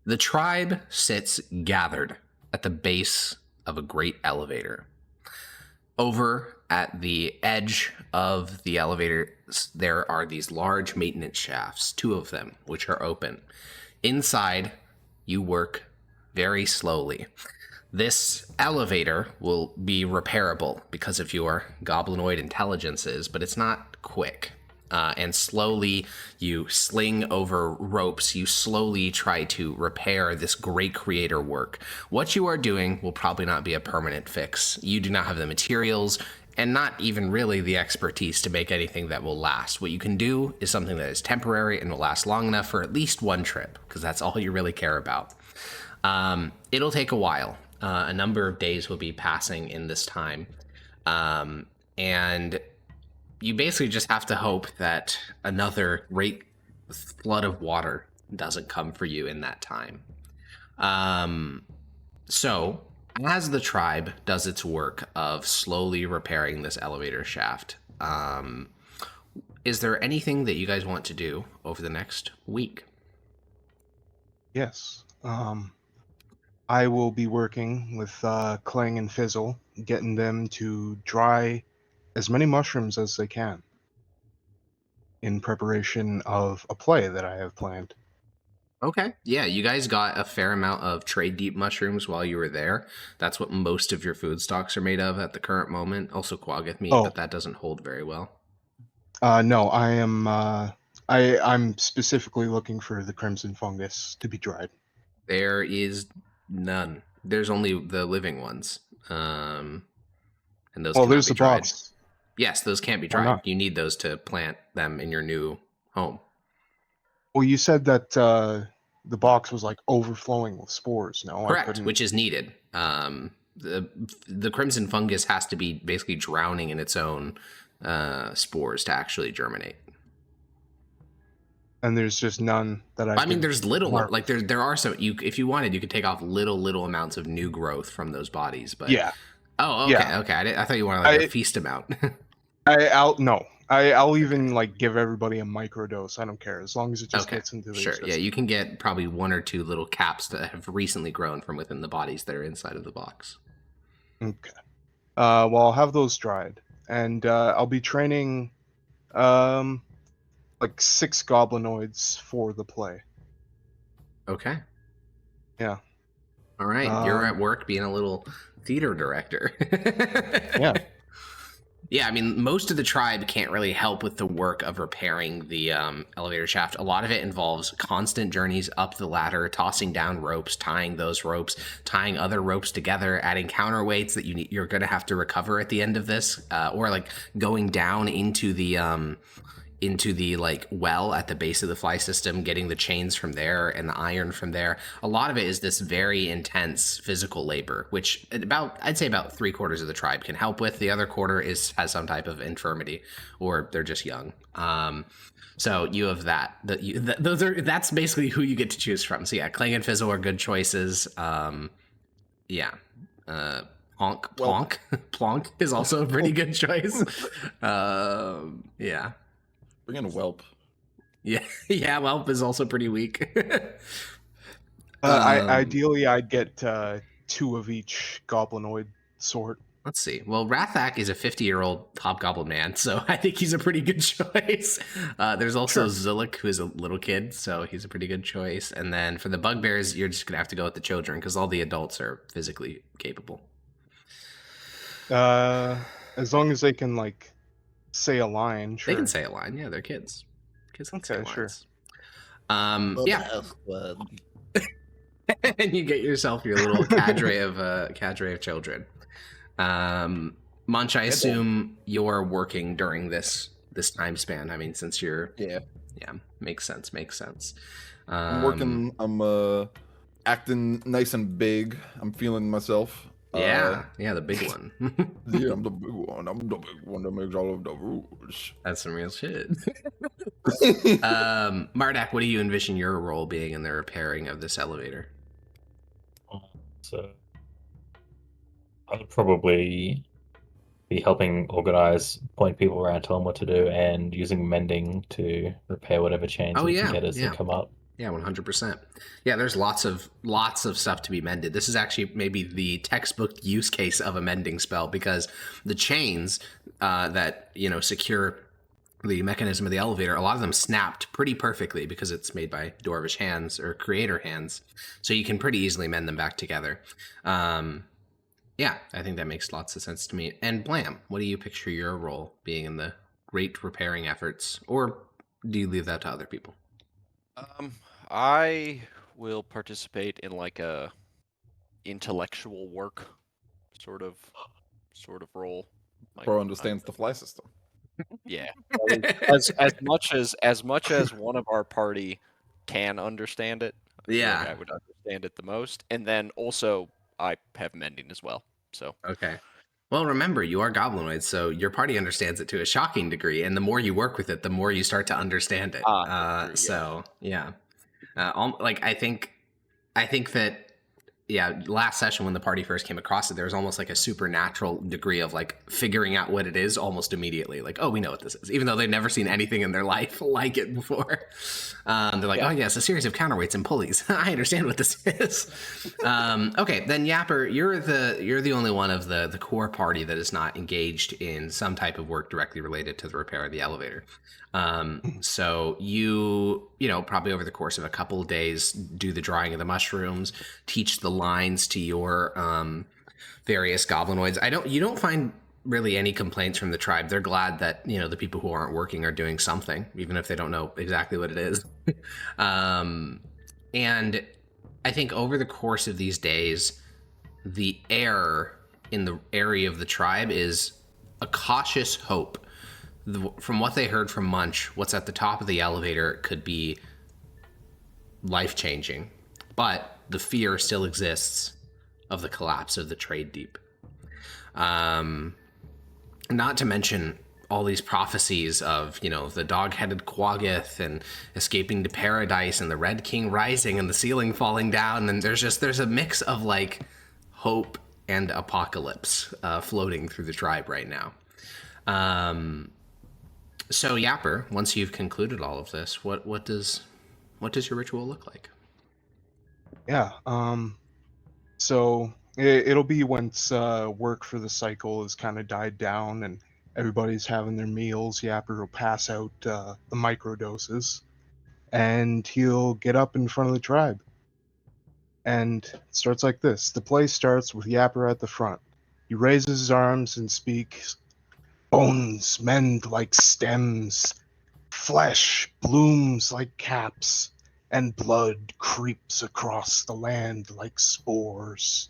The tribe sits gathered at the base of a great elevator. Over at the edge of the elevator, there are these large maintenance shafts, two of them, which are open. Inside, you work very slowly. This elevator will be repairable because of your goblinoid intelligences, but it's not quick. And slowly you sling over ropes. You slowly try to repair this great creator work. What you are doing will probably not be a permanent fix. You do not have the materials and not even really the expertise to make anything that will last. What you can do is something that is temporary and will last long enough for at least one trip, because that's all you really care about. It'll take a while. A number of days will be passing in this time. And you basically just have to hope that another great flood of water doesn't come for you in that time. So, as the tribe does its work of slowly repairing this elevator shaft, is there anything that you guys want to do over the next week? Yes. I will be working with Clang and Fizzle, getting them to dry as many mushrooms as they can in preparation of a play that I have planned. Okay. Yeah, you guys got a fair amount of trade deep mushrooms while you were there. That's what most of your food stocks are made of at the current moment. Also quaggoth meat, but that doesn't hold very well. No, I am. I'm specifically looking for the crimson fungus to be dried. There is none. There's only the living ones. And those cannot there's be the dried. box. Yes, those can't be dried. You need those to plant them in your new home. Well, you said that the box was like overflowing with spores. No, correct, which is needed. The crimson fungus has to be basically drowning in its own spores to actually germinate. And there's just none that I mean, there's little, like there are some. If you wanted, you could take off little amounts of new growth from those bodies. But yeah. Oh, okay, yeah. Okay. I thought you wanted a feast amount. I'll even like give everybody a microdose. I don't care as long as it just gets into the system. Yeah, you can get probably one or two little caps that have recently grown from within the bodies that are inside of the box. Okay. Well, I'll have those dried, and I'll be training like 6 goblinoids for the play. Okay. Yeah. All right. You're at work being a little theater director. Yeah. Yeah, I mean, most of the tribe can't really help with the work of repairing the elevator shaft. A lot of it involves constant journeys up the ladder, tossing down ropes, tying those ropes, tying other ropes together, adding counterweights that you're going to have to recover at the end of this, or like going down into the like well at the base of the fly system, getting the chains from there and the iron from there. A lot of it is this very intense physical labor, which I'd say about 3/4 of the tribe can help with. The other quarter has some type of infirmity, or they're just young. So you have that. That's basically who you get to choose from. So yeah, Clang and Fizzle are good choices. Yeah. Plonk is also a pretty good choice. Yeah. Bring in a whelp. Yeah, whelp is also pretty weak. Ideally, I'd get 2 of each goblinoid sort. Let's see. Well, Rathak is a 50-year-old hobgoblin man, so I think he's a pretty good choice. There's also Zulik, who is a little kid, so he's a pretty good choice. And then for the bugbears, you're just going to have to go with the children, because all the adults are physically capable. As long as they can, like, say a line, sure. They can say a line, yeah, they're kids. Kids can say lines. Yeah. And you get yourself your little cadre of children. Munch, I assume you're working during this time span. I mean, since you're yeah, makes sense. I'm working. I'm acting nice and big. I'm feeling myself. Yeah, the big one. Yeah, I'm the big one. I'm the big one that makes all of the rules. That's some real shit. Mardak, what do you envision your role being in the repairing of this elevator? So I'll probably be helping organize, point people around, tell them what to do, and using mending to repair whatever chains we can get as they come up. Yeah, 100%. Yeah, there's lots of stuff to be mended. This is actually maybe the textbook use case of a mending spell, because the chains that secure the mechanism of the elevator, a lot of them snapped pretty perfectly because it's made by dwarvish hands or creator hands, so you can pretty easily mend them back together. Yeah, I think that makes lots of sense to me. And Blam, what do you picture your role being in the great repairing efforts, or do you leave that to other people? I will participate in like a intellectual work sort of role. Like, Pro understands the fly system. yeah, as much as one of our party can understand it, I feel like Yeah. I would understand it the most. And then also I have mending as well. So Okay. Well, remember, you are goblinoids, so your party understands it to a shocking degree, and the more you work with it, the more you start to understand it. true, yeah. So yeah, like I think that, yeah, last session when the party first came across it, there was almost like a supernatural degree of like figuring out what it is almost immediately. Like, oh, we know what this is, even though they've never seen anything in their life like it before. They're like, oh yeah, it's a series of counterweights and pulleys. I understand what this is. Okay, then Yapper, you're the only one of the core party that is not engaged in some type of work directly related to the repair of the elevator. So you probably over the course of a couple of days do the drawing of the mushrooms, teach the lines to your various goblinoids. You don't find really any complaints from the tribe. They're glad that the people who aren't working are doing something, even if they don't know exactly what it is. And I think over the course of these days, the air in the area of the tribe is a cautious hope. From what they heard from Munch, what's at the top of the elevator could be life-changing, but the fear still exists of the collapse of the trade deep. Not to mention all these prophecies of the dog-headed Quaggoth and escaping to paradise and the Red King rising and the ceiling falling down, and there's a mix of like hope and apocalypse floating through the tribe right now. So Yapper, once you've concluded all of this, what does your ritual look like? Yeah. So it'll be once work for the cycle has kind of died down and everybody's having their meals. Yapper will pass out the microdoses, and he'll get up in front of the tribe. And it starts like this. The play starts with Yapper at the front. He raises his arms and speaks. Bones mend like stems, flesh blooms like caps, and blood creeps across the land like spores.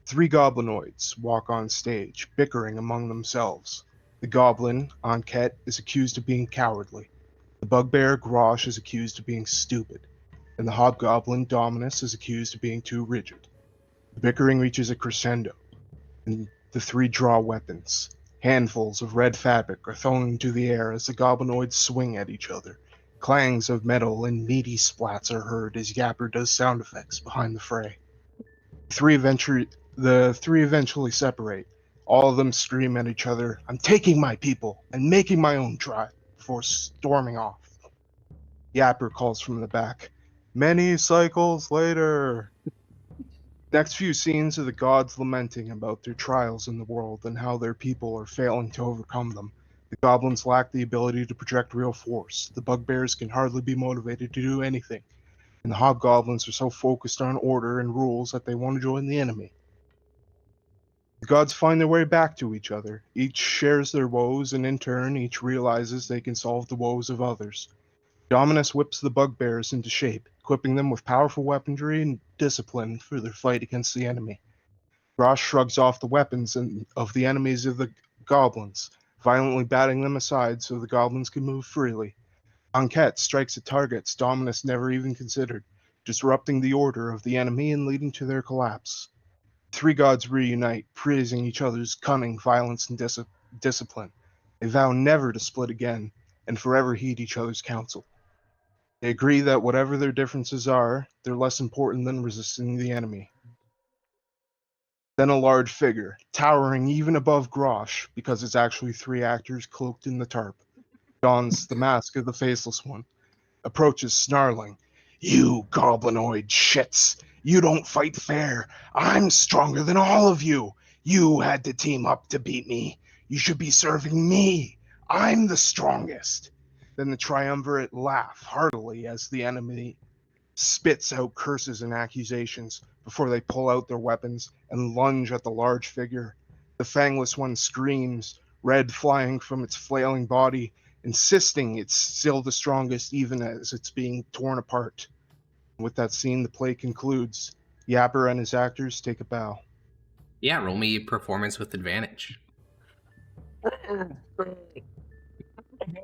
3 goblinoids walk on stage, bickering among themselves. The goblin, Anket, is accused of being cowardly. The bugbear, Grosh, is accused of being stupid. And the hobgoblin, Dominus, is accused of being too rigid. The bickering reaches a crescendo, and the 3 draw weapons. Handfuls of red fabric are thrown into the air as the goblinoids swing at each other. Clangs of metal and meaty splats are heard as Yapper does sound effects behind the fray. The three eventually separate. All of them scream at each other, "I'm taking my people and making my own tribe," before storming off. Yapper calls from the back, "Many cycles later." Next few scenes are the gods lamenting about their trials in the world and how their people are failing to overcome them. The goblins lack the ability to project real force. The bugbears can hardly be motivated to do anything. And the hobgoblins are so focused on order and rules that they want to join the enemy. The gods find their way back to each other. Each shares their woes, and in turn, each realizes they can solve the woes of others. Dominus whips the bugbears into shape, equipping them with powerful weaponry and discipline for their fight against the enemy. Grosh shrugs off the weapons of the enemies of the goblins, violently batting them aside so the goblins can move freely. Anket strikes at targets Dominus never even considered, disrupting the order of the enemy and leading to their collapse. 3 gods reunite, praising each other's cunning, violence, and discipline. They vow never to split again, and forever heed each other's counsel. They agree that whatever their differences are, they're less important than resisting the enemy. Then a large figure, towering even above Grosh, because it's actually 3 actors cloaked in the tarp, dons the mask of the Faceless One, approaches snarling. You goblinoid shits. You don't fight fair. I'm stronger than all of you. You had to team up to beat me. You should be serving me. I'm the strongest. Then the Triumvirate laugh heartily as the enemy spits out curses and accusations before they pull out their weapons and lunge at the large figure. The fangless one screams, red flying from its flailing body, insisting it's still the strongest even as it's being torn apart. With that scene, the play concludes. Yapper and his actors take a bow. Yeah, roll me performance with advantage.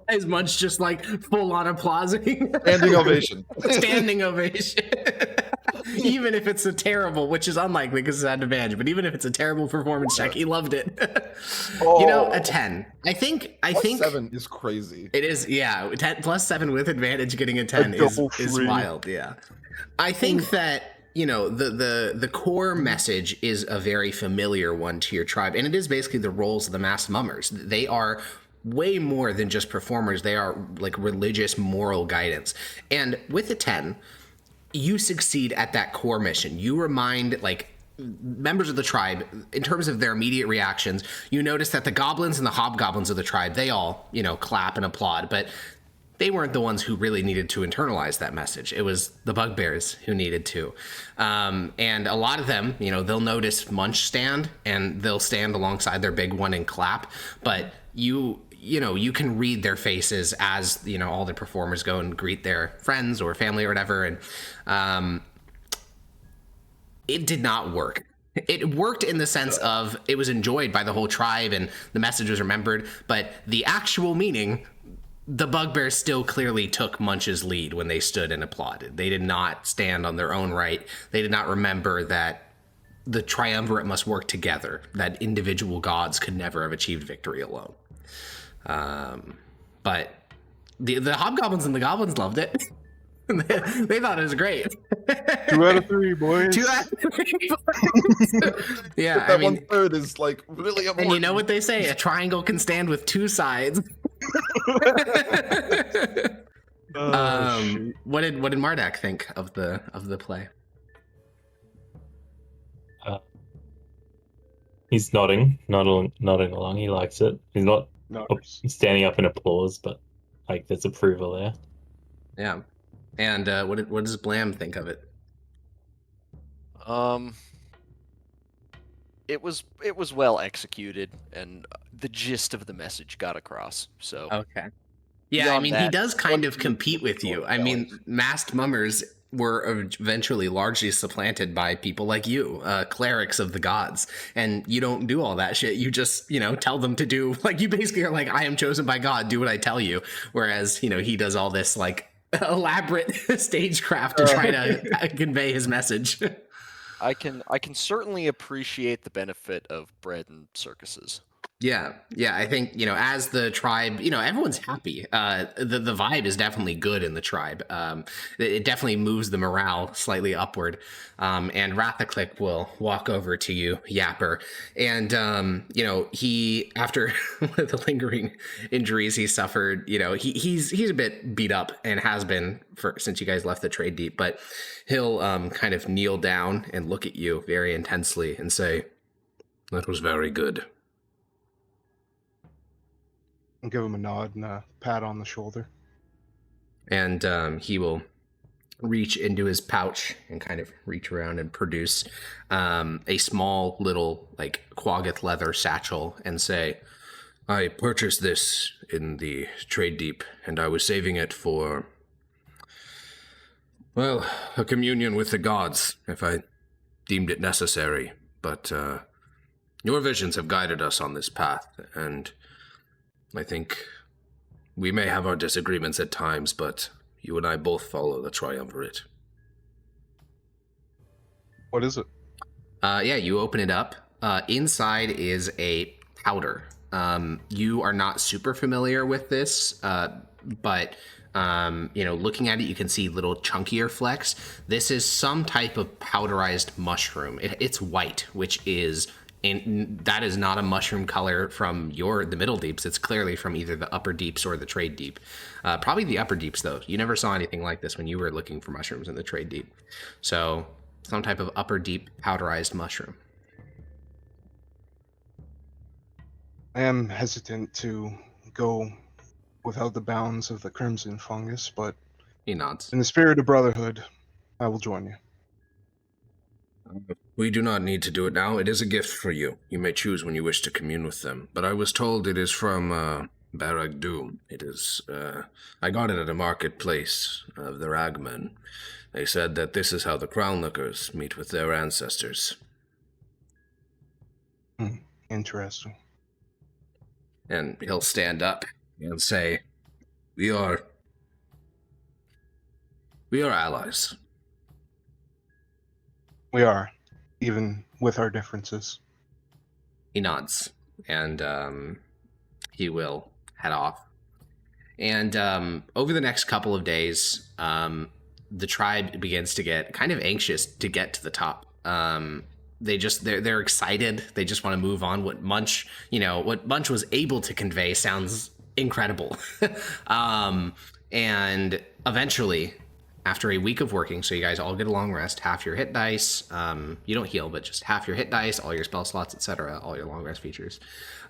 As much just like full on applauding. Standing ovation. Standing ovation. Even if it's a terrible, which is unlikely because it's at advantage, but even if it's a terrible performance check, he loved it. You know, a 10. I think 7 is crazy. It is, yeah. 10 plus 7 with advantage getting a 10 is wild, yeah. I think that, you know, the core message is a very familiar one to your tribe, and it is basically the roles of the masked mummers. They are way more than just performers. They are like religious moral guidance. And with a 10, you succeed at that core mission. You remind like members of the tribe, in terms of their immediate reactions, you notice that the goblins and the hobgoblins of the tribe, they all, you know, clap and applaud, but they weren't the ones who really needed to internalize that message. It was the bugbears who needed to. And a lot of them, you know, they'll notice Munch stand and they'll stand alongside their big one and clap, but you know, you can read their faces as, you know, all the performers go and greet their friends or family or whatever. And it did not work. It worked in the sense of it was enjoyed by the whole tribe and the message was remembered, but the actual meaning, the bugbears still clearly took Munch's lead when they stood and applauded. They did not stand on their own right. They did not remember that the triumvirate must work together, that individual gods could never have achieved victory alone. But the hobgoblins and the goblins loved it. They thought it was great. 2 out of 3, boys. 2 out of 3. Yeah, That 1/3 is like really important. And you know what they say? A triangle can stand with 2 sides. What did Mardak think of the play? He's nodding along. He likes it. He's not standing up in applause, but like there's approval there. Yeah. And what does Blam think of it? It was well executed, and the gist of the message got across. So okay. Yeah, I mean, he does kind of compete with you. I mean, masked mummers were eventually largely supplanted by people like you, clerics of the gods. And you don't do all that shit. You just, you know, tell them to do, like, you basically are like, I am chosen by God, do what I tell you. Whereas, you know, he does all this, like, elaborate stagecraft to try to convey his message. I can certainly appreciate the benefit of bread and circuses. Yeah, I think, you know, as the tribe, you know, everyone's happy. The vibe is definitely good in the tribe. It definitely moves the morale slightly upward. And Rathaclick will walk over to you, Yapper. And, you know, he, after the lingering injuries he suffered, you know, he's a bit beat up and has been since you guys left the trade deep. But he'll kind of kneel down and look at you very intensely and say, "That was very good." And give him a nod and a pat on the shoulder. And he will reach into his pouch and kind of reach around and produce a small little like Quaggoth leather satchel and say, "I purchased this in the trade deep, and I was saving it for, well, a communion with the gods, if I deemed it necessary. But your visions have guided us on this path, and I think we may have our disagreements at times, but you and I both follow the Triumvirate." What is it? Yeah, you open it up. Inside is a powder. You are not super familiar with this, but you know, looking at it, you can see little chunkier flecks. This is some type of powderized mushroom. It's white, which is and that is not a mushroom color from the middle deeps. It's clearly from either the upper deeps or the trade deep. Probably the upper deeps, though. You never saw anything like this when you were looking for mushrooms in the trade deep. So some type of upper deep powderized mushroom. I am hesitant to go without the bounds of the crimson fungus, but He nods. in the spirit of brotherhood, I will join you. We do not need to do it now. It is a gift for you. You may choose when you wish to commune with them. But I was told it is from Barag Doom. It is, I got it at a marketplace of the Ragmen. They said that this is how the Crownlookers meet with their ancestors. Interesting. And he'll stand up and say, We are allies. We are, even with our differences. he nods, and he will head off. And over the next couple of days, the tribe begins to get kind of anxious to get to the top. They're excited. They just want to move on. What Munch was able to convey sounds incredible. And eventually, after a week of working, so you guys all get a long rest, half your hit dice, you don't heal, but just half your hit dice, all your spell slots, etc., all your long rest features.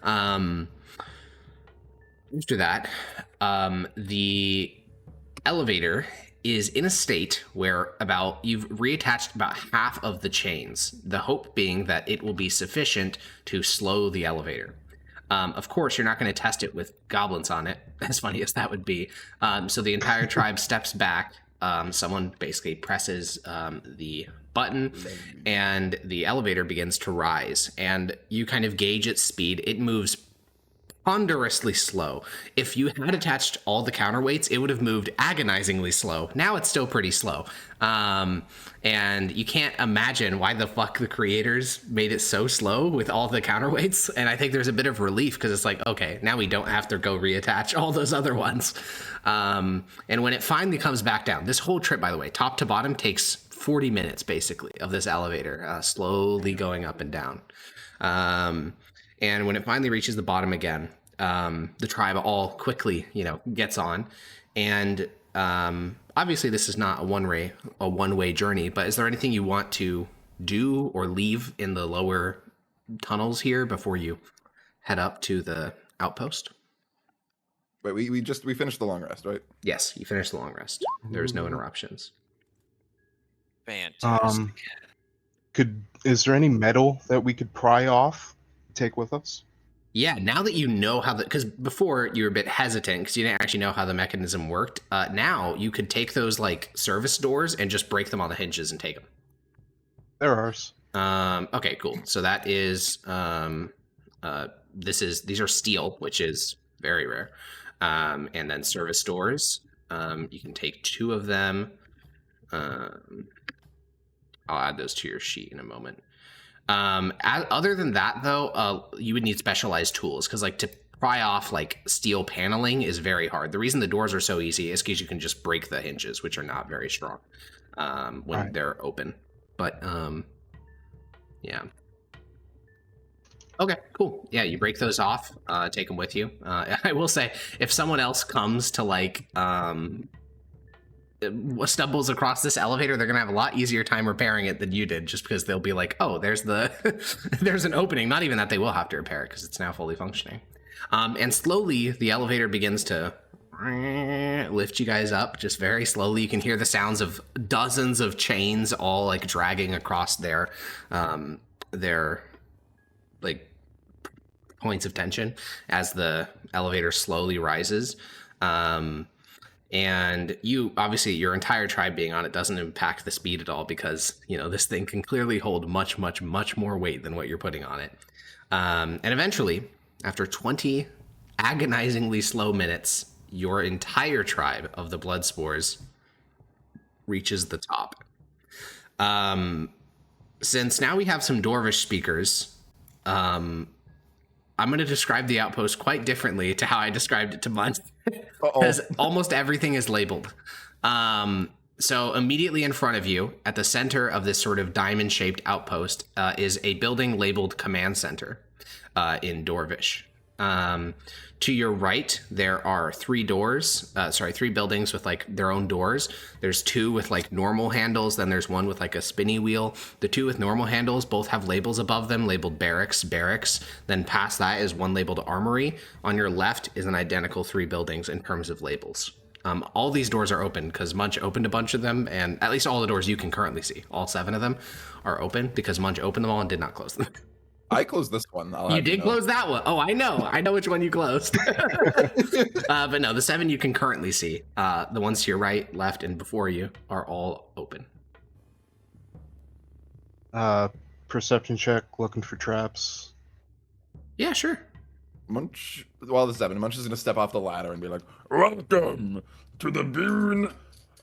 After that, the elevator is in a state where you've reattached about half of the chains, the hope being that it will be sufficient to slow the elevator. Of course, you're not going to test it with goblins on it, as funny as that would be. So the entire tribe steps back. Someone basically presses the button, and the elevator begins to rise. And you kind of gauge its speed. It moves ponderously slow. If you had attached all the counterweights, it would have moved agonizingly slow. Now it's still pretty slow. And you can't imagine why the fuck the creators made it so slow with all the counterweights. And I think there's a bit of relief because it's like, okay, now we don't have to go reattach all those other ones. And when it finally comes back down, this whole trip, by the way, top to bottom takes 40 minutes basically of this elevator slowly going up and down. And when it finally reaches the bottom again, the tribe all quickly, gets on. And obviously this is not a one-way journey, but is there anything you want to do or leave in the lower tunnels here before you head up to the outpost? Wait, we finished the long rest, right? Yes, you finished the long rest. There's no interruptions. Fantastic. Is there any metal that we could pry off, take with us? Yeah, now that you know how because before you were a bit hesitant because you didn't actually know how the mechanism worked. Now you could take those like service doors and just break them on the hinges and take them. They're ours. Okay, cool. So that is these are steel, which is very rare. And then service doors. You can take 2 of them. I'll add those to your sheet in a moment. Other than that, though, you would need specialized tools because, like, to pry off like steel paneling is very hard. The reason the doors are so easy is because you can just break the hinges, which are not very strong when they're open. But yeah. Okay, cool. Yeah, you break those off, take them with you. I will say, if someone else comes to like stumbles across this elevator, they're gonna have a lot easier time repairing it than you did, just because they'll be like, oh, there's there's an opening. Not even that they will have to repair it because it's now fully functioning. And slowly the elevator begins to lift you guys up, just very slowly. You can hear the sounds of dozens of chains all like dragging across their like points of tension as the elevator slowly rises. And you, obviously, your entire tribe being on it doesn't impact the speed at all because, this thing can clearly hold much, much, much more weight than what you're putting on it. And eventually, after 20 agonizingly slow minutes, your entire tribe of the blood spores reaches the top. Since now we have some Dwarvish speakers, I'm going to describe the outpost quite differently to how I described it to Munt. Because almost everything is labeled. So immediately in front of you, at the center of this sort of diamond-shaped outpost, is a building labeled Command Center in Dorvish. To your right, there are three buildings with like their own doors. There's two with like normal handles, then there's one with like a spinny wheel. The two with normal handles both have labels above them labeled barracks. Then past that is one labeled armory. On your left is an identical three buildings in terms of labels. All these doors are open because Munch opened a bunch of them, and at least all the doors you can currently see, all 7 of them are open because Munch opened them all and did not close them. I closed this one. You did close that one. Oh, I know which one you closed. But no, the 7 you can currently see, the ones to your right, left, and before you are all open. Perception check, looking for traps. Yeah, sure. Munch, well, the 7. Munch is going to step off the ladder and be like, "Welcome to the boon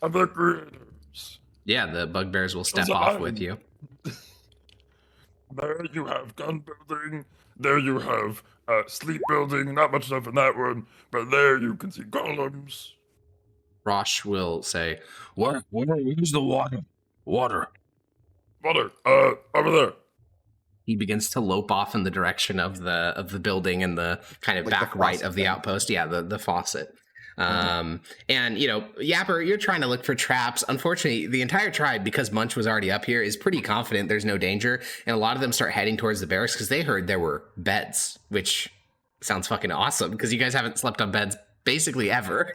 of the creators." Yeah, the bugbears will step off with you. There you have gun building. There you have sleep building. Not much stuff in that one, but there you can see golems. Rosh will say, Where's the water? Water. Water, over there. he begins to lope off in the direction of the building and the kind of Like back the right faucet of the thing. outpost. Yeah, the faucet. And you know, Yapper, you're trying to look for traps. Unfortunately, the entire tribe, because Munch was already up here, is pretty confident there's no danger, and a lot of them start heading towards the barracks because they heard there were beds, which sounds fucking awesome because you guys haven't slept on beds basically ever.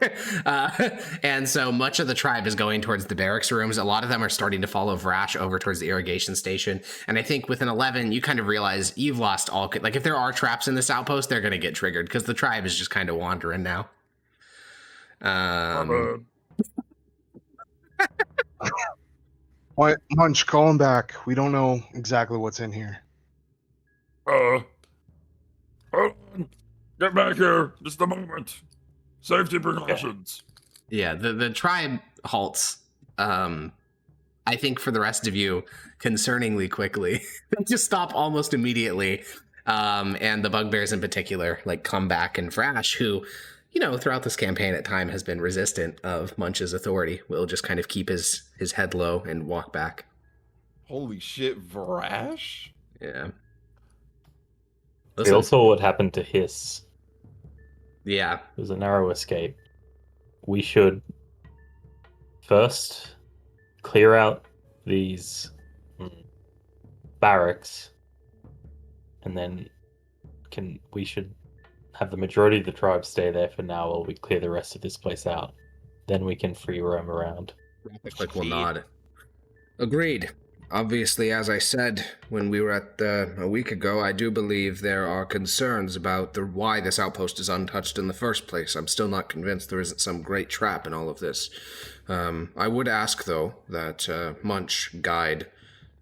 And so much of the tribe is going towards the barracks rooms. A lot of them are starting to follow Vrash over towards the irrigation station. And I think with an 11, you kind of realize you've lost all, like if there are traps in this outpost, they're going to get triggered because the tribe is just kind of wandering now. What, Munch, call him back. We don't know exactly what's in here. Hold on. Get back here. Just a moment. Safety precautions. Yeah, the tribe halts. I think for the rest of you, concerningly quickly. They just stop almost immediately. And the bugbears in particular, like come back, and Vrash, who, you know, throughout this campaign at time has been resistant of Munch's authority, will just kind of keep his head low and walk back. Holy shit, Vrash? Yeah. We all saw what happened to Hiss. Yeah. It was a narrow escape. We should first clear out these barracks, and then we should have the majority of the tribe stay there for now while we clear the rest of this place out. Then we can free roam around. Quick will Indeed. nod. Agreed. Obviously, as I said when we were at a week ago, I do believe there are concerns about why this outpost is untouched in the first place. I'm still not convinced there isn't some great trap in all of this. I would ask, though, that Munch guide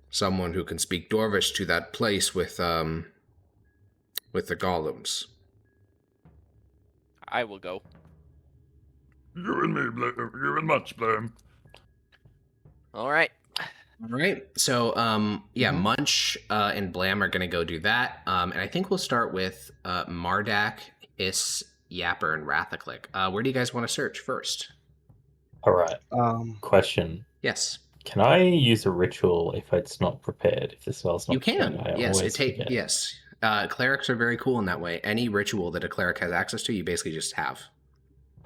someone who can speak Dorvish to that place with the golems. I will go. You and me, you and Munch, Blame. All right. All right. So, Munch and Blam are going to go do that. And I think we'll start with Mardak, Hiss, Yapper, and Rathaclick. Where do you guys want to search first? All right. Question. Yes. Can I use a ritual if it's not prepared? If the spell's not You can. prepared? I Yes. always forget. Yes. Clerics are very cool in that way. Any ritual that a cleric has access to, you basically just have.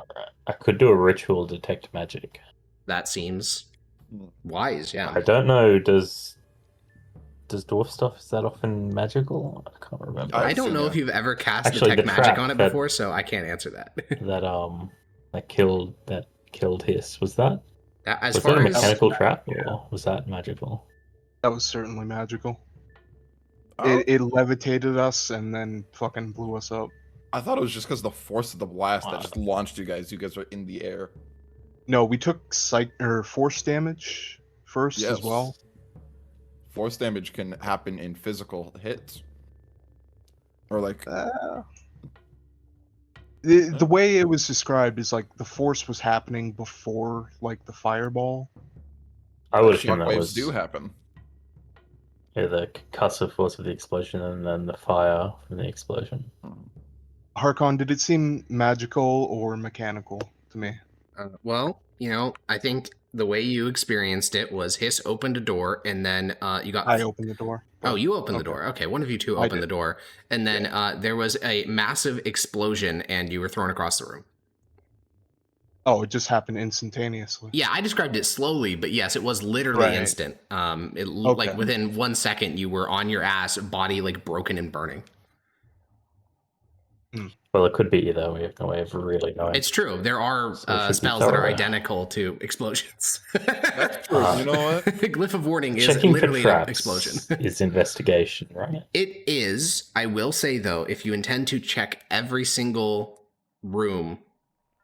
All right. I could do a ritual detect magic. That seems wise, yeah. I don't know. Does dwarf stuff, is that often magical? I can't remember. I don't seen know that. if you've ever cast Actually, detect the magic trap on it that- before, so I can't answer that. that killed Hiss. Was that As was that a far as mechanical trap, or was that magical? That was certainly magical. Oh, It levitated us and then fucking blew us up. I thought it was just because the force of the blast Wow. that just launched you guys. You guys were in the air. No, we took force damage first as well. Force damage can happen in physical hits. Or like, The way it was described is like the force was happening before like the fireball. I would assume that shockwaves was do happen. the concussive force of the explosion and then the fire from the explosion. Harkon, did it seem magical or mechanical to me? Well, I think the way you experienced it was Hiss opened a door, and then you got. I opened the door. Oh, you opened the okay. door. Okay, one of you two I opened the did. door, and then there was a massive explosion, and you were thrown across the room. Oh, it just happened instantaneously. Yeah, I described it slowly, but yes, it was literally Right. instant. Like Okay. within 1 second, you were on your ass, body like broken and burning. Well, it could be either. We have no way of really knowing. It's true. There are So it should be spells that are thorough. identical to explosions. That's true. You know what? Glyph of Warning is Checking for literally an traps explosion. is investigation, right? It is. I will say, though, if you intend to check every single room,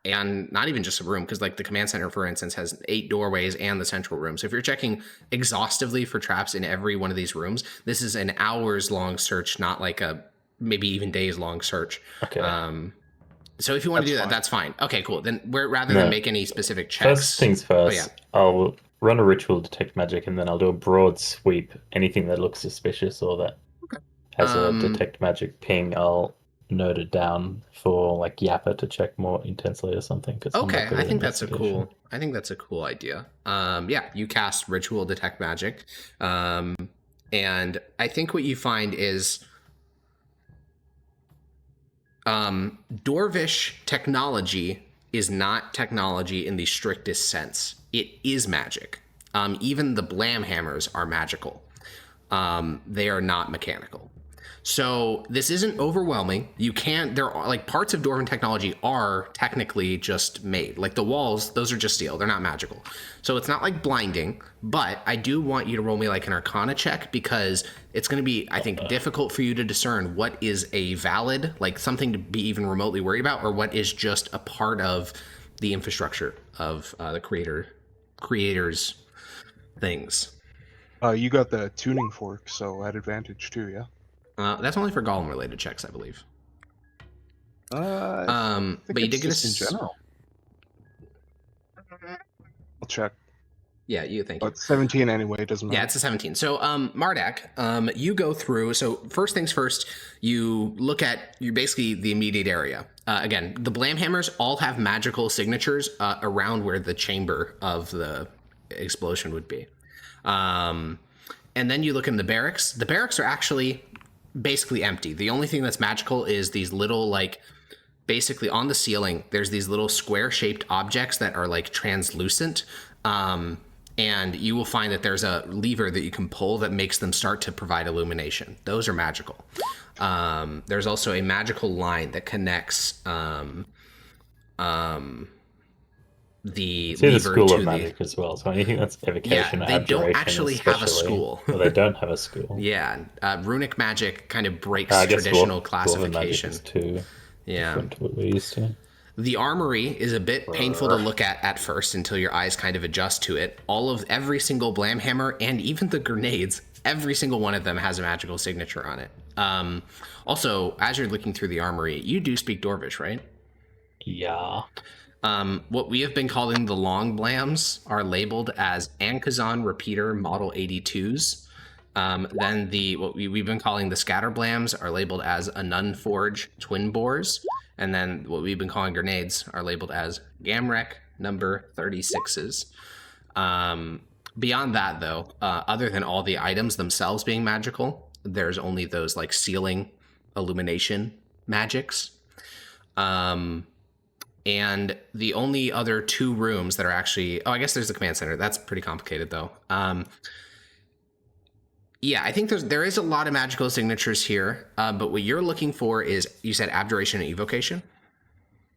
and not even just a room, because like the command center, for instance, has 8 doorways and the central room. So if you're checking exhaustively for traps in every one of these rooms, this is an hours-long search, not like a maybe even days-long search. Okay. So if you want to do that, fine. that's fine. Okay, cool. Then rather No. than make any specific checks. First things first, yeah. I'll run a ritual detect magic, and then I'll do a broad sweep. Anything that looks suspicious or that has a detect magic ping, I'll note it down for like Yappa to check more intensely or something. 'Cause I'm not Okay, good I at think that's a investigation. cool. I think that's a cool idea. Yeah, you cast Ritual Detect Magic, and I think what you find is, Dwarvish technology is not technology in the strictest sense. It is magic. Even the Blam hammers are magical. They are not mechanical. So this isn't overwhelming. You can't, there are like parts of Dwarven technology are technically just made. Like the walls, those are just steel. They're not magical. So it's not like blinding, but I do want you to roll me like an Arcana check, because it's going to be, I think, difficult for you to discern what is a valid, like something to be even remotely worried about, or what is just a part of the infrastructure of the creator's things. You got the tuning fork, so at advantage too, yeah? That's only for golem related checks, I believe. I think But you did it's get just in general. I'll check. Yeah, you thank But you. it's 17 anyway, it doesn't matter. Yeah, it's a 17. So, Mardak, you go through. So, first things first, you look at basically the immediate area. Again, the Blam hammers all have magical signatures around where the chamber of the explosion would be. And then you look in the barracks. The barracks are actually basically empty. The only thing that's magical is these little, like, basically on the ceiling, there's these little square-shaped objects that are, like, translucent. And you will find that there's a lever that you can pull that makes them start to provide illumination. Those are magical. There's also a magical line that connects the See the lever school to of magic as well. So anything that's evocation, Yeah, they don't abjuration, actually have a especially. school. Well, they don't have a school. Yeah, runic magic kind of breaks I guess traditional dwarven magic classification. is too Yeah. different to what we're used to. The armory is a bit painful to look at first until your eyes kind of adjust to it. Every single Blam hammer and even the grenades, every single one of them has a magical signature on it. Also, as you're looking through the armory, you do speak Dwarvish, right? Yeah. What we have been calling the long blams are labeled as Ankazan Repeater Model 82s. Then what we've been calling the scatter blams are labeled as Anun Forge Twin Bores. And then what we've been calling grenades are labeled as Gamrek number 36s. Beyond that, though, other than all the items themselves being magical, there's only those like ceiling illumination magics. And the only other 2 rooms that are actually... Oh, I guess there's the command center. That's pretty complicated, though. Yeah, I think there is a lot of magical signatures here, but what you're looking for is, you said abjuration and evocation?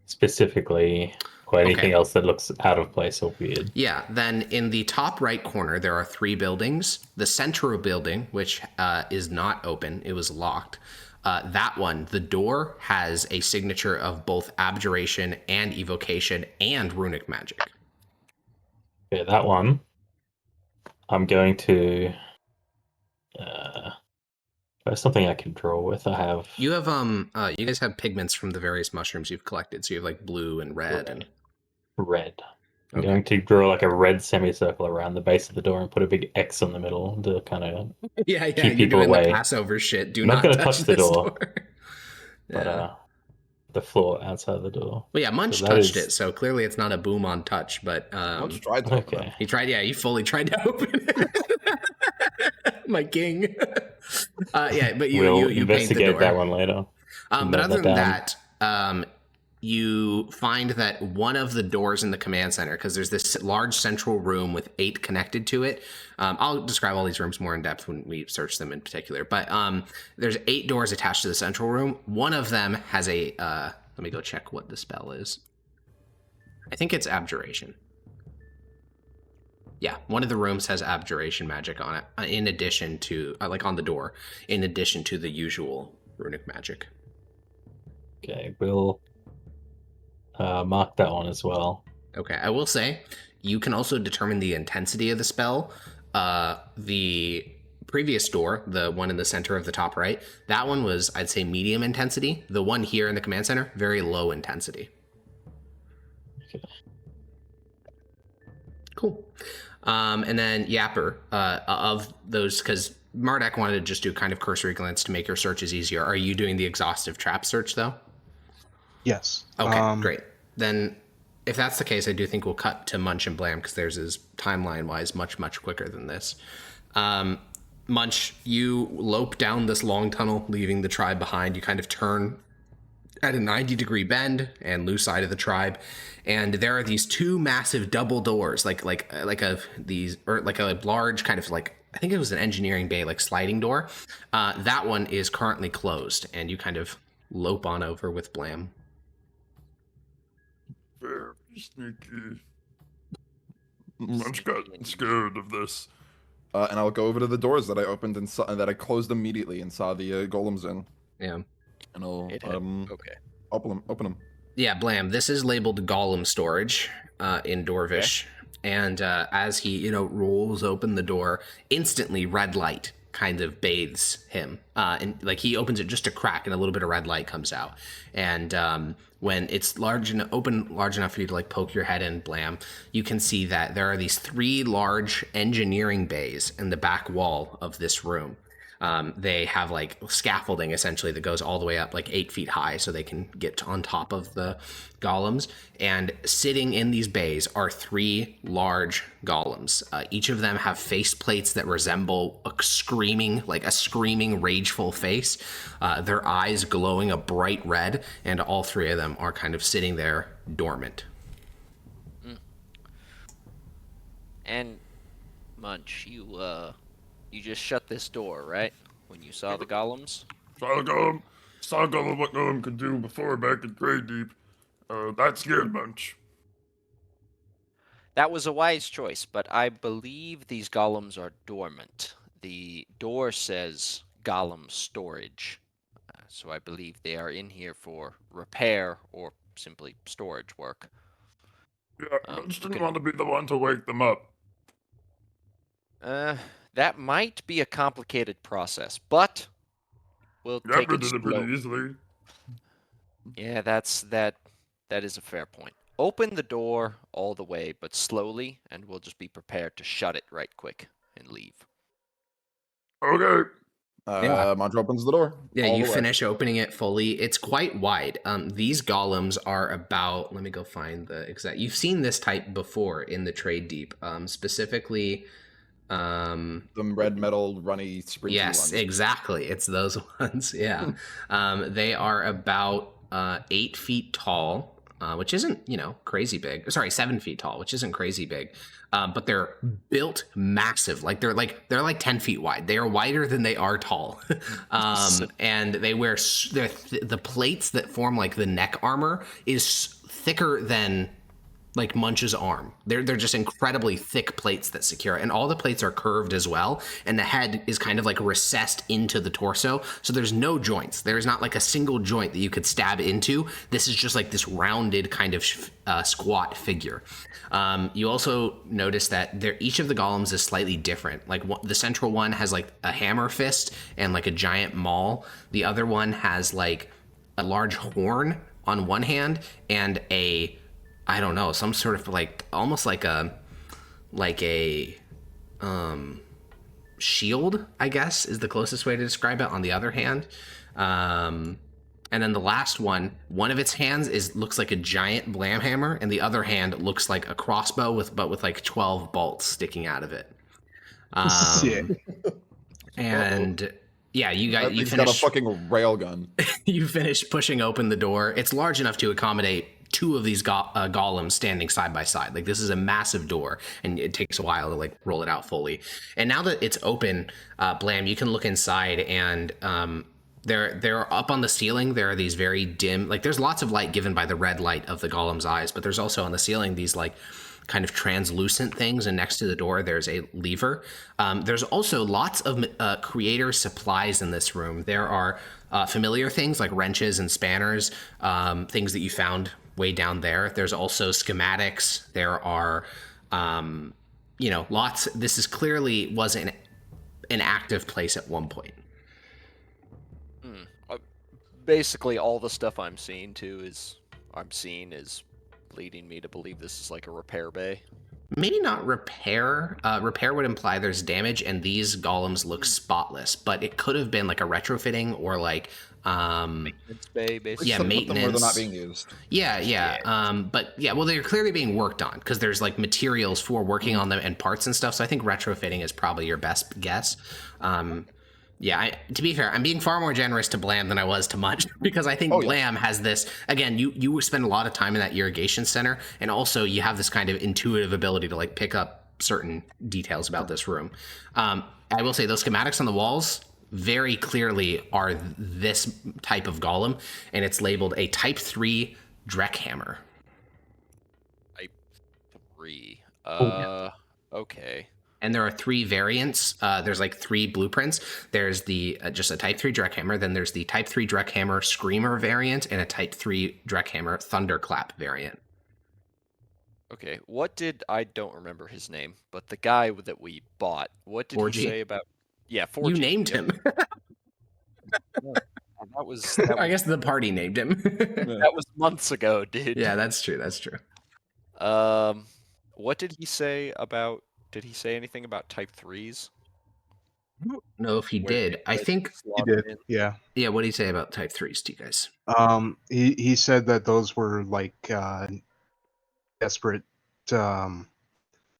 Specifically, or anything Okay. else that looks out of place or weird. Yeah, then in the top right corner, there are 3 buildings. The central building, which is not open, it was locked. That one, the door has a signature of both abjuration and evocation and runic magic. Okay, that one. I'm going to... there's something I can draw with. I have... You have you guys have pigments from the various mushrooms you've collected, so you have like blue and red and red. I'm Okay. going to draw like a red semicircle around the base of the door and put a big X on the middle to kind of... keep Keep you're people doing away. the Passover shit. Do I'm not not gonna touch touch the this door. door. But the floor outside the door. Well, yeah, Munch So that touched is- it, so clearly it's not a boom on touch, but Munch tried to open Okay. it. he tried, yeah, he fully tried to open it. My king. Yeah, but We'll you paint the investigate door. that one later. But Note other that than down. that, you find that one of the doors in the command center, because there's this large central room with 8 connected to it. I'll describe all these rooms more in depth when we search them in particular. But there's 8 doors attached to the central room. One of them has a, let me go check what the spell is. I think it's Abjuration. Yeah, one of the rooms has Abjuration magic on it, in addition to, like on the door, in addition to the usual runic magic. Okay, we'll mark that one as well. Okay, I will say, you can also determine the intensity of the spell. The previous door, the one in the center of the top right, that one was, I'd say, medium intensity. The one here in the command center, very low intensity. Okay. Cool. And then Yapper, of those, because Marduk wanted to just do kind of cursory glance to make your searches easier. Are you doing the exhaustive trap search, though? Yes. Okay, great. Then, if that's the case, I do think we'll cut to Munch and Blam, because theirs is, timeline-wise, much, much quicker than this. Munch, you lope down this long tunnel, leaving the tribe behind. You kind of turn at a 90-degree bend and lose sight of the tribe, and there are these 2 massive double doors, like a large kind of, like, I think it was an engineering bay, like sliding door. That one is currently closed, and you kind of lope on over with Blam. Very sneaky. Munch got scared of this. And I'll go over to the doors that I opened and that I closed immediately and saw the golems in. Yeah. And I'll Okay. open them. Yeah, Blam, this is labeled Golem Storage in Dorvish. Okay. And as he, rolls open the door, instantly red light kind of bathes him. And like he opens it just a crack and a little bit of red light comes out. And when it's large enough for you to like poke your head in, Blam, you can see that there are these 3 large engineering bays in the back wall of this room. They have like scaffolding essentially that goes all the way up like 8 feet high so they can get on top of the golems. And sitting in these bays are 3 large golems. Each of them have face plates that resemble a screaming, rageful face. Their eyes glowing a bright red, and all 3 of them are kind of sitting there dormant. And Munch, you just shut this door, right? When you saw the golems? Saw Golem what Golem could do before back in Grey Deep. That scared Munch. That was a wise choice, but I believe these golems are dormant. The door says golem storage. So I believe they are in here for repair or simply storage work. Yeah, Munch didn't want to be the one to wake them up. That might be a complicated process, but we'll take Yapper it did it slow. pretty easily. Yeah, that is a fair point. Open the door all the way, but slowly, and we'll just be prepared to shut it right quick and leave. Okay. Yeah. Munch opens the door. Yeah, all you the way. finish opening it fully. It's quite wide. These golems are about, let me go find the exact, you've seen this type before in the Trade Deep, specifically... the red metal runny springy yes, ones. exactly. It's those ones. Yeah. They are about 8 feet tall, which isn't, crazy big. Sorry, 7 feet tall, which isn't crazy big. But they're built massive. They're like 10 feet wide. They are wider than they are tall. And they wear the plates that form like the neck armor is thicker than like Munch's arm. They're just incredibly thick plates that secure it. And all the plates are curved as well. And the head is kind of like recessed into the torso. So there's no joints. There's not like a single joint that you could stab into. This is just like this rounded kind of squat figure. You also notice that each of the golems is slightly different. Like the central one has like a hammer fist and like a giant maul. The other one has like a large horn on one hand and some sort of like almost like a shield, I guess, is the closest way to describe it on the other hand. And And then the last one of its hands looks like a giant blam hammer, and the other hand looks like a crossbow with like 12 bolts sticking out of it. Sick. And yeah, you That you thing's got a finish fucking railgun. you finish pushing open the door. It's large enough to accommodate two of these golems standing side by side. Like, this is a massive door, and it takes a while to like roll it out fully. And now that it's open, Blam, you can look inside, and they're up on the ceiling. There are these very dim, like, there's lots of light given by the red light of the golem's eyes, but there's also on the ceiling these like kind of translucent things, and next to the door there's a lever. There's also lots of creator supplies in this room. There are familiar things like wrenches and spanners, things that you found way down there. There's also schematics. There are lots. This is clearly was an active place at one point. Basically, all the stuff I'm seeing is leading me to believe this is like a repair bay. Maybe not repair. Repair would imply there's damage, and these golems look spotless. But it could have been like a retrofitting or like maintenance bay, basically. Yeah, Put them maintenance. where they're not being used. Yeah. But yeah, well, they're clearly being worked on because there's like materials for working on them and parts and stuff. So I think retrofitting is probably your best guess. Yeah, to be fair, I'm being far more generous to Blam than I was to Munch, because I think Blam has this, again, you spend a lot of time in that irrigation center, and also you have this kind of intuitive ability to like pick up certain details about this room. I will say those schematics on the walls very clearly are this type of golem, and it's labeled a Type 3 Dreckhammer. Type 3. Okay. And there are 3 variants. There's like 3 blueprints. There's the just a Type 3 Dreckhammer. Then there's the Type 3 Dreckhammer Screamer variant and a Type 3 Dreckhammer Thunderclap variant. Okay. I don't remember his name, but the guy that we bought, what did 4G? he say about... Yeah, 4G. You named him. That was I guess the party named him. that was months ago, dude. Yeah, that's true. That's true. What did he say about... Did he say anything about Type 3s? I don't know if he did. I think He did. Yeah. Yeah, what did he say about Type 3s to you guys? He said that those were like desperate. They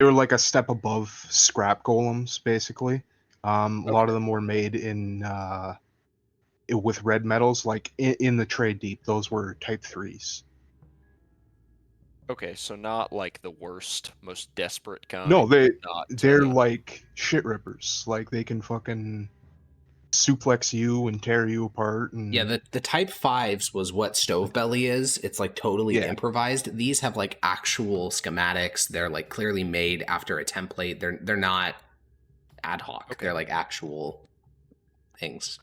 were like a step above scrap golems, basically. A lot of them were made in with red metals, like in the trade deep. Those were Type 3s. Okay, so not like the worst, most desperate kind. No, not, they're like shit rippers. Like they can fucking suplex you and tear you apart. And Yeah, the Type 5s was what Stovebelly is. It's like totally improvised. These have like actual schematics. They're like clearly made after a template. They're not ad hoc. Okay. They're like actual things.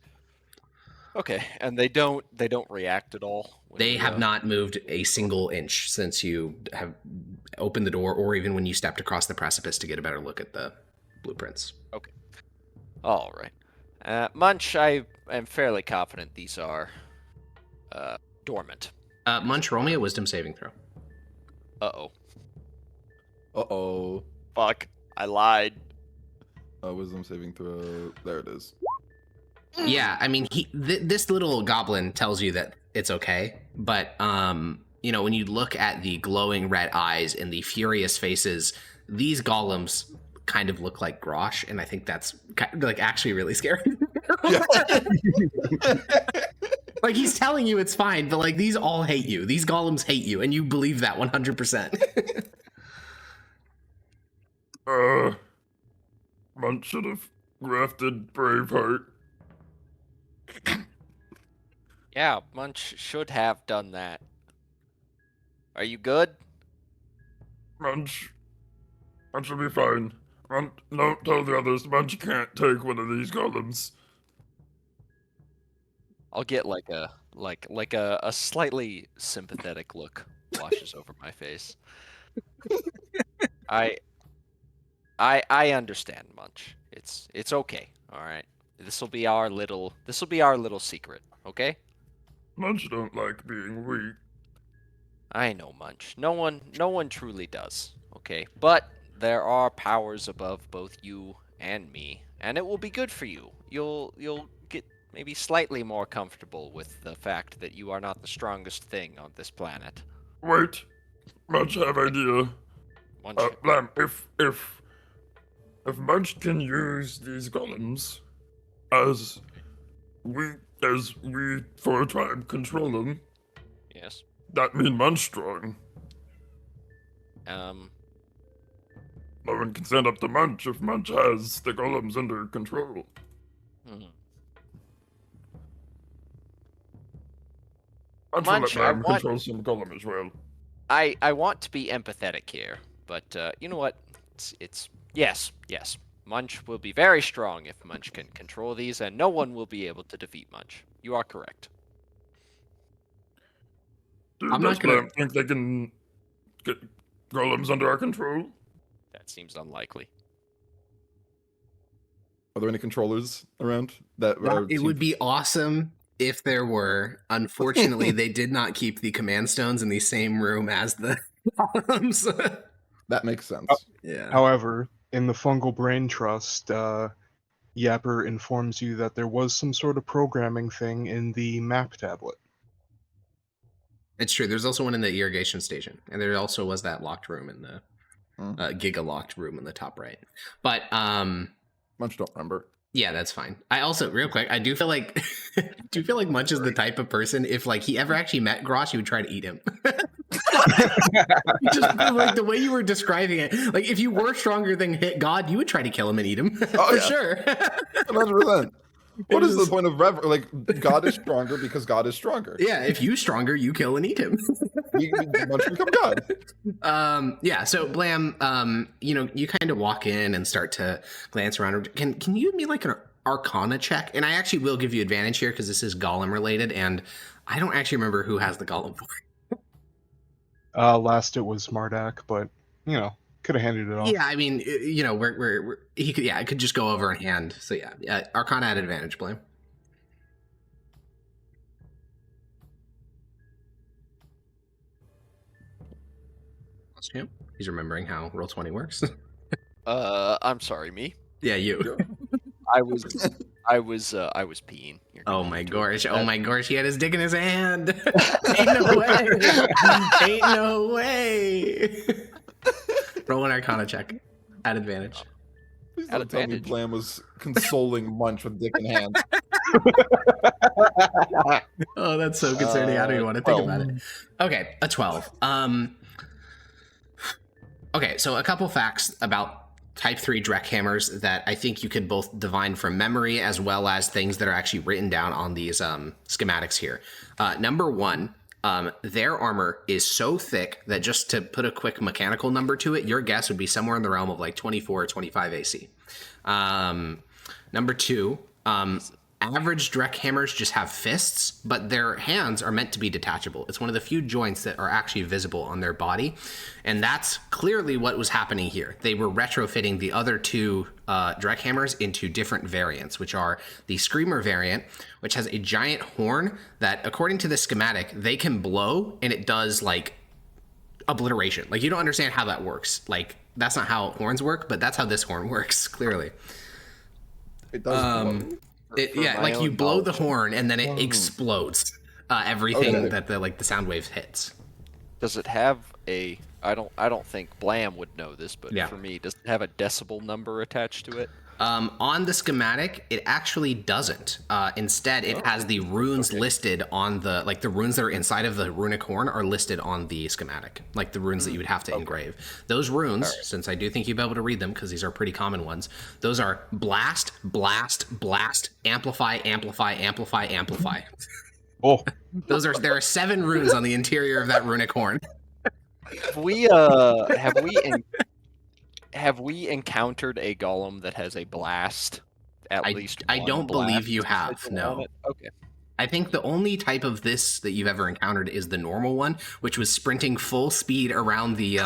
Okay, and they don't react at all. They have not moved a single inch since you have opened the door, or even when you stepped across the precipice to get a better look at the blueprints. Okay. All right. Munch, I am fairly confident these are dormant. Munch, roll me a wisdom saving throw. Uh-oh. Uh-oh. Fuck. I lied. Wisdom saving throw. There it is. Yeah, I mean, this little goblin tells you that it's okay, but when you look at the glowing red eyes and the furious faces, these golems kind of look like Grosh, and I think that's like actually really scary. Like, he's telling you it's fine, but like these all hate you. These golems hate you, and you believe that 100%. Munch should have grafted Braveheart. Yeah, Munch should have done that. Are you good? Munch will be fine. Don't tell the others. Munch can't take one of these golems. I'll get like a slightly sympathetic look washes over my face. I understand, Munch. It's okay. All right. This will be our little secret, okay? Munch don't like being weak. I know, Munch. No one truly does, okay? But there are powers above both you and me, and it will be good for you. You'll maybe slightly more comfortable with the fact that you are not the strongest thing on this planet. Wait, Munch have idea. Munch, Blam, if Munch can use these golems as we for a time control them, yes. that mean Munch strong. No one can stand up to Munch if Munch has the golems under control. Munch will let Munch, Blam control some golem as well. I want to be empathetic here, but you know what? It's yes. Munch will be very strong if Munch can control these, and no one will be able to defeat Munch. You are correct. I'm not gonna think they can get golems under our control. That seems unlikely. Are there any controllers around It would be awesome if there were. Unfortunately, they did not keep the command stones in the same room as the columns. That makes sense. Yeah. However, in the Fungal Brain Trust, Yapper informs you that there was some sort of programming thing in the map tablet. It's true. There's also one in the irrigation station, and there also was that locked room in the Giga locked room in the top right. But Munch don't remember. Yeah, that's fine. I also, real quick, I do feel like Munch is the type of person, if like he ever actually met Grosh, he would try to eat him. Just like the way you were describing it, like if you were stronger than hit God, you would try to kill him and eat him for sure. 100%. What is the point of like God is stronger because God is stronger? Yeah, if you stronger, you kill and eat him. Munch become God. Yeah. So Blam, you kind of walk in and start to glance around. Can you give me like an Arcana check? And I actually will give you advantage here because this is Golem related, and I don't actually remember who has the Golem for. Last it was Mardak, but could have handed it off. Yeah, I mean, he could. Yeah, I could just go over and hand. So yeah, Arcana at advantage, Blame. He's remembering how Roll20 works. I'm sorry, me. Yeah, you. I was peeing. Oh my gosh! Oh my gosh! He had his dick in his hand. Ain't no way! Ain't no way! Roll an Arcana check. At advantage. Please don't tell me Blam was consoling Munch with dick in hand. Oh, that's so concerning. I don't even want to think about it. Okay, a 12. Okay, so a couple facts about Type 3 Drek hammers that I think you could both divine from memory as well as things that are actually written down on these schematics here. Number one, their armor is so thick that just to put a quick mechanical number to it, your guess would be somewhere in the realm of like 24 or 25 AC. Number two, average Drek hammers just have fists, but their hands are meant to be detachable. It's one of the few joints that are actually visible on their body, and that's clearly what was happening here. They were retrofitting the other two Drek hammers into different variants, which are the Screamer variant, which has a giant horn that, according to the schematic, they can blow, and it does, like, obliteration. Like, you don't understand how that works. Like, that's not how horns work, but that's how this horn works, clearly. It does blow. Like you blow the horn and then it explodes everything that the sound wave hits. Does it have a? I don't think Blam would know this, but Yeah. for me, does it have a decibel number attached to it? On the schematic, it actually doesn't. Instead, it has the runes listed on the runes that are inside of the runic horn are listed on the schematic, like the runes that you would have to engrave. Those runes, since I do think you'll be able to read them because these are pretty common ones, those are blast, blast, blast, amplify, amplify, amplify, amplify. Oh, There are 7 runes on the interior of that runic horn. Have we encountered a golem that has a blast? Least I one don't blast believe you have. sigil No. on it? Okay. I think the only type of this that you've ever encountered is the normal one, which was sprinting full speed around the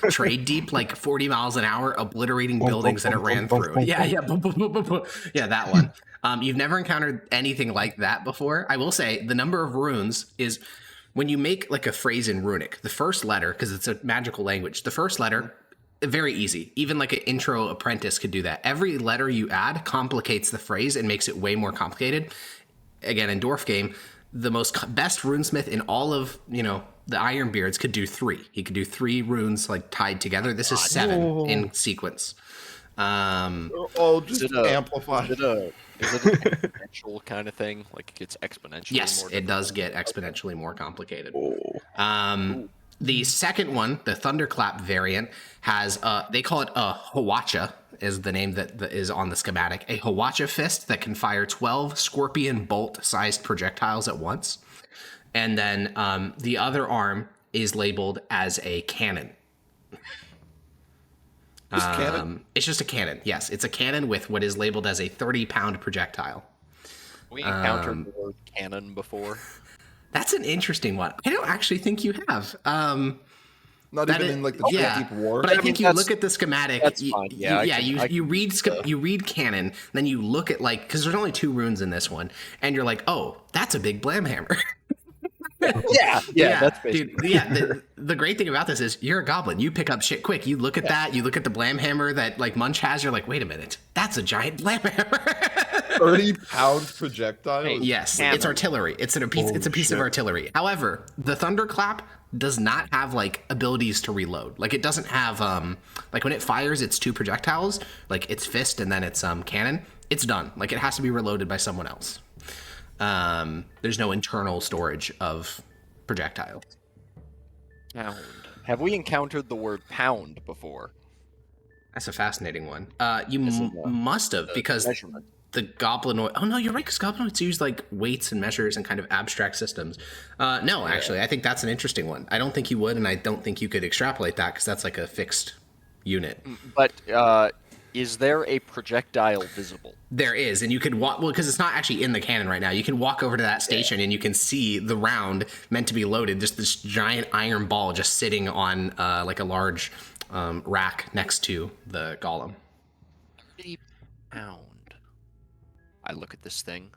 trade deep, like 40 miles an hour, obliterating buildings that it ran through. Yeah, that one. You've never encountered anything like that before. I will say the number of runes is when you make like a phrase in runic, the first letter, because it's a magical language, the first letter, very easy. Even like an intro apprentice could do that. Every letter you add complicates the phrase and makes it way more complicated. again, in Dwarf game, the best runesmith in all of, the Ironbeards could do 3. He could do 3 runes like tied together. This is 7 in sequence. Just amplify. Is it an exponential kind of thing? Like it gets exponentially Yes, more it does get exponentially more complicated. The second one, the Thunderclap variant, has they call it a Hawacha, is the name that is on the schematic. A Hawacha fist that can fire 12 scorpion bolt-sized projectiles at once. And then the other arm is labeled as a cannon. Cannon? It's just a cannon. Yes, it's a cannon with what is labeled as a 30-pound projectile. We encountered the word cannon before. That's an interesting one. I don't actually think you have. Not even in like the Deep War. But I think you look at the schematic. That's fine. Yeah, you read cannon, then you look at because there's only 2 runes in this one, and you're like, oh, that's a big blam hammer. yeah, that's basically. Dude, the great thing about this is you're a goblin. You pick up shit quick. You look at that. You look at the blam hammer that like Munch has. You're like, wait a minute, that's a giant blam hammer. 30-pound projectile. Yes, cannon. it's artillery. It's a piece of artillery. However, the Thunderclap does not have like abilities to reload. Like it doesn't have like when it fires its 2 projectiles, like its fist and then its cannon. It's done. Like it has to be reloaded by someone else. There's no internal storage of projectiles. Pound. Have we encountered the word pound before? That's a fascinating one. You must have, because Measurement. the goblinoid. Oh no, you're right. Because goblinoids use like weights and measures and kind of abstract systems. No, actually, I think that's an interesting one. I don't think you would, and I don't think you could extrapolate that because that's like a fixed unit. But is there a projectile visible? There is, and you could walk. Well, because it's not actually in the cannon right now. You can walk over to that station, and you can see the round meant to be loaded. Just this giant iron ball just sitting on like a large rack next to the golem. 30 pound. I look at this thing.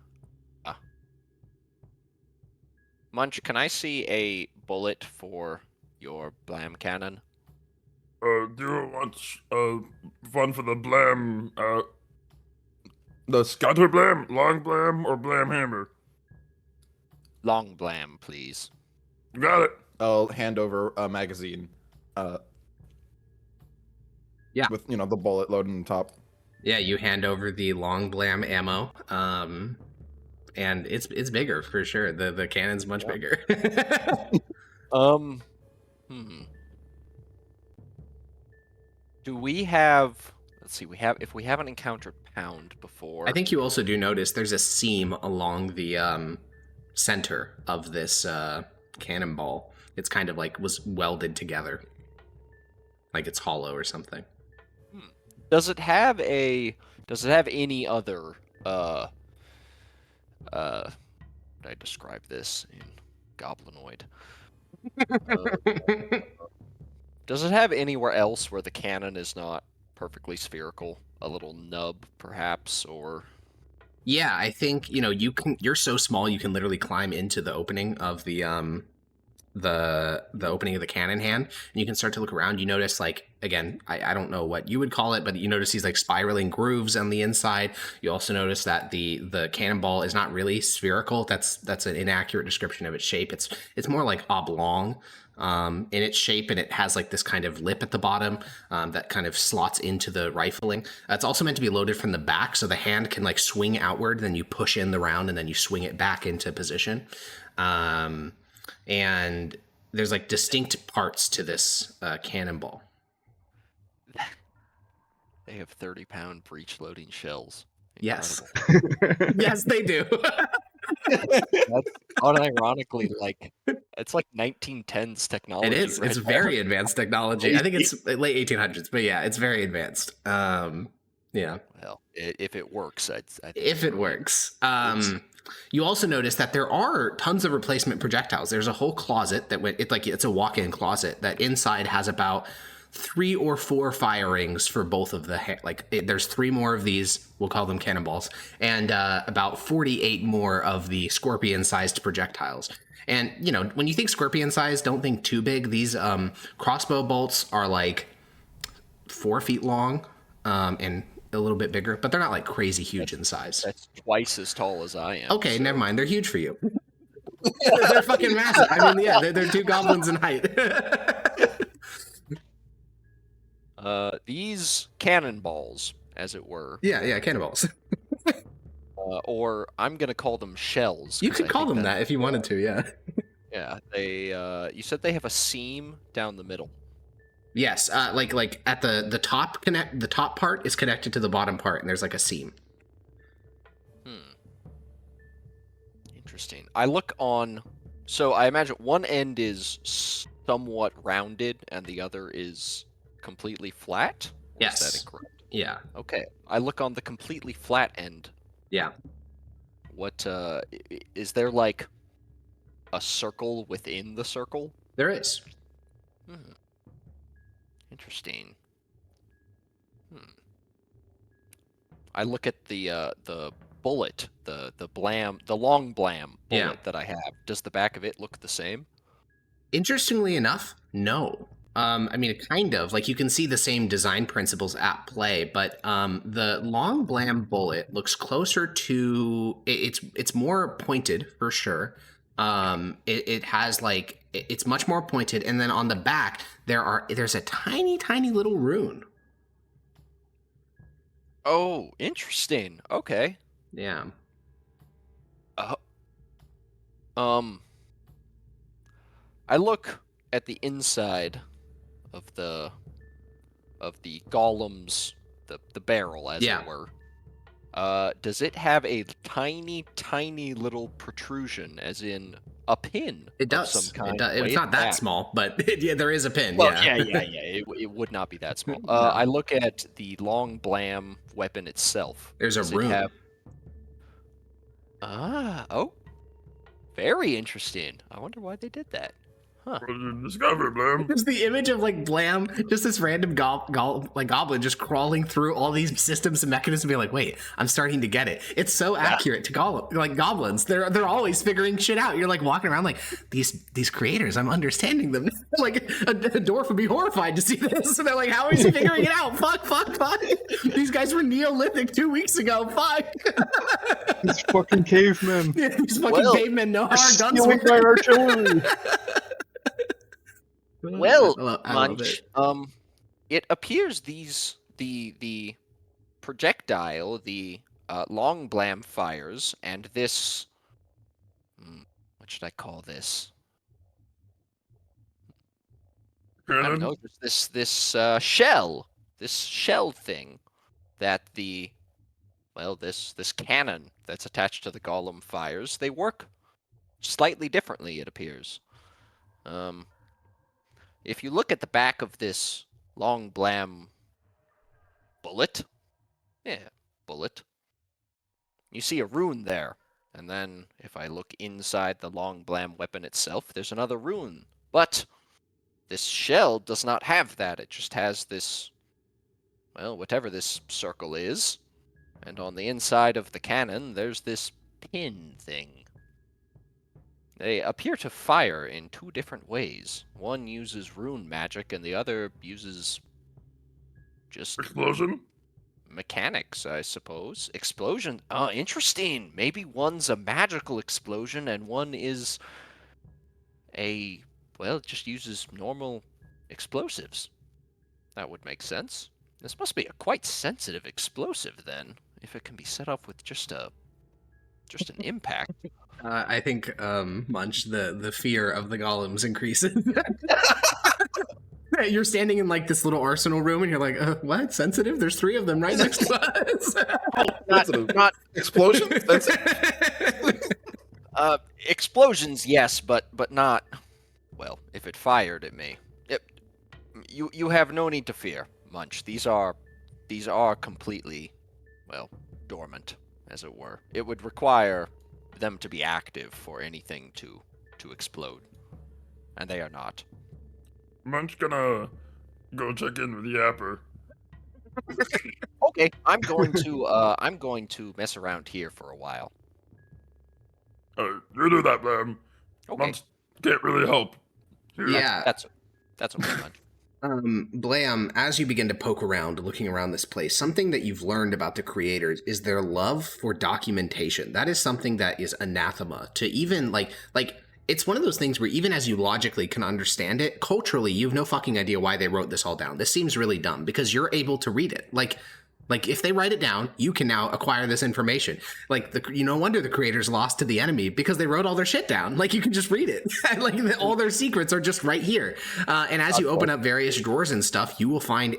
Munch, can I see a bullet for your blam cannon? Do you want fun for the blam? The scatter blam, long blam, or blam hammer? Long blam, please. Got it. I'll hand over a magazine. Yeah. With the bullet loaded on top. Yeah, you hand over the long blam ammo, and it's bigger for sure. The cannon's much bigger. Do we have? Let's see. If we haven't encountered pound before. I think you also do notice there's a seam along the center of this cannonball. It's kind of like was welded together, like it's hollow or something. Does it have any other how would I describe this in goblinoid? Does it have anywhere else where the cannon is not perfectly spherical? A little nub, perhaps, or... Yeah, I think, you're so small you can literally climb into the opening of the opening of the cannon hand, and you can start to look around. You notice, like, again, I don't know what you would call it, but you notice these like spiraling grooves on the inside. You also notice that the cannonball is not really spherical. That's an inaccurate description of its shape. It's more like oblong in its shape, and it has like this kind of lip at the bottom that kind of slots into the rifling. It's also meant to be loaded from the back, so the hand can like swing outward, then you push in the round, and then you swing it back into position. And there's like distinct parts to this cannonball. They have 30-pound breech-loading shells. Yes. Incredible. Yes, they do. That's unironically like it's like 1910s technology. It is. Right It's there. very advanced technology. I think it's late 1800s, but yeah, it's very advanced. Yeah. Well, if it works, I think If it works. You also notice that there are tons of replacement projectiles. There's a whole closet it's a walk-in closet that inside has about 3 or 4 firings for both of there's 3 more of these, we'll call them cannonballs, and about 48 more of the scorpion-sized projectiles. And, when you think scorpion-sized, don't think too big. These crossbow bolts are like 4 feet long and a little bit bigger, but they're not like crazy huge in size. That's twice as tall as I am. Okay, so- never mind. They're huge for you. They're fucking massive. I mean, yeah, they're 2 goblins in height. These cannonballs, as it were, yeah, cannonballs. or I'm gonna call them shells. You 'cause could I call think them that if you wanted to, yeah. Yeah, they. You said they have a seam down the middle. Yes, like at the top the top part is connected to the bottom part, and there's like a seam. Interesting. I look on. So I imagine one end is somewhat rounded, and the other is completely flat. Or Yes. Is that incorrect? Yeah. Okay. I look on the completely flat end. Yeah. What is there like a circle within the circle? There is. Interesting. I look at the bullet, the long blam bullet Yeah. that I have. Does the back of it look the same? Interestingly enough, no. I mean, kind of. Like, you can see the same design principles at play, but the long blam bullet looks closer to... It's more pointed, for sure. It has, like... It's much more pointed, and then on the back, there's a tiny, tiny little rune. Oh, interesting. Okay. Yeah. I look at the inside of the golem's the barrel, as Yeah. it were. Does it have a tiny, tiny little protrusion, as in a pin? It of does. some kind. It's way not at the that back? small, but yeah, there is a pin. Well, yeah. yeah. It would not be that small. No. I look at the long blam weapon itself. There's a Does it rune. have- Oh. Very interesting. I wonder why they did that. What did you discover, Blam? There's the image of like Blam, just this random goblin just crawling through all these systems and mechanisms, being like, "Wait, I'm starting to get it." It's so accurate to goblins. They're always figuring shit out. You're like walking around like these creators. I'm understanding them. Like a dwarf would be horrified to see this. And they're like, "How is he figuring it out? Fuck. These guys were Neolithic 2 weeks ago. Fuck." These fucking cavemen. Yeah, these fucking Well, cavemen know how our guns Stealing work. my artillery. Well, I love Munch, it. it appears the projectile, the long blam fires, and this what should I call this? I don't Cannon? know. There's this shell thing that this cannon that's attached to the golem fires. They work slightly differently, it appears. If you look at the back of this long blam bullet, you see a rune there. And then if I look inside the long blam weapon itself, there's another rune. But this shell does not have that. It just has this, whatever this circle is. And on the inside of the cannon, there's this pin thing. They appear to fire in 2 different ways. One uses rune magic, and the other uses just Explosion? mechanics, I suppose. Explosion. Oh, interesting. Maybe one's a magical explosion, and one is just uses normal explosives. That would make sense. This must be a quite sensitive explosive, then, if it can be set off with just an impact. I think Munch, the fear of the golems increases. You're standing in like this little arsenal room, and you're like, "What? Sensitive? There's 3 of them right next to us." Not Explosion? explosions, yes, but not. Well, if it fired at me, you have no need to fear, Munch. These are completely, dormant, as it were. It would require them to be active for anything to explode, and they are not. Munch gonna go check in with Yapper. Okay, I'm going to mess around here for a while. You do that, Blam. Okay, Munch can't really help. Yeah. that's okay, Munch. Blam, as you begin to poke around, looking around this place, something that you've learned about the creators is their love for documentation. That is something that is anathema to even like it's one of those things where even as you logically can understand it, culturally, you have no fucking idea why they wrote this all down. This seems really dumb because you're able to read it. Like if they write it down, you can now acquire this information. Like no wonder the creators lost to the enemy because they wrote all their shit down. Like you can just read it. Like all their secrets are just right here. And as you open up various drawers and stuff, you will find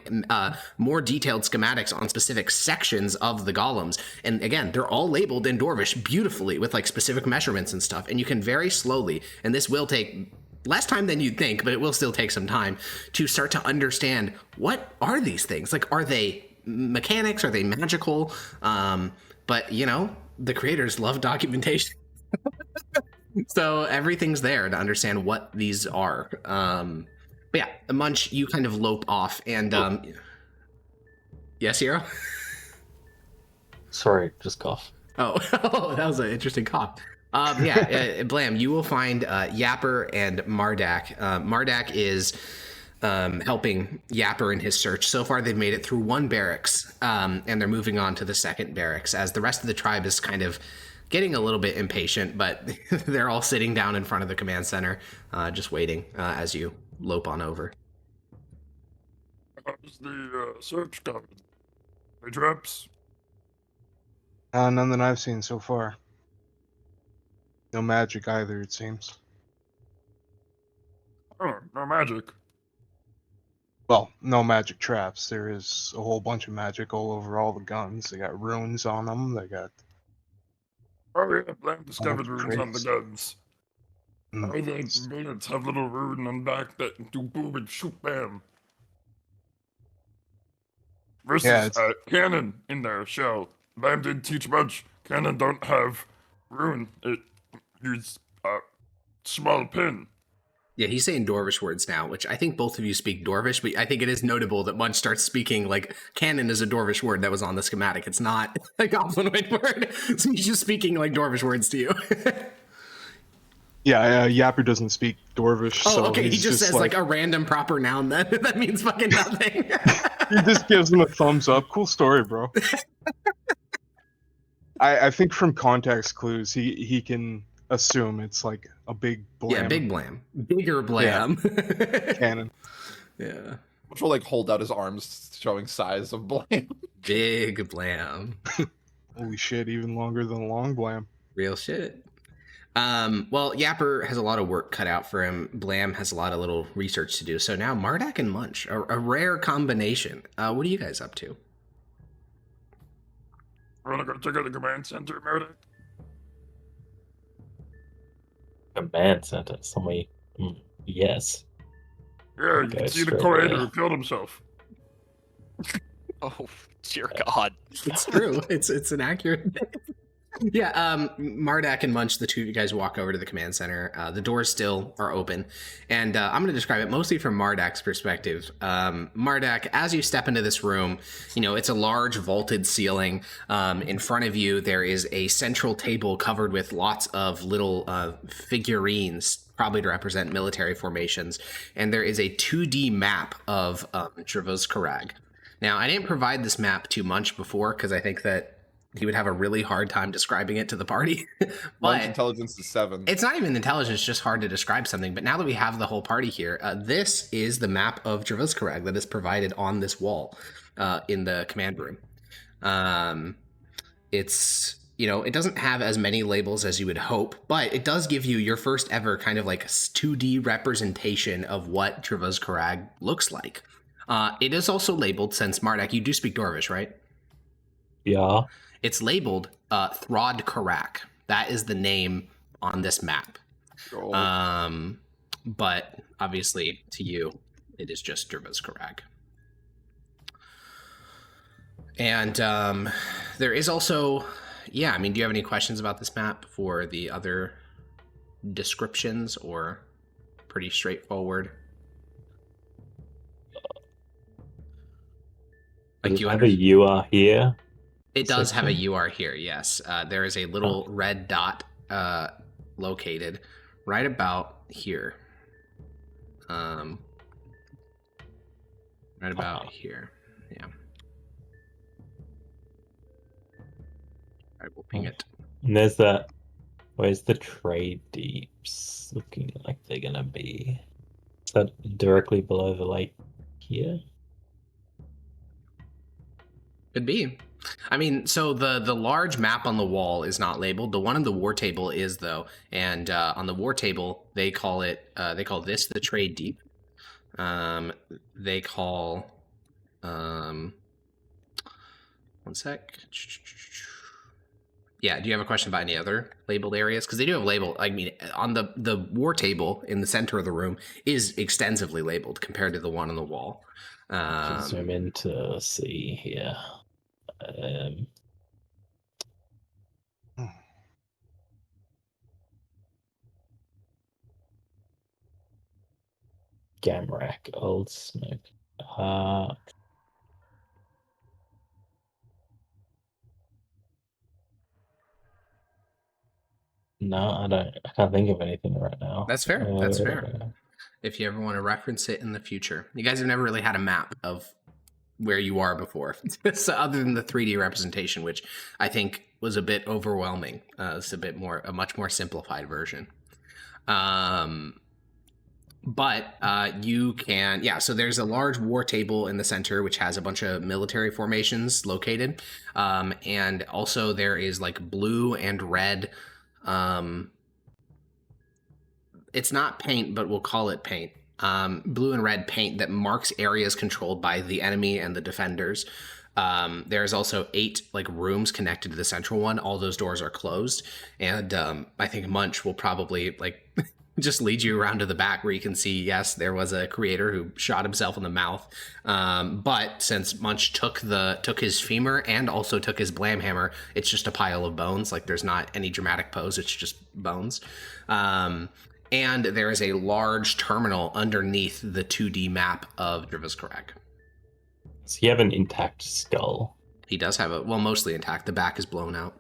more detailed schematics on specific sections of the golems. And again, they're all labeled in Dwarvish beautifully with like specific measurements and stuff. And you can very slowly, and this will take less time than you'd think, but it will still take some time to start to understand what are these things? Like, are they mechanics? Are they magical? But the creators love documentation. So everything's there to understand what these are. But yeah, Munch, you kind of lope off and yes, Hero? Sorry, just cough. Oh, that was an interesting cough. Blam, you will find Yapper and Mardak. Mardak is helping Yapper in his search. So far, they've made it through one barracks, and they're moving on to the second barracks, as the rest of the tribe is kind of getting a little bit impatient, but they're all sitting down in front of the command center, just waiting as you lope on over. How's the search going? Any traps? None that I've seen so far. No magic either, it seems. Oh, no magic. Well, no magic traps. There is a whole bunch of magic all over all the guns. They got runes on them. They got... Oh yeah, Blam discovered runes on the crazy. guns. Oh, the bullets have little rune on the back that do boom and shoot bam. Versus Yeah, cannon in their shell. Blam didn't teach much. Cannon don't have rune. It use a small pin. Yeah, he's saying Dwarvish words now, which I think both of you speak Dwarvish, but I think it is notable that Munch starts speaking like cannon is a Dwarvish word that was on the schematic. It's not a Goblinoid word, so he's just speaking like Dwarvish words to you. Yeah, Yapper doesn't speak Dwarvish. Oh, so okay, he he's just says like a random proper noun then. That means fucking nothing. He just gives him a thumbs up. Cool story, bro. I think from context clues, he can assume it's like a big blam. Yeah, big blam. Bigger blam. Cannon. Yeah. Which will like hold out his arms, showing size of blame. Big blam. Holy shit, even longer than long blam. Real shit. Well, Yapper has a lot of work cut out for him. Blam has a lot of little research to do. So now Mardak and Munch, a rare combination. What are you guys up to? Wanna go check out the command center, Meredith? Command center. Somebody. Yes. Yeah, you Okay, can see the straight creator away. who killed himself. Oh, dear God. It's true. It's an accurate. Yeah, Mardak and Munch, the two of you guys walk over to the command center. The doors still are open, and I'm going to describe it mostly from Mardak's perspective. Mardak, as you step into this room, it's a large vaulted ceiling. In front of you, there is a central table covered with lots of little figurines, probably to represent military formations, and there is a 2D map of Travaz Karag. Now, I didn't provide this map to Munch before because I think that he would have a really hard time describing it to the party. One's But intelligence is 7. it's not even intelligence, it's just hard to describe something. But now that we have the whole party here, this is the map of Travaz Karag that is provided on this wall in the command room. It's, it doesn't have as many labels as you would hope, but it does give you your first ever kind of like 2D representation of what Travaz Karag looks like. It is also labeled, since Mardak, you do speak Dwarvish, right? Yeah. It's labeled Throd Karak. That is the name on this map. But obviously, to you, it is just Travaz Karag. And there is also, do you have any questions about this map for the other descriptions, or pretty straightforward? Like You have a you are here. It does have a section? UR here, yes. There is a little red dot located right about here. Right about here. Yeah. Alright, we'll ping it. And there's that. Where's the trade deeps looking like they're gonna be? Is that directly below the lake here? Could be. I mean, so the large map on the wall is not labeled. The one on the war table is, though, and on the war table they call this the trade deep. They call one sec. Yeah, do you have a question about any other labeled areas? Because they do have labeled. I mean, on the war table in the center of the room is extensively labeled compared to the one on the wall. Zoom in to see here. Gamrak, Old Smoke. No, I can't think of anything right now. That's fair. That's fair. If you ever want to reference it in the future, you guys have never really had a map of where you are before, so other than the 3D representation, which I think was a bit overwhelming. It's a much more simplified version. But you can, yeah, so there's a large war table in the center, which has a bunch of military formations located. And also there is like blue and red. It's not paint, but we'll call it paint. Blue and red paint that marks areas controlled by the enemy and the defenders. There's also 8 like rooms connected to the central one. All those doors are closed. And I think Munch will probably like just lead you around to the back where you can see, yes, there was a creator who shot himself in the mouth. But since Munch took his femur and also took his blam hammer, it's just a pile of bones. Like there's not any dramatic pose. It's just bones. And there is a large terminal underneath the 2D map of Drivaskarag. So you have an intact skull. He does have mostly intact. The back is blown out.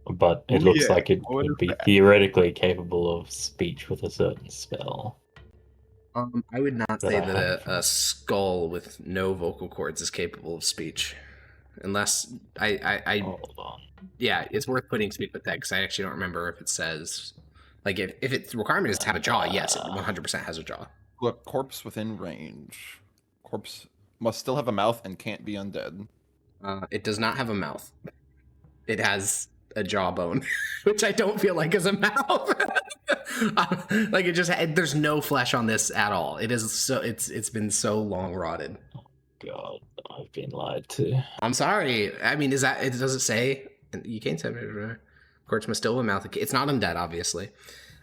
But it looks like it would be theoretically capable of speech with a certain spell. I would not say that a skull with no vocal cords is capable of speech. Unless Hold on. Yeah, it's worth putting speak with that because I actually don't remember if it says... Like, if its requirement is to have a jaw, yes, it 100% has a jaw. Look, corpse within range. Corpse must still have a mouth and can't be undead. It does not have a mouth. It has a jawbone, which I don't feel like is a mouth. Like, there's no flesh on this at all. It is so, it's been so long rotted. God, I've been lied to. I'm sorry. I mean, does it say? You can't say it. Corpse must still have a mouth. It's not undead, obviously.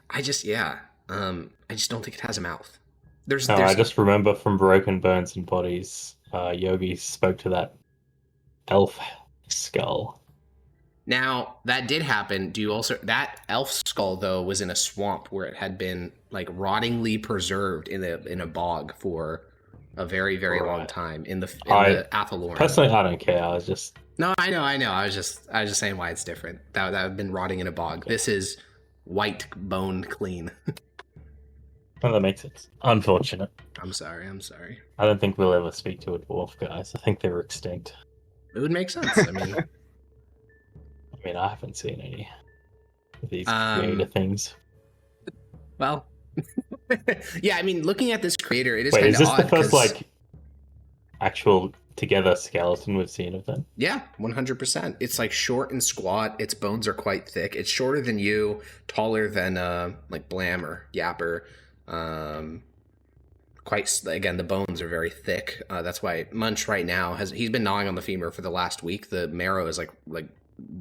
I just don't think it has a mouth. I just remember from Broken Bones and Bodies, Yogi spoke to that elf skull. Now, that did happen. That elf skull, though, was in a swamp where it had been, like, rottingly preserved in a bog for a very, very long time in the Athalorn. Personally, I don't care. I was just... No, I know. I was just saying why it's different. That would have been rotting in a bog. Okay. This is white, bone clean. Well, that makes sense. Unfortunate. I'm sorry. I don't think we'll ever speak to a dwarf, guys. I think they're extinct. It would make sense. I mean, I haven't seen any of these creator things. Well, yeah. I mean, looking at this creator, it is kind of odd. Is this the first like actual together skeleton we've seen of them? Yeah, 100%. It's like short and squat. Its bones are quite thick. It's shorter than you, taller than like Blam or Yapper. Again, the bones are very thick. That's why Munch right now he's been gnawing on the femur for the last week. The marrow is like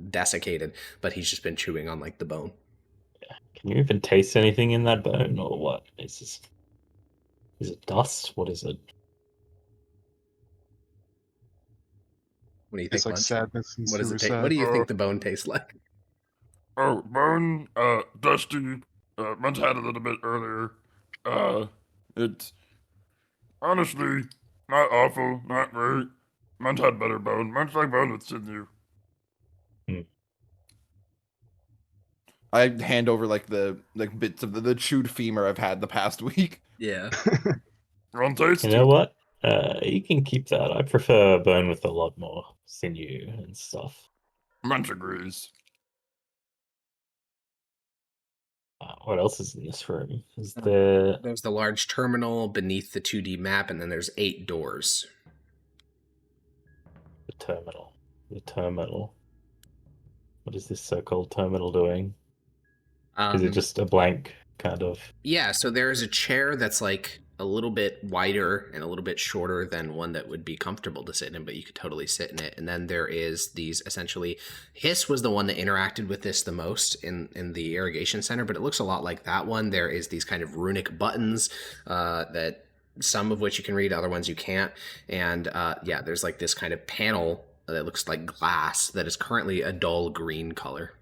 desiccated, but he's just been chewing on like the bone. Can you even taste anything in that bone, or what? Is it dust? What is it? What do you think? It's like sadness and what does it suicide. What do you think the bone tastes like? Oh, bone, dusty. Munch had a little bit earlier. It's honestly not awful, not great. Munch had better bone. Munch like bone with sinew. I hand over like the bits of the chewed femur I've had the past week. Yeah. Run taste. You know what? You can keep that. I prefer bone with a lot more sinew and stuff. Munch agrees. What else is in this room? Is there... There's the large terminal beneath the 2D map, and then there's 8 doors. The terminal. The terminal. What is this so-called terminal doing? Is it just a blank kind of... Yeah, so there is a chair that's like a little bit wider and a little bit shorter than one that would be comfortable to sit in, but you could totally sit in it. And then there is these essentially... Hiss was the one that interacted with this the most in the irrigation center, but it looks a lot like that one. There is these kind of runic buttons that some of which you can read, other ones you can't. And yeah, there's like this kind of panel that looks like glass that is currently a dull green color.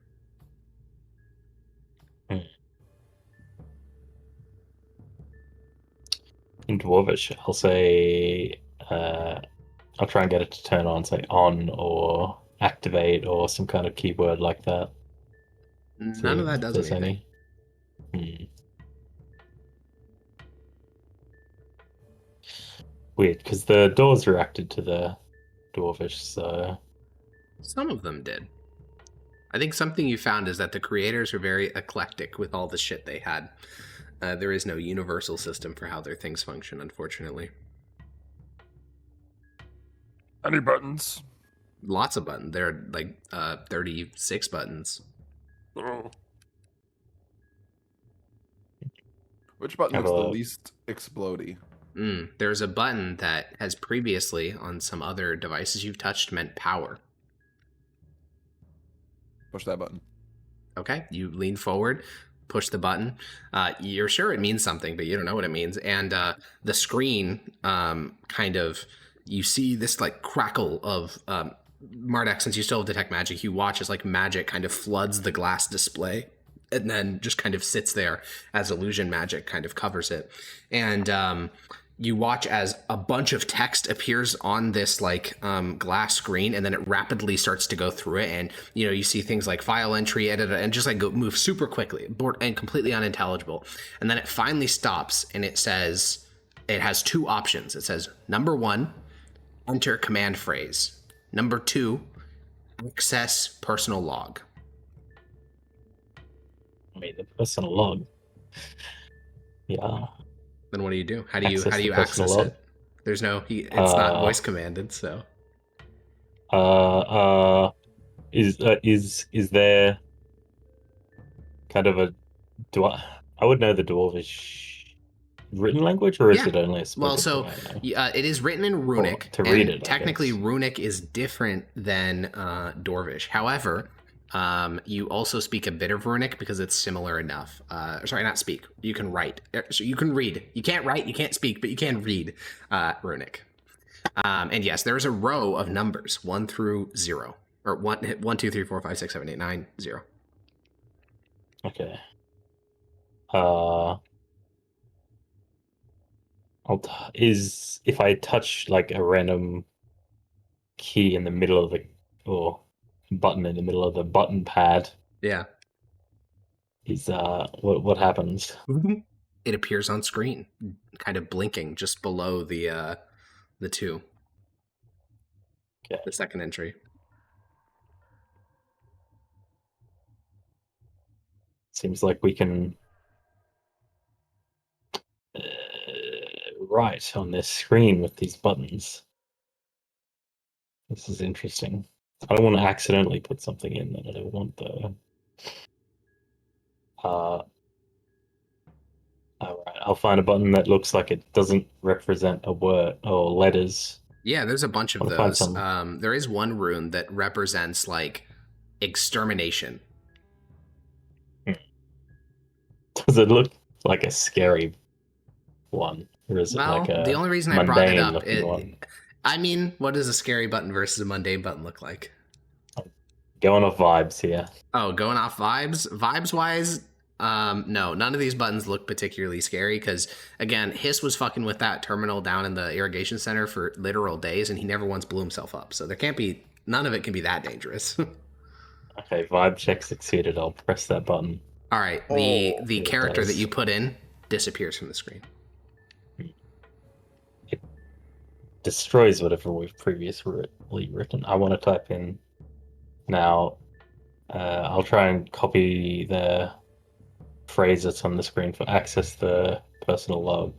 In Dwarvish, I'll say... I'll try and get it to turn on, say on or activate or some kind of keyword like that. None of that does anything. Weird, because the doors reacted to the Dwarvish, so... Some of them did. I think something you found is that the creators were very eclectic with all the shit they had. There is no universal system for how their things function, unfortunately. Any buttons? Lots of buttons. There are like 36 buttons. Oh. Which button looks the least explodey? There's a button that has previously, on some other devices you've touched, meant power. Push that button. Okay, you lean forward, push the button. You're sure it means something, but you don't know what it means. And the screen kind of, you see this like crackle of Marduk. Since you still have detect magic, you watch as like magic kind of floods the glass display and then just kind of sits there as illusion magic kind of covers it. And you watch as a bunch of text appears on this like glass screen, and then it rapidly starts to go through it. And, you know, you see things like file entry, edit, and just like move super quickly and completely unintelligible. And then it finally stops, and it says, it has 2 options. It says, number 1, enter command phrase. Number 2, access personal log. Wait, the personal log. Yeah. Then what do you do? How do you access log? it? There's no it's not voice commanded, so. Is there kind of a I would know the Dwarvish written language, or is it only a spoken? Well, so it is written in Runic. To read it, technically, Runic is different than Dwarvish. However, you also speak a bit of Runic because it's similar enough. Sorry, not speak. You can write. So you can read. You can't write, you can't speak, but you can read Runic. And yes, there's a row of numbers 1 through 0, or 1, 2, 3, 4, 5, 6, 7, 8, 9, 0. Okay. If I touch like a random key in the middle of or button in the middle of the button pad, Yeah. Is what happens? It appears on screen, kind of blinking just below the 2. Okay. The second entry. Seems like we can write on this screen with these buttons. This is interesting. I don't want to accidentally put something in that I don't want, though. All right, I'll find a button that looks like it doesn't represent a word or letters. Yeah, there's a bunch of those. There is one rune that represents like extermination. Does it look like a scary one, or is it like a the only reason I brought it up one? I mean, what does a scary button versus a mundane button look like? Going off vibes here. Oh, going off vibes? Vibes-wise, no, none of these buttons look particularly scary because, again, Hiss was fucking with that terminal down in the irrigation center for literal days, and he never once blew himself up. So there can't be, none of it can be that dangerous. Okay, vibe check succeeded. I'll press that button. All right, the character that you put in disappears from the screen. destroys whatever we've previously written. I want to type in now. I'll try and copy the phrase that's on the screen for access the personal log.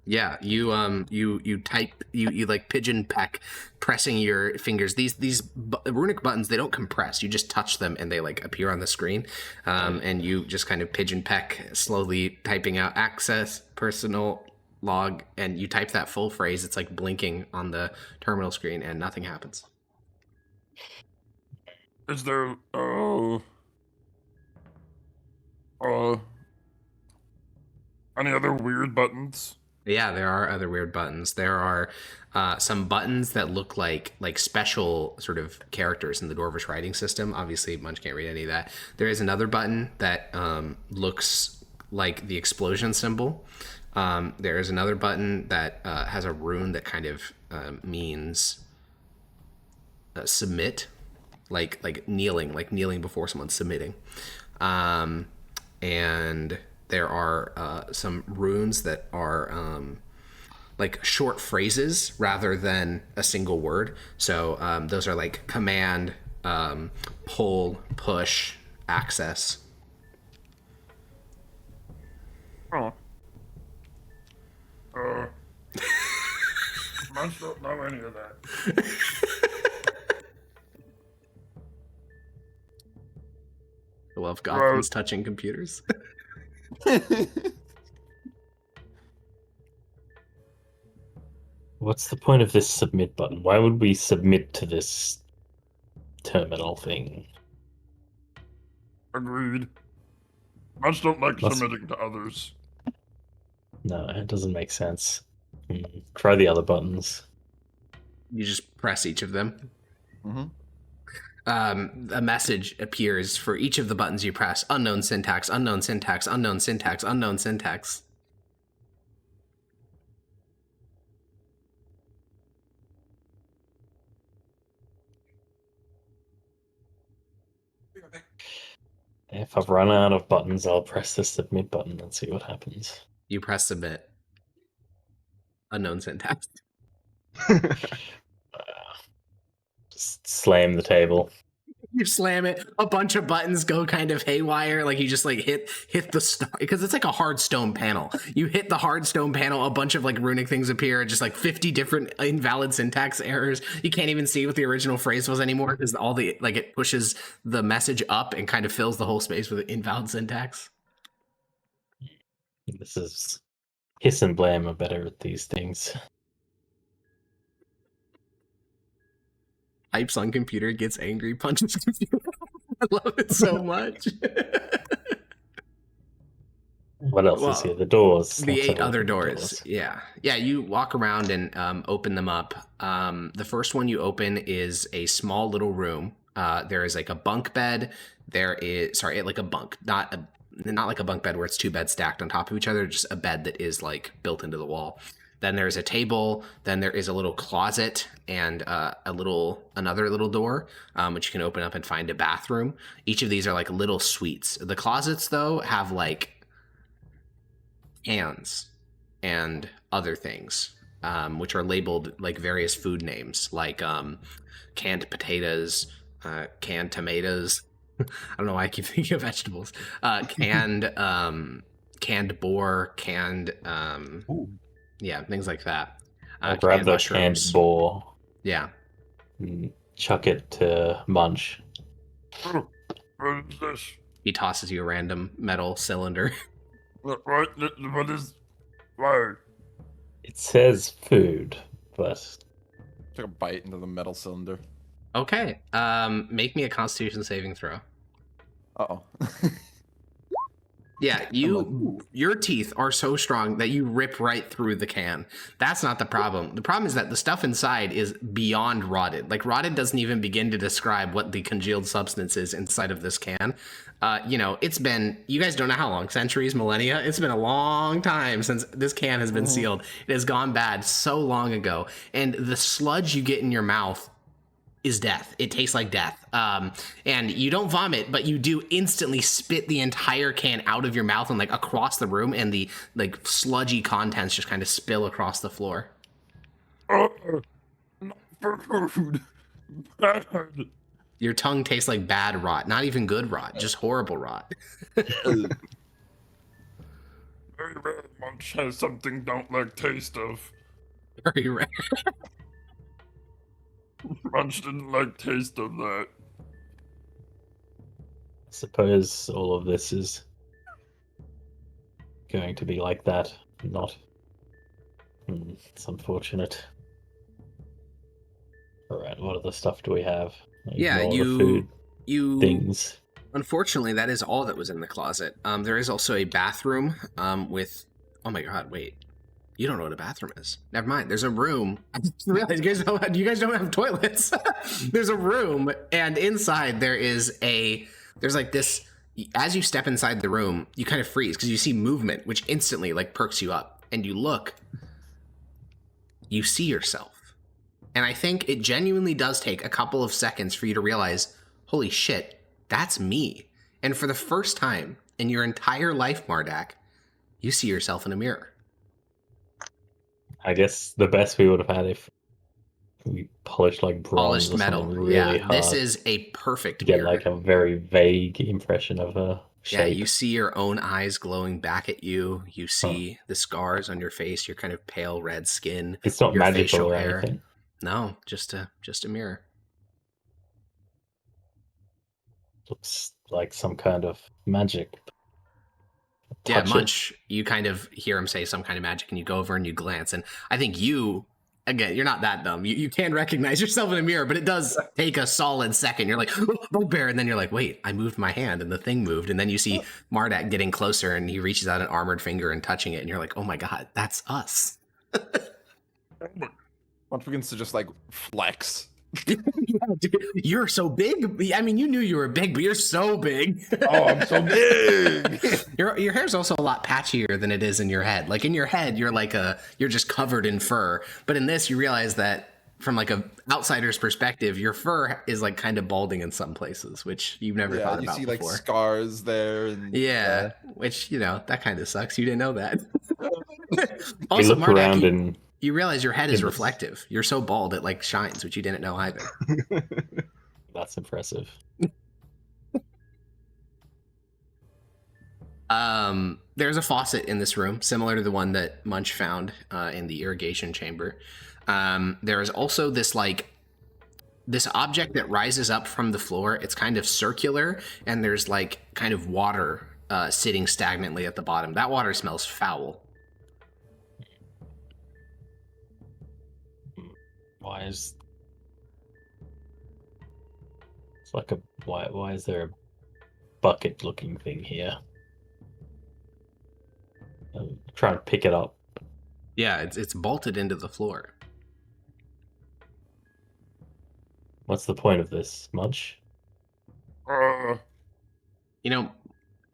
Yeah, you type, you like pigeon peck, pressing your fingers. These runic buttons, they don't compress. You just touch them and they like appear on the screen, and you just kind of pigeon peck, slowly typing out access personal log, and you type that full phrase. It's like blinking on the terminal screen, and nothing happens. Is there any other weird buttons? Yeah, there are other weird buttons. There are some buttons that look like special sort of characters in the Dwarvish writing system. Obviously, Munch can't read any of that. There is another button that looks like the explosion symbol. There is another button that has a rune that kind of means submit, like kneeling before someone's submitting. And there are some runes that are like short phrases rather than a single word. So those are like command, pull, push, access. Oh. Munch don't know any of that. I love goblins touching computers. What's the point of this submit button? Why would we submit to this terminal thing? Agreed. Munch don't like submitting to others. No, it doesn't make sense. Try the other buttons. You just press each of them. Mm-hmm. A message appears for each of the buttons you press. Unknown syntax, unknown syntax, unknown syntax, unknown syntax. If I've run out of buttons, I'll press the submit button and see what happens. You press submit. Unknown syntax. Just slam the table. You slam it, a bunch of buttons go kind of haywire, like you just like hit the stone, because it's like a hard stone panel. You hit the hard stone panel, a bunch of like runic things appear, just like 50 different invalid syntax errors. You can't even see what the original phrase was anymore, because all the, like, it pushes the message up and kind of fills the whole space with invalid syntax. This is... Hiss and Blam are better at these things. Types on computer, gets angry, punches computer. I love it so much. What else is here? The doors. The Let's 8 have a other look at the doors. Yeah. You walk around and open them up. The first one you open is a small little room. There is like a bunk bed. There is, like a bunk, not like a bunk bed where it's 2 beds stacked on top of each other, just a bed that is like built into the wall. Then there's a table. Then there is a little closet and another little door, which you can open up and find a bathroom. Each of these are like little suites. The closets, though, have like cans and other things, which are labeled like various food names, like canned potatoes, canned tomatoes. I don't know why I keep thinking of vegetables. Canned boar, canned yeah, things like that. I'll grab the canned boar. Yeah. Chuck it to Munch. What is this? He tosses you a random metal cylinder. What is... Why? It says food, but... Took a bite into the metal cylinder. Okay. Make me a Constitution saving throw. Uh-oh. Yeah, your teeth are so strong that you rip right through the can. That's not the problem. The problem is that the stuff inside is beyond rotted. Like, rotted doesn't even begin to describe what the congealed substance is inside of this can. It's been, you guys don't know how long, centuries, millennia. It's been a long time since this can has been sealed. It has gone bad so long ago. And the sludge you get in your mouth is death. It tastes like death. And you don't vomit, but you do instantly spit the entire can out of your mouth and like across the room, and the like sludgy contents just kind of spill across the floor. Not food. Bad. Your tongue tastes like bad rot. Not even good rot, just horrible rot. Very rare Munch has something don't like taste of. Very rare. Munch didn't like taste of that. I suppose all of this is going to be like that. Not. It's unfortunate. Alright, what other stuff do we have? Yeah, Ignore the food you things. Unfortunately, that is all that was in the closet. There is also a bathroom with. Oh my god! Wait, you don't know what a bathroom is. Never mind. There's a room. I just realized you guys don't have toilets. There's a room, and inside there's like this. As you step inside the room, you kind of freeze because you see movement, which instantly like perks you up, and you look. You see yourself, and I think it genuinely does take a couple of seconds for you to realize, holy shit. That's me. And for the first time in your entire life, Mardak, you see yourself in a mirror. I guess the best we would have had if we polished like bronze Polished or metal. something really Yeah, hard this is a perfect to get mirror. like a very vague impression of a shape. Yeah, you see your own eyes glowing back at you. You see the scars on your face, your kind of pale red skin. It's not your magical facial or hair. anything. No, just a mirror. Looks like some kind of magic. Yeah, Touch it. Munch, you kind of hear him say some kind of magic, and you go over and you glance, and I think you, again, you're not that dumb. You can recognize yourself in a mirror, but it does take a solid second. You're like, bugbear, and then you're like, wait, I moved my hand, and the thing moved, and then you see Mardak getting closer, and he reaches out an armored finger and touching it, and you're like, oh my god, that's us. Munch begins to just like flex. Yeah, dude, you're so big. I mean, you knew you were big, but you're so big. Oh, I'm so big. Your hair's also a lot patchier than it is in your head. Like in your head, you're just covered in fur. But in this, you realize that from like a outsider's perspective, your fur is like kind of balding in some places, which you've never thought you about see before. like scars there. And, Yeah, which that kind of sucks. You didn't know that. We Also, look Mardak, around and you realize your head is Goodness. reflective. You're so bald it like shines, which you didn't know either. that's impressive. There's a faucet in this room, similar to the one that Munch found in the irrigation chamber. There is also this object that rises up from the floor. It's kind of circular, and there's like kind of water sitting stagnantly at the bottom. That water smells foul. Why is it's like a why is there a bucket looking thing here? I'm trying to pick it up. Yeah, it's bolted into the floor. What's the point of this, Munch?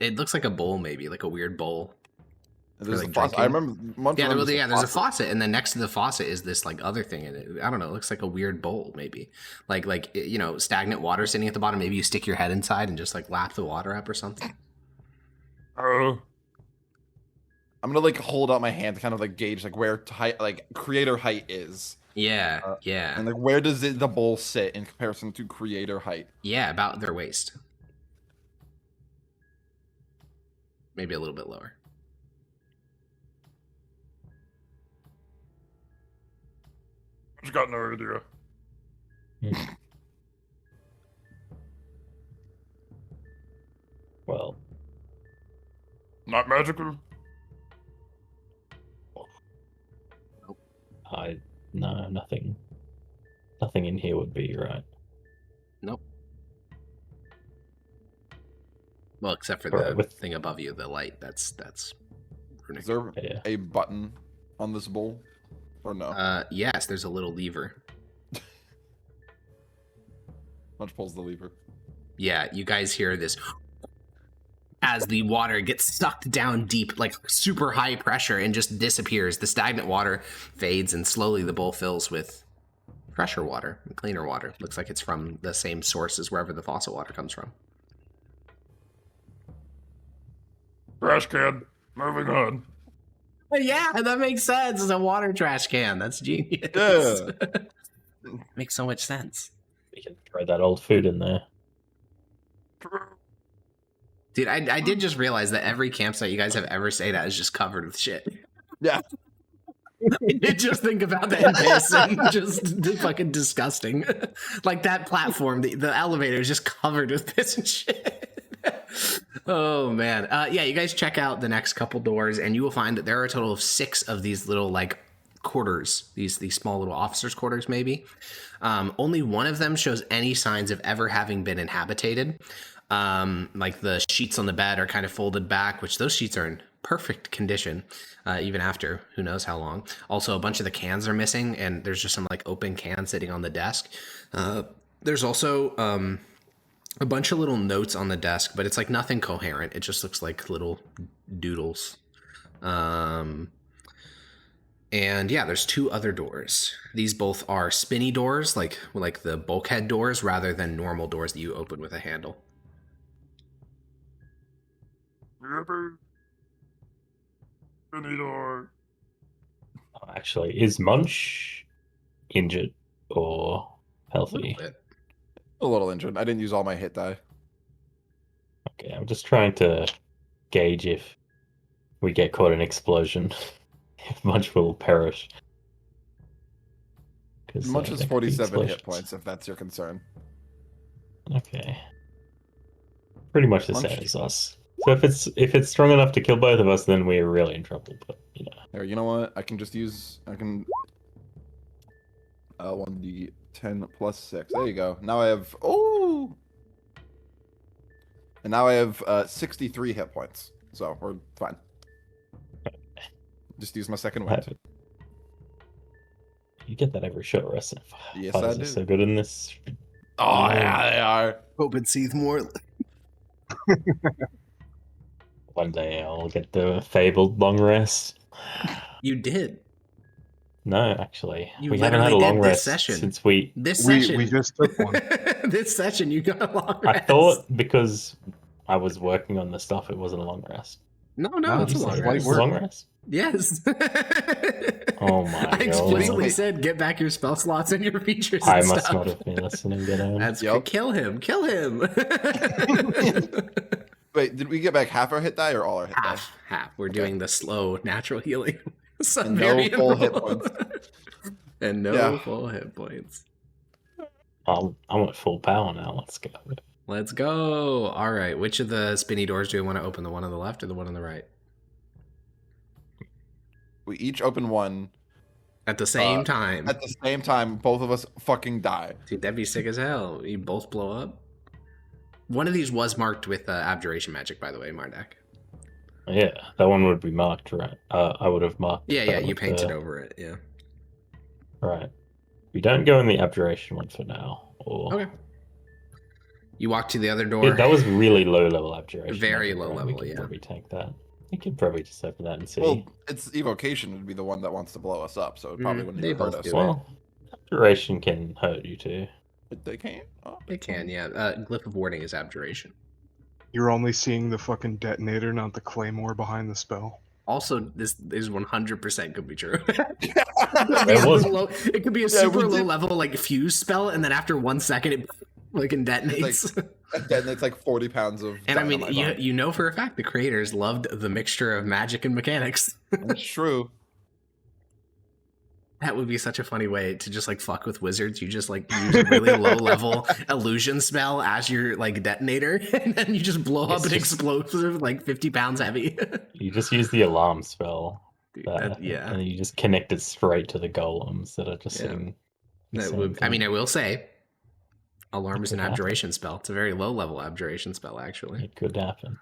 It looks like a bowl, maybe like a weird bowl. there's like a faucet. I remember Munch. Yeah, remembers there's a faucet, and then next to the faucet is this like other thing in it. I don't know. It looks like a weird bowl, maybe like stagnant water sitting at the bottom. Maybe you stick your head inside and just like lap the water up or something. I'm gonna like hold out my hand to kind of like gauge like where height, like creator height is. Yeah, And like where does the bowl sit in comparison to creator height? yeah, about their waist. Maybe a little bit lower. I've got no idea. Well, Not magical. no, nothing in here would be right. Nope. Well, except for Alright, the with- thing above you, the light. That's runic. Is there Yeah. a button on this bowl, or no? Yes, there's a little lever. Munch pulls the lever. Yeah, you guys hear this as the water gets sucked down deep, like super high pressure, and just disappears. The stagnant water fades, and slowly the bowl fills with fresher water, cleaner water. Looks like it's from the same source as wherever the faucet water comes from. Trash can. Moving on. Yeah, that makes sense. It's a water trash can. That's genius. Yeah. Makes so much sense. We can throw that old food in there. Dude, I did just realize that every campsite you guys have ever stayed at is just covered with shit. Yeah. I did just think about that in piss and just fucking disgusting. Like that platform, the elevator is just covered with piss and shit. Oh man. Yeah, you guys check out the next couple doors and you will find that there are a total of 6 of these little like quarters, these small little officers' quarters maybe. Only one of them shows any signs of ever having been inhabited. Like the sheets on the bed are kind of folded back, which those sheets are in perfect condition, even after who knows how long. Also, a bunch of the cans are missing, and there's just some like open cans sitting on the desk. There's also a bunch of little notes on the desk, but it's like nothing coherent. It just looks like little doodles. And yeah, there's 2 other doors. These both are spinny doors, like the bulkhead doors, rather than normal doors that you open with a handle. Actually, is Munch injured or healthy? A little injured. I didn't use all my hit die. Okay, I'm just trying to gauge if we get caught in explosion, if Munch will perish. Munch has 47 hit points, if that's your concern. Okay. Pretty much the Munch. same as us. So if it's strong enough to kill both of us, then we're really in trouble. But you know. Here, you know what? I can 1d10 plus 6. There you go. Now I have and now I have 63 hit points. So we're fine. Just use my second wind. You get that every short rest. Yes, I do. So good in this. Oh yeah, they are. Hope it sees more. One day I'll get the fabled long rest. You did. No, actually, You we haven't had a literally long did this rest session. since we. This session. We just took one. This session, you got a long I rest. thought because I was working on the stuff, it wasn't a long rest. No, No, it's a it's long light rest. It's a work. long rest. Yes. Oh my I explicitly God. said get back your spell slots and your features I and must stuff. not have been listening. Then. That's Yep. kill him. Wait, did we get back half our hit die or all our hit die? Half. We're doing the slow natural healing. And no full hit points. And no full hit points. I'm at full power now. Let's go. Let's go. All right. Which of the spinny doors do you want to open? The one on the left or the one on the right? We each open one. At the same time. At the same time, both of us fucking die. Dude, that'd be sick as hell. You both blow up. One of these was marked with abjuration magic, by the way, Marduk. Yeah, that one would be marked, right? I would have marked. Yeah, that you with painted over it, yeah. Right. We don't go in the abjuration one for now. Or... Okay. You walk to the other door. Yeah, that was really low level abjuration. Very magic, low right? level, We could yeah. probably take that. We could probably just open that and see. Well, its evocation would be the one that wants to blow us up, so it probably wouldn't they even hurt both us. do. Well, abjuration can hurt you too. But they can't. Oh, It can, yeah. Glyph of warding is abjuration. You're only seeing the fucking detonator, not the claymore behind the spell. Also, this is 100% could be true. It was- It could be a super low level like fuse spell, and then after 1 second it like detonates. And it's like 40 pounds of. And I mean, dynamite on it. you know for a fact the creators loved the mixture of magic and mechanics. That's true. That would be such a funny way to just like fuck with wizards. You just like use a really low level illusion spell as your like detonator, and then you just blow up an explosive like 50 pounds heavy. You just use the alarm spell. Dude, there, yeah. And you just connect it straight to the golems that are just sitting. That would, I mean, I will say, alarm It is an could happen. abjuration spell. It's a very low level abjuration spell, actually. It could happen.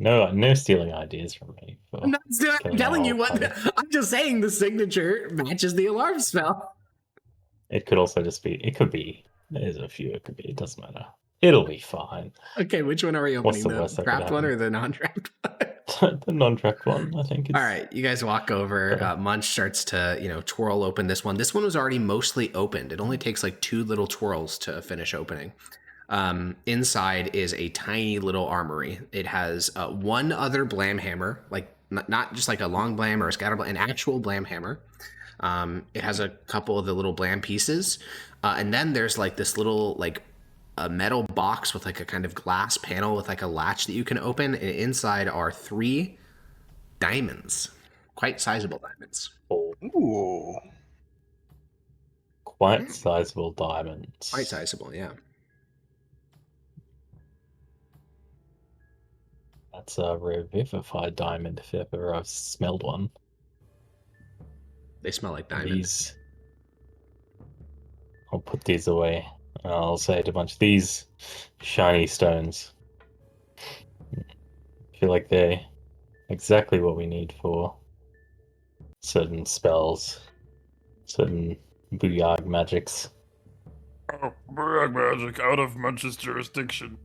No stealing ideas from me. for I'm not I'm killing telling our you whole what. party. I'm just saying the signature matches the alarm spell. It could also just be. It could be. There's a few. It could be. It doesn't matter. It'll be fine. Okay, which one are we What's opening? the worst The that could trapped one happen? or the non-trapped one? The non-tracked one, I think. It's... All right, you guys walk over. Munch starts to, twirl open this one. This one was already mostly opened. It only takes like 2 little twirls to finish opening. Inside is a tiny little armory. It has one other blam hammer, like not just like a long blam or a scatter blam, an actual blam hammer. It has a couple of the little blam pieces, and then there's like this little like a metal box with like a kind of glass panel with like a latch that you can open, and inside are 3 diamonds, quite sizable diamonds. Oh, Ooh. quite sizable diamonds. Quite sizable, yeah. That's a revivified diamond if ever I've smelled one. They smell like diamond. These. I'll put these away. I'll say to a bunch of these shiny stones. I feel like they're exactly what we need for certain spells, certain booyag magics. Oh, Burag magic out of Munch's jurisdiction.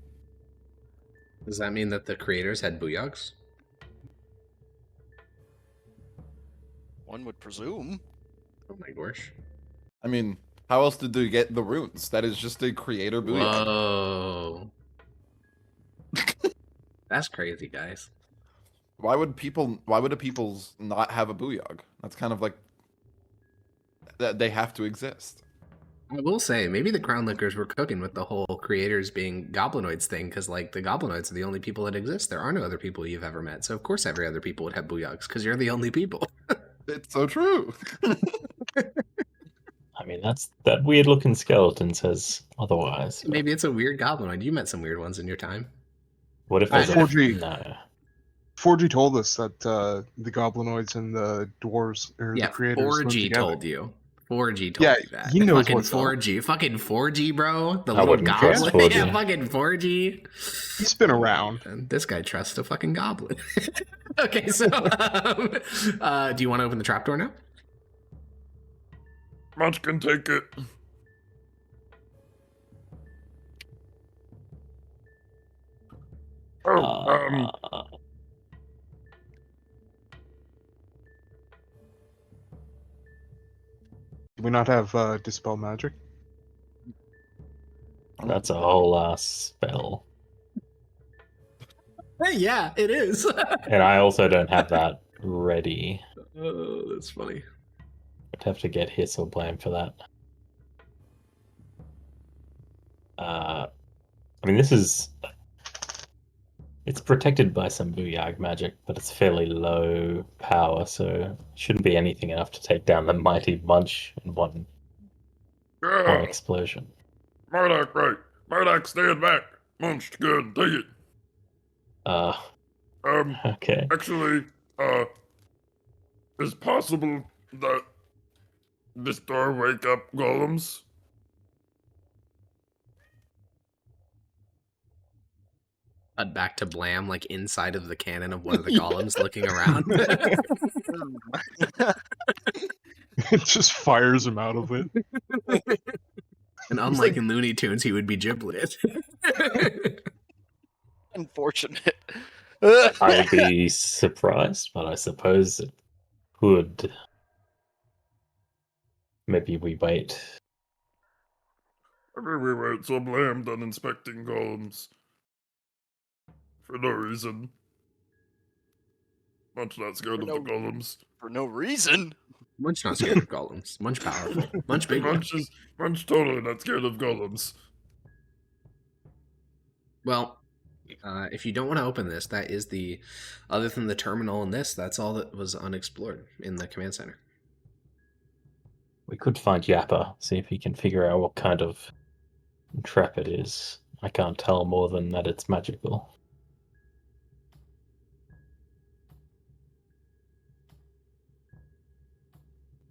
Does that mean that the creators had booyogs? One would presume. Oh my gosh. I mean, how else did they get the runes? That is just a creator booyah. Whoa. That's crazy, guys. Why would the peoples not have a booyah? That's kind of like that they have to exist. I will say, maybe the Crown Lickers were cooking with the whole creators being goblinoids thing, because like the goblinoids are the only people that exist. There are no other people you've ever met, so of course every other people would have booyogs, because you're the only people. It's so true. I mean, that weird looking skeleton says otherwise. But Maybe it's a weird goblinoid. You met some weird ones in your time. what if Oh, there's a 4G. no? 4G told us that the goblinoids and the dwarves or Yeah, the creators lived 4G together. told you. 4G told Yeah, you that. he knows fucking what's up. 4G. Fucking 4G, bro. The I little wouldn't trust goblin. 4G. Yeah, fucking 4G. He's been around. And this guy trusts a fucking goblin. Okay, so do you want to open the trapdoor now? Munch can take it. Oh, Do we not have dispel magic? That's a whole spell. Hey, yeah, it is. And I also don't have that ready. Oh, that's funny. I'd have to get Hiss or Blame for that. I mean, this is... It's protected by some booyag magic, but it's fairly low power, so it shouldn't be anything enough to take down the mighty Munch in one yeah. explosion. Murdoch, right. Murdoch, stand back. Munch, good, take it. Okay. Actually, is possible that this door wake up golems? Cut back to Blam, like inside of the cannon of one of the golems, looking around. It just fires him out of it. And unlike in Looney Tunes, he would be giblet. Unfortunate. I'd be surprised, but I suppose it could. Maybe we wait. Maybe we wait so Blam done inspecting golems. For no reason. Munch not scared of the golems. For no reason. Munch not scared of golems. Munch powerful. Munch big one. Munch totally not scared of golems. Well, if you don't want to open this, that is the... Other than the terminal and this, that's all that was unexplored in the command center. We could find Yappa, see if he can figure out what kind of trap it is. I can't tell more than that it's magical.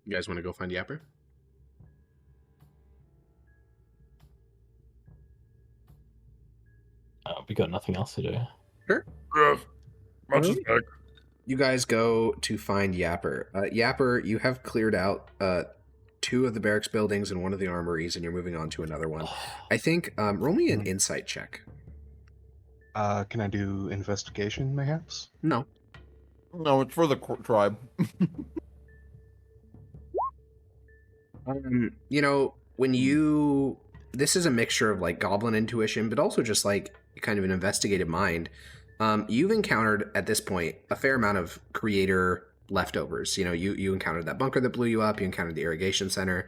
You guys want to go find Yapper? We got nothing else to do. Sure. Yeah. Munch is back. You guys go to find Yapper. Yapper, you have cleared out 2 of the barracks buildings and 1 of the armories, and you're moving on to another one. I think, roll me an insight check. Can I do investigation, mayhaps? No. No, it's for the tribe. You know, when you... This is a mixture of, like, goblin intuition, but also just, like, kind of an investigative mind. You've encountered at this point a fair amount of creator leftovers. You encountered that bunker that blew you up. You encountered the irrigation center,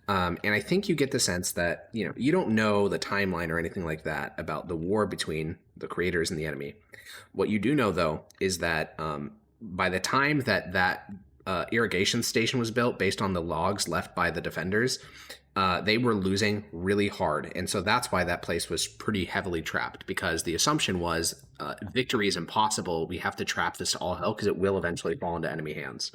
and I think you get the sense that you don't know the timeline or anything like that about the war between the creators and the enemy. What you do know, though, is that by the time that irrigation station was built, based on the logs left by the defenders, they were losing really hard. And so that's why that place was pretty heavily trapped, because the assumption was victory is impossible. We have to trap this to all hell because it will eventually fall into enemy hands.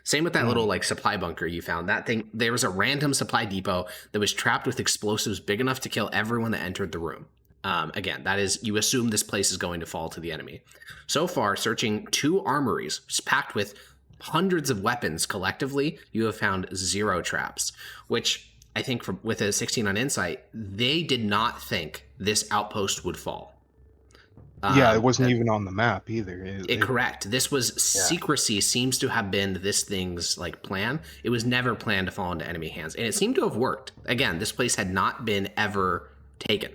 Same with that little supply bunker you found. That thing, there was a random supply depot that was trapped with explosives big enough to kill everyone that entered the room. Again, that is, you assume this place is going to fall to the enemy. So far, searching 2 armories packed with hundreds of weapons collectively, you have found 0 traps, which I think with a 16 on insight, they did not think this outpost would fall. Yeah, it wasn't even on the map either. Correct. This was secrecy seems to have been this thing's plan. It was never planned to fall into enemy hands, and it seemed to have worked. Again, this place had not been ever taken.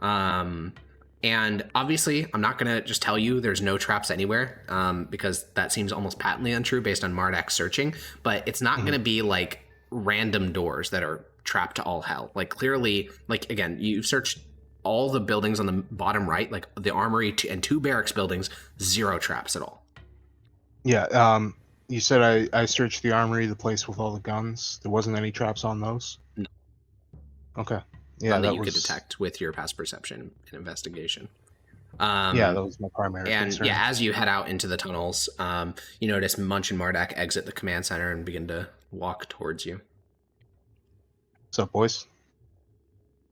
And obviously, I'm not going to just tell you there's no traps anywhere, because that seems almost patently untrue based on Mardak's searching, but it's not going to be random doors that are trapped to all hell. Clearly, again, you've searched all the buildings on the bottom right, the armory and 2 barracks buildings, 0 traps at all. Yeah, you said I searched the armory, the place with all the guns. There wasn't any traps on those? No. Okay. Yeah, that you could detect with your past perception and investigation. Yeah, that was my primary concern. Yeah, as you head out into the tunnels, you notice Munch and Mardak exit the command center and begin to walk towards you. What's up, boys?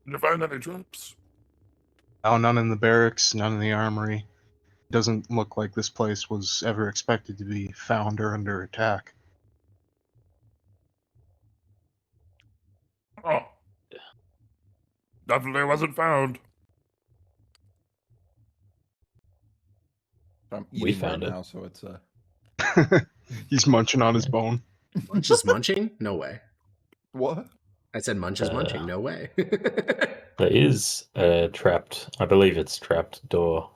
Did you find any traps? Oh, none in the barracks, none in the armory. Doesn't look like this place was ever expected to be found or under attack. Oh. Definitely wasn't found. I'm We eating found right it. now, so it's He's munching on his bone. Munch is munching? No way. What? I said Munch is munching. No way. There is a trapped, I believe it's trapped door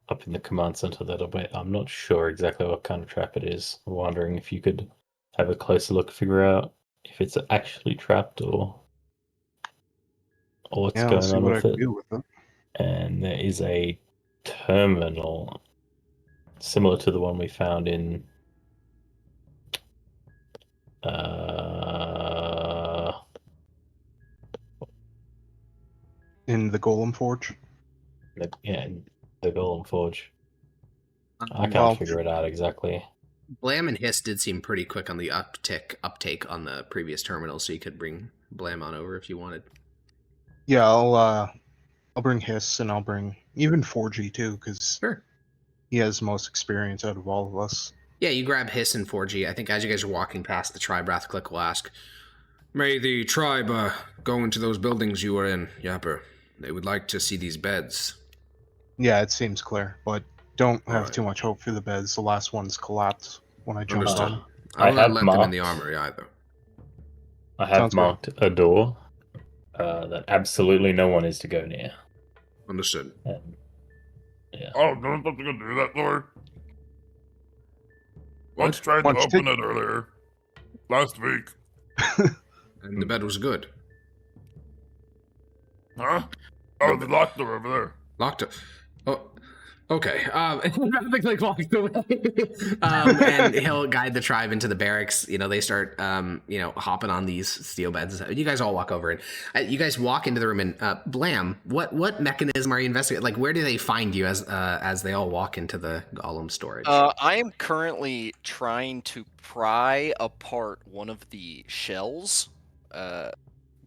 up in the command center that'll be, I'm not sure exactly what kind of trap it is. I'm wondering if you could have a closer look, figure out if it's actually trapped or what's Yeah, going let's see on what I with can it. do with it. And there is a terminal similar to the one we found in In the Golem Forge? in the Golem Forge. I can't Well, figure it out exactly. Blam and Hiss did seem pretty quick on the uptake on the previous terminal, so you could bring Blam on over if you wanted. Yeah, I'll bring Hiss, and I'll bring even 4G too, because Sure. he has the most experience out of all of us. Yeah, you grab Hiss and 4G. I think as you guys are walking past the tribe, Wrathclick will ask, "May the tribe go into those buildings you were in, Yapper? They would like to see these beds." Yeah, it seems clear, but don't have Alright. too much hope for the beds. The last one's collapsed when I jumped Understood. on. I will I not have let them in the marked- armory either. I have Sounds good. marked a door that absolutely no one is to go near. Understood. And, yeah. Oh, don't think you can do that, Lord. What? Once tried to Once open it earlier. Last week. And the bed was good. Huh? Oh, the locked door over there. Locked up. Oh, okay. Wrathclick walks away. And he'll guide the tribe into the barracks. They start, hopping on these steel beds. You guys all walk over, and you guys walk into the room. And Blam, what mechanism are you investigating? Where do they find you as they all walk into the golem storage? I am currently trying to pry apart one of the shells.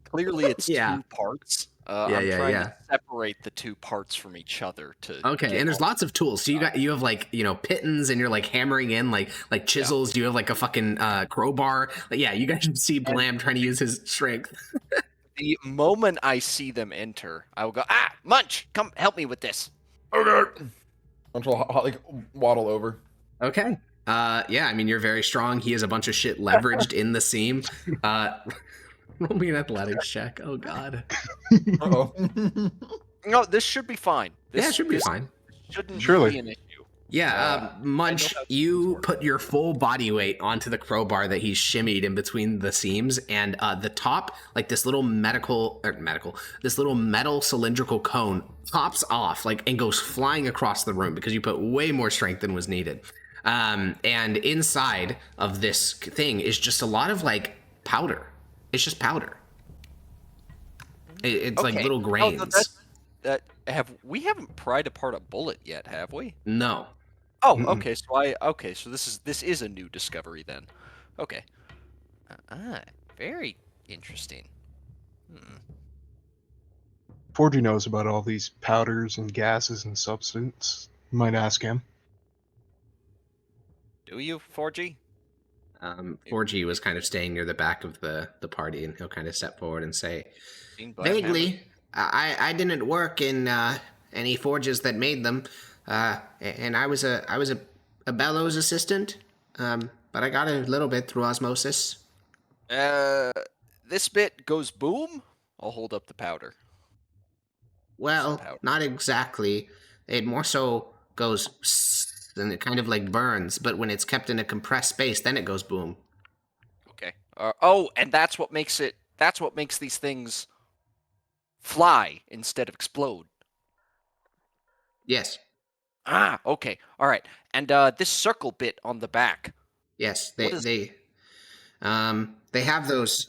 Clearly, it's Yeah. 2 parts. Yeah, I'm yeah, trying yeah. to separate the 2 parts from each other to. Okay, get and there's all- lots of tools. So you have pittons, and you're hammering in like chisels. Do you have a fucking crowbar? You guys should see Blam trying to use his strength. The moment I see them enter, I will go, Munch, come help me with this. Okay. I'm trying to waddle over. Okay. You're very strong. He has a bunch of shit leveraged in the seam. Roll me an athletics check. Oh god. Uh-oh. No, this should be fine. It should be fine. Shouldn't Surely. be an issue. Yeah, Munch, how you work. put your full body weight onto the crowbar that he's shimmied in between the seams, and the top, like this little this little metal cylindrical cone pops off, like, and goes flying across the room because you put way more strength than was needed. And inside of this thing is just a lot of, like, powder. It's just powder. It's like little grains. We haven't pried apart a bullet yet, have we? No. Oh, Mm-mm. okay. So this is a new discovery then. Okay. Very interesting. Forgy knows about all these powders and gases and substance. You might ask him. Do you, 4G? 4G was kind of staying near the back of the party, and he'll kind of step forward and say, Seen Black Hammer? vaguely, I didn't work in any forges that made them, and I was a bellows assistant, but I got a little bit through osmosis. This bit goes boom. I'll hold up the powder. Well, powder. not exactly. It more so goes and it kind of like burns, but when it's kept in a compressed space, then it goes boom. Okay. And that's what makes these things fly instead of explode. Yes. Okay. All right. And this circle bit on the back. Yes, What is- they have those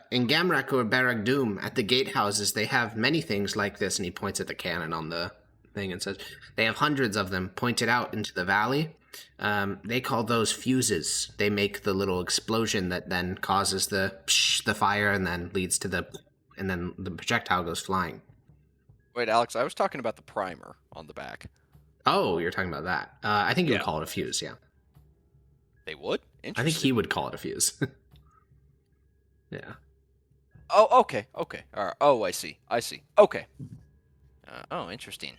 in Gamrak or Barrack Doom at the gatehouses. They have many things like this, and he points at the cannon on the thing and says they have hundreds of them pointed out into the valley. They call those fuses. They make the little explosion that then causes the fire and then leads to and then the projectile goes flying. Wait, Alex, I was talking about the primer on the back. Oh, you're talking about that. I think you would call it a fuse, yeah. They would? I think Interesting. he would call it a fuse. Yeah. Oh, okay. All right. Oh, I see. Okay. Interesting.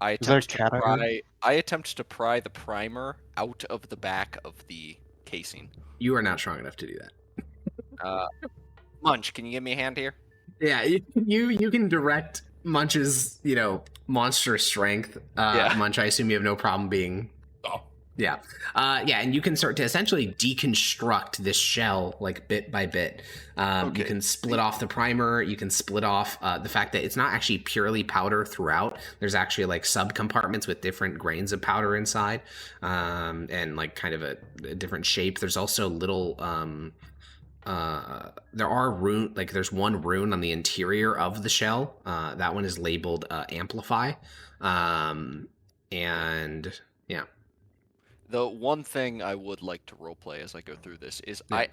I Is there a attempt cat out here? I attempt to pry the primer out of the back of the casing. You are not strong enough to do that. Munch, can you give me a hand here? Yeah, you can direct Munch's, monstrous strength. Yeah. Munch, I assume you have no problem being... Oh. Yeah. And you can start to essentially deconstruct this shell, like, bit by bit. You can split off the primer, you can split off the fact that it's not actually purely powder throughout. There's actually, like, sub-compartments with different grains of powder inside, and, like, kind of a different shape. There's also little... there are rune, like there's one rune on the interior of the shell. That one is labeled Amplify. And yeah. The one thing I would like to roleplay as I go through this is Yeah.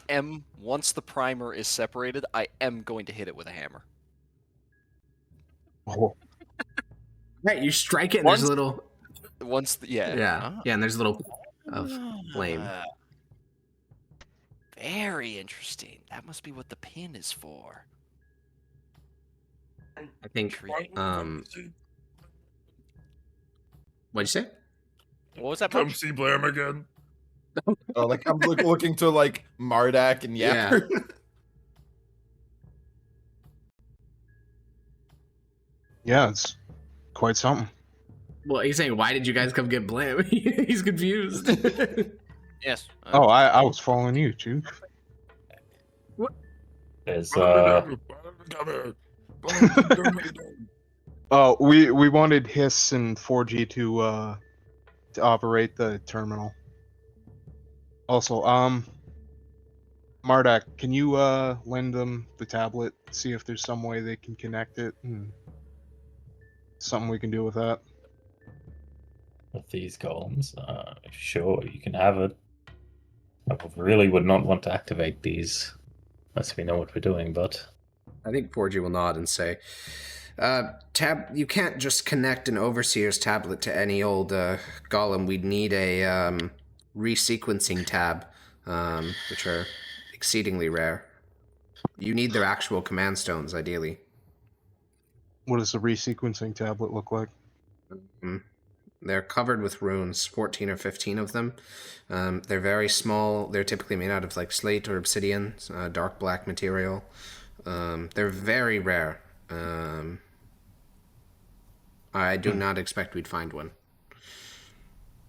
once the primer is separated, I am going to hit it with a hammer. Oh, Right, you strike it and there's a little... Yeah. and there's a little of flame. Very interesting. That must be what the pin is for. I think, Intriguing. what'd you say? What was that? Come Munch? see Blam again. Oh, like I'm looking to like Mardak and Yapper. yeah, it's quite something. Well, he's saying, why did you guys come get Blam? He's confused. Yes. Oh, I was following you, Chief. There's Come here. Oh, we wanted Hiss and 4G to operate the terminal. Also, Mardak, can you lend them the tablet? See if there's some way they can connect it. Something we can do with that. with these golems. Sure, you can have it. I really would not want to activate these unless we know what we're doing, but I think 4G will nod and say, you can't just connect an Overseer's tablet to any old golem. We'd need a resequencing tab, which are exceedingly rare. You need their actual command stones, ideally. What does the resequencing tablet look like? They're covered with runes, 14 or 15 of them. They're very small. They're typically made out of like slate or obsidian, dark black material. They're very rare. I do not expect we'd find one.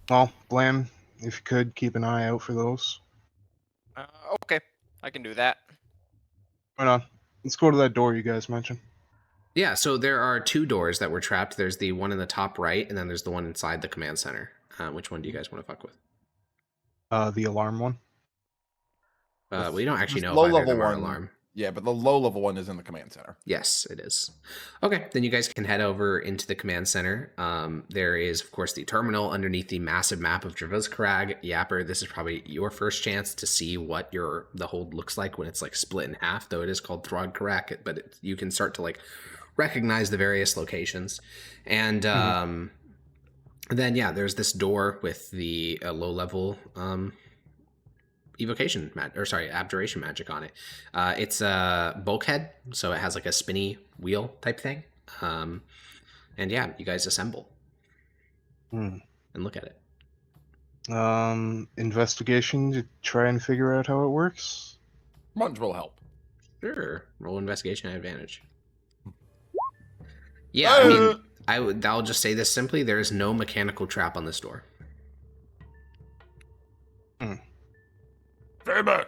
Well, Blam, if you could, keep an eye out for those. Okay, I can do that. Right on. Let's go to that door you guys mentioned. Yeah, so there are 2 doors that were trapped. There's the one in the top right, and then there's the one inside the command center. Which one do you guys want to fuck with? The alarm one. We don't actually This know if either of low-level them are one- alarm. Yeah, but the low-level one is in the command center. Yes, it is. Okay, then you guys can head over into the command center. There is, of course, the terminal underneath the massive map of Travaskarag. Yapper, this is probably your first chance to see what the hold looks like when it's like split in half, though it is called Throgkarak, but you can start to like recognize the various locations. And then, yeah, there's this door with the low-level evocation abjuration magic on it. It's a bulkhead, so it has like a spinny wheel type thing. And yeah, you guys assemble and look at it. Investigation to try and figure out how it works. Munch will help. Sure, roll investigation at advantage. Yeah, I mean, I'll just say this simply: there is no mechanical trap on this door. Stay back.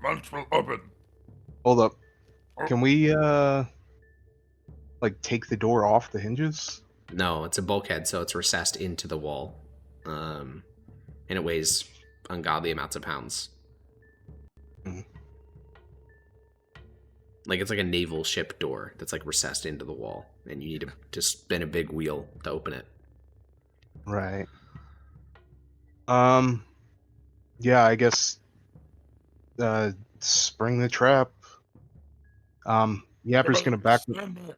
Munch will open. Hold up. Can we like take the door off the hinges? No, it's a bulkhead, so it's recessed into the wall, and it weighs ungodly amounts of pounds. Like it's like a naval ship door that's like recessed into the wall, and you need to spin a big wheel to open it. Right. Yeah, I guess spring the trap. Yapper's gonna back. Stand back.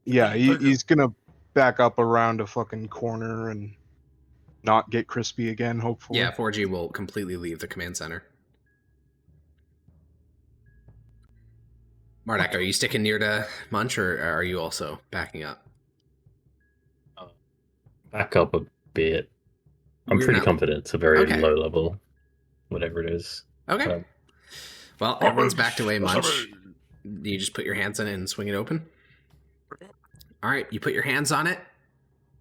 Yeah, he's gonna back up around a fucking corner and not get crispy again, hopefully. Yeah, 4G will completely leave the command center. Marduk, are you sticking near to Munch, or are you also backing up? Back up a bit. I'm You're pretty not- confident it's a very Okay. low level, whatever it is. Okay. Um, Well, everyone's backed away, Munch. Sorry. You just put your hands on it and swing it open? All right, you put your hands on it.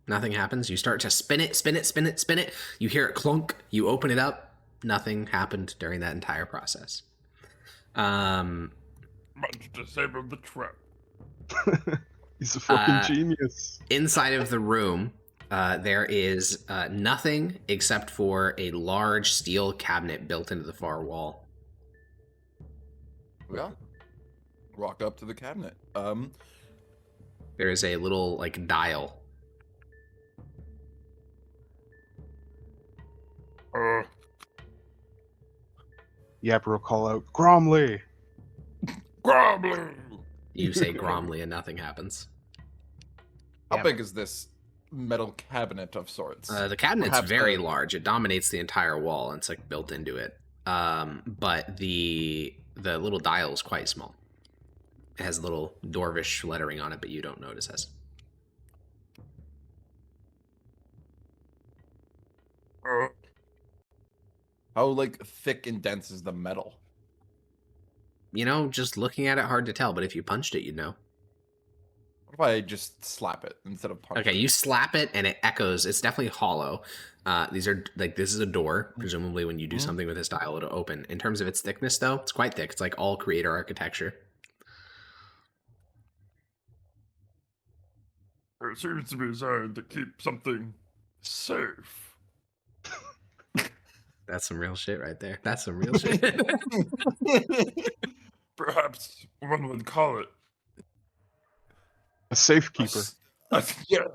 Nothing happens. You start to spin it, spin it, spin it, spin it. You hear it clunk. You open it up. Nothing happened during that entire process. Munch disabled the trap. He's a fucking genius. Inside of the room, there is nothing except for a large steel cabinet built into the far wall. Yeah. Walk up to the cabinet. There is a little like dial. Yapper will call out, Gromley! Grobbler. You say Gromley and nothing happens. How big is this metal cabinet of sorts? The cabinet's Perhaps very a- large. It dominates the entire wall, and it's like built into it. But the little dial is quite small. It has little dwarvish lettering on it, but you don't notice as. How like thick and dense is the metal? You know, just looking at it, hard to tell. But if you punched it, you'd know. What if I just slap it instead of punch? Okay, you slap it, and it echoes. It's definitely hollow. These are like this is a door. Presumably, when you do something with this dial, it'll open. In terms of its thickness, though, it's quite thick. It's like all creator architecture. It seems to be designed to keep something safe. That's some real shit right there. That's some real shit. Perhaps one would call it. A safekeeper. Yeah.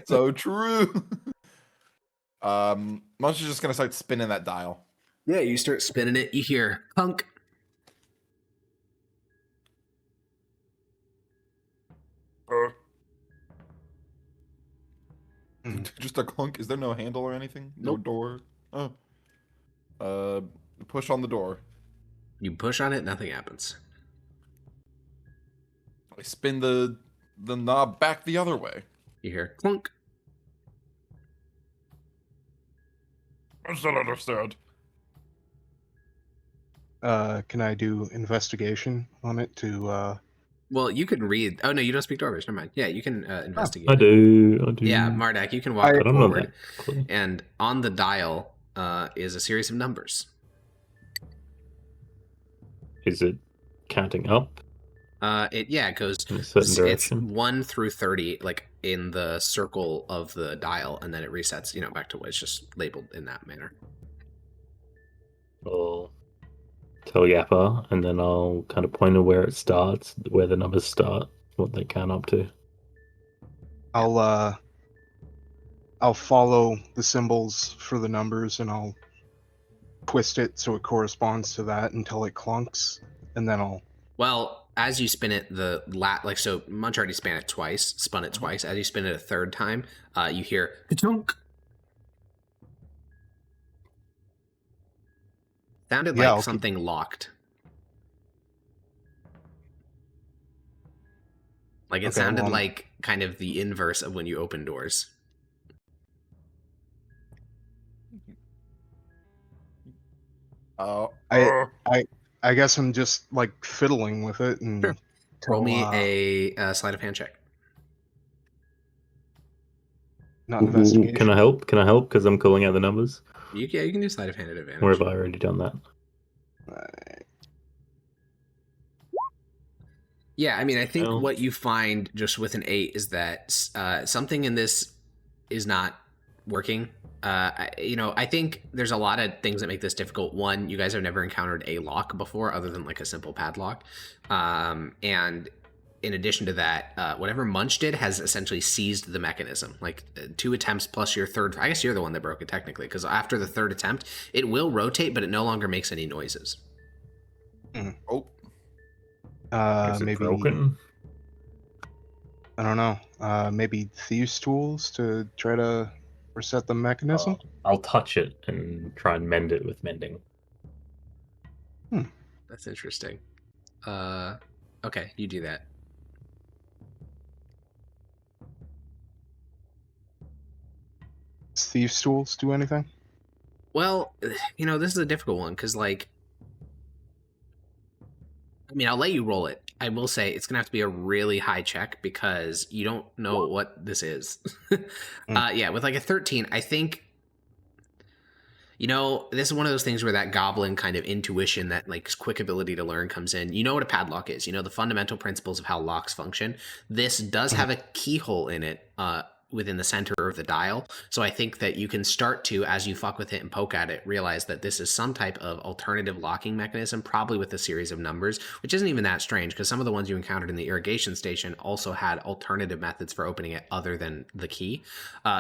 So true. Munch is just gonna start spinning that dial. Yeah, you start spinning it. You hear punk. Just a clunk. Is there no handle or anything? No Nope. door. Oh. Push on the door. You push on it, nothing happens. I spin the knob back the other way. You hear clunk. I still understand. Can I do investigation on it to Well, you can read. Oh no, you don't speak Dwarvish. Never mind. Yeah, you can investigate. I do. Yeah, Mardak, you can walk But I'm not forward, that clear. and on the dial is a series of numbers. Is it counting up It goes. in a certain It's direction? 1 through 30, like in the circle of the dial, and then it resets. Back to what it's just labeled in that manner. I'll tell Yappa, and then I'll kind of point to where it starts, where the numbers start, what they count up to. I'll follow the symbols for the numbers, and I'll twist it so it corresponds to that until it clunks, and then I'll. Well, as you spin it, so Munch already spun it twice. As you spin it a third time, you hear ka-chunk. Sounded like something locked. Like it sounded like kind of the inverse of when you open doors. I guess I'm just like fiddling with it and Sure. Roll me a sleight of hand check. Not investigation. Can I help? Because I'm calling out the numbers. You can do sleight of hand at advantage. Or have I already done that? Yeah, I mean, I think Well. what you find just with an 8 is that something in this is not working. I think there's a lot of things that make this difficult. One, you guys have never encountered a lock before other than like a simple padlock. And in addition to that, whatever Munch did has essentially seized the mechanism. Like 2 attempts plus your third. I guess you're the one that broke it technically, because after the third attempt, it will rotate, but it no longer makes any noises. Oh. Is it Maybe broken? I don't know. Maybe thieves' tools to try to reset the mechanism. I'll touch it and try and mend it with mending. That's interesting. Okay, you do that. Does thieves' tools do anything? Well, this is a difficult one because, like, I mean, I'll let you roll it. I will say it's going to have to be a really high check because you don't know what this is. Yeah, with like a 13, I think, this is one of those things where that goblin kind of intuition, that like quick ability to learn comes in. You know what a padlock is. You know the fundamental principles of how locks function. This does have a keyhole in it within the center of the dial. So I think that you can start to, as you fuck with it and poke at it, realize that this is some type of alternative locking mechanism, probably with a series of numbers, which isn't even that strange because some of the ones you encountered in the irrigation station also had alternative methods for opening it other than the key.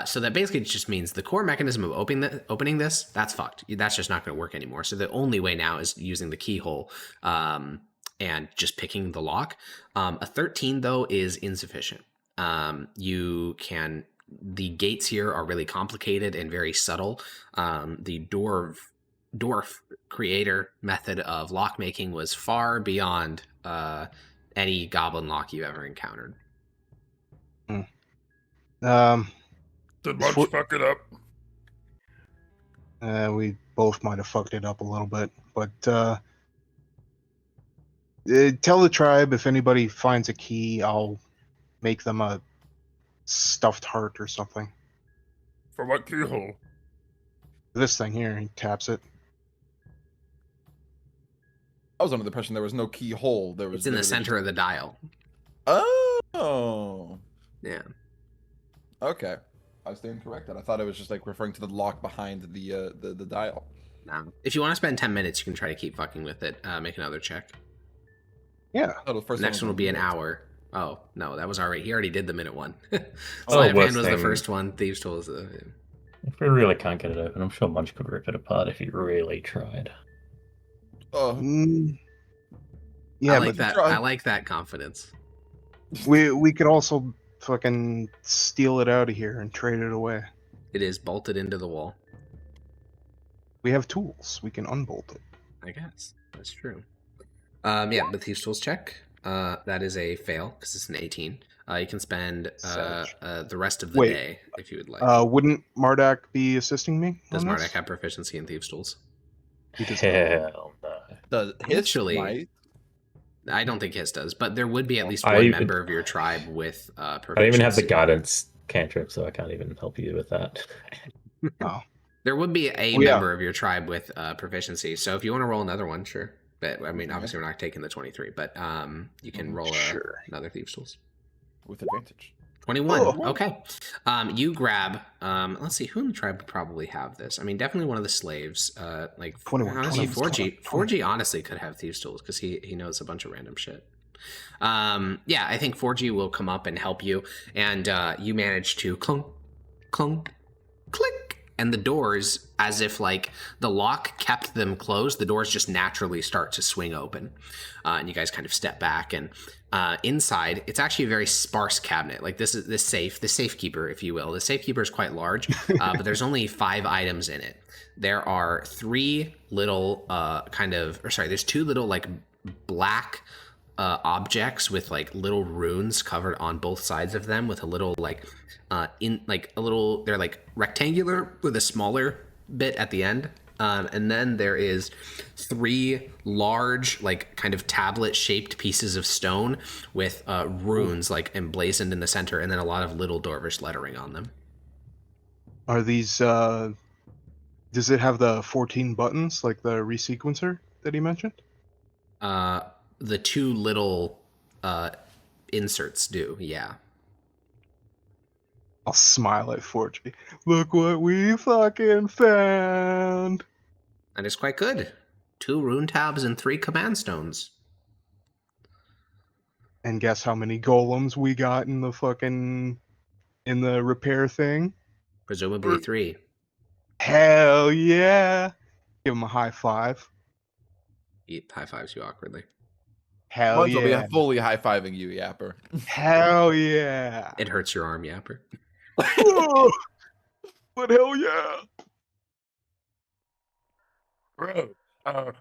So that basically just means the core mechanism of opening this, that's fucked. That's just not going to work anymore. So the only way now is using the keyhole and just picking the lock. A 13, though, is insufficient. The gates here are really complicated and very subtle. The dwarf creator method of lock making was far beyond any goblin lock you ever encountered. Did Munch fuck it up? We both might have fucked it up a little bit, but tell the tribe if anybody finds a key, I'll make them a stuffed heart or something. For what keyhole? This thing here, he taps it. I was under the impression there was no keyhole. It's in the center of the dial. Oh. Yeah. Okay. I was incorrect. I thought it was just like referring to the lock behind the dial. No. If you want to spend 10 minutes, you can try to keep fucking with it. Make another check. Yeah. Oh, the first Next one will be an minutes. hour. Oh, no, that was already. He already did the minute one. Oh, Sleight of worst hand was the thing. first one. Thieves' Tool was the. If we really can't get it open, I'm sure Munch could rip it apart if he really tried. Oh. Yeah, I like but that. I like that confidence. we could also fucking steal it out of here and trade it away. It is bolted into the wall. We have tools. We can unbolt it. I guess that's true. Yeah, the Thieves' Tools check. That is a fail because it's an 18. You can spend the rest of the day if you would like. Wouldn't Mardak be assisting me? Does on Mardak this? have proficiency in Thieves' Tools? He does Hell no. Does his Actually- might? I don't think his does, but there would be at least I one even- member of your tribe with proficiency. I don't even have the guidance cantrip, so I can't even help you with that. Oh. There would be a Well, yeah. member of your tribe with proficiency. So if you want to roll another one, sure. But I mean, obviously we're not taking the 23, but you can roll another Thieves' Tools. With advantage. 21. Oh. Okay. You grab. Let's see, who in the tribe would probably have this? I mean, definitely one of the slaves. Like 21, honestly, 21, 4G. 4G honestly could have Thieves' Tools because he knows a bunch of random shit. Yeah, I think 4G will come up and help you, and you manage to clunk, clunk, click. And the doors, as if like the lock kept them closed, the doors just naturally start to swing open. And you guys kind of step back, and inside, it's actually a very sparse cabinet. Like this is the safekeeper, if you will. The safekeeper is quite large, but there's only 5 items in it. There are 3 little there's 2 little like black objects with like little runes covered on both sides of them with a little like they're like rectangular with a smaller bit at the end, and then there is 3 large like kind of tablet shaped pieces of stone with runes like emblazoned in the center, and then a lot of little Dwarvish lettering on them. Are these, does it have the 14 buttons, like the resequencer that he mentioned? The 2 little inserts do, yeah. I'll smile at 4G. Look what we fucking found! And it's quite good. 2 rune tabs and 3 command stones. And guess how many golems we got in the repair thing? Presumably 3. Hell yeah! Give him a high five. He high fives you awkwardly. Hell Might as well yeah! be fully high-fiving you, Yapper. Hell yeah! It hurts your arm, Yapper. Whoa! But hell yeah! Well, perhaps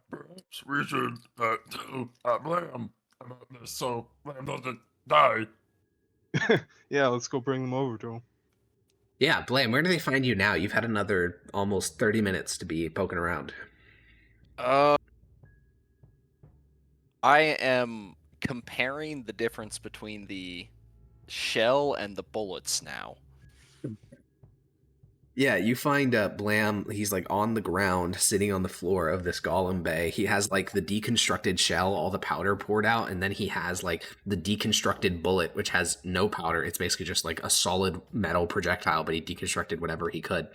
we should tell Blam about this so Blam doesn't die. Yeah, let's go bring them over to him. Yeah, Blam, where do they find you now? You've had another almost 30 minutes to be poking around. I am comparing the difference between the shell and the bullets now. Yeah, you find Blam, he's like on the ground, sitting on the floor of this golem bay. He has like the deconstructed shell, all the powder poured out, and then he has like the deconstructed bullet, which has no powder. It's basically just like a solid metal projectile, but he deconstructed whatever he could.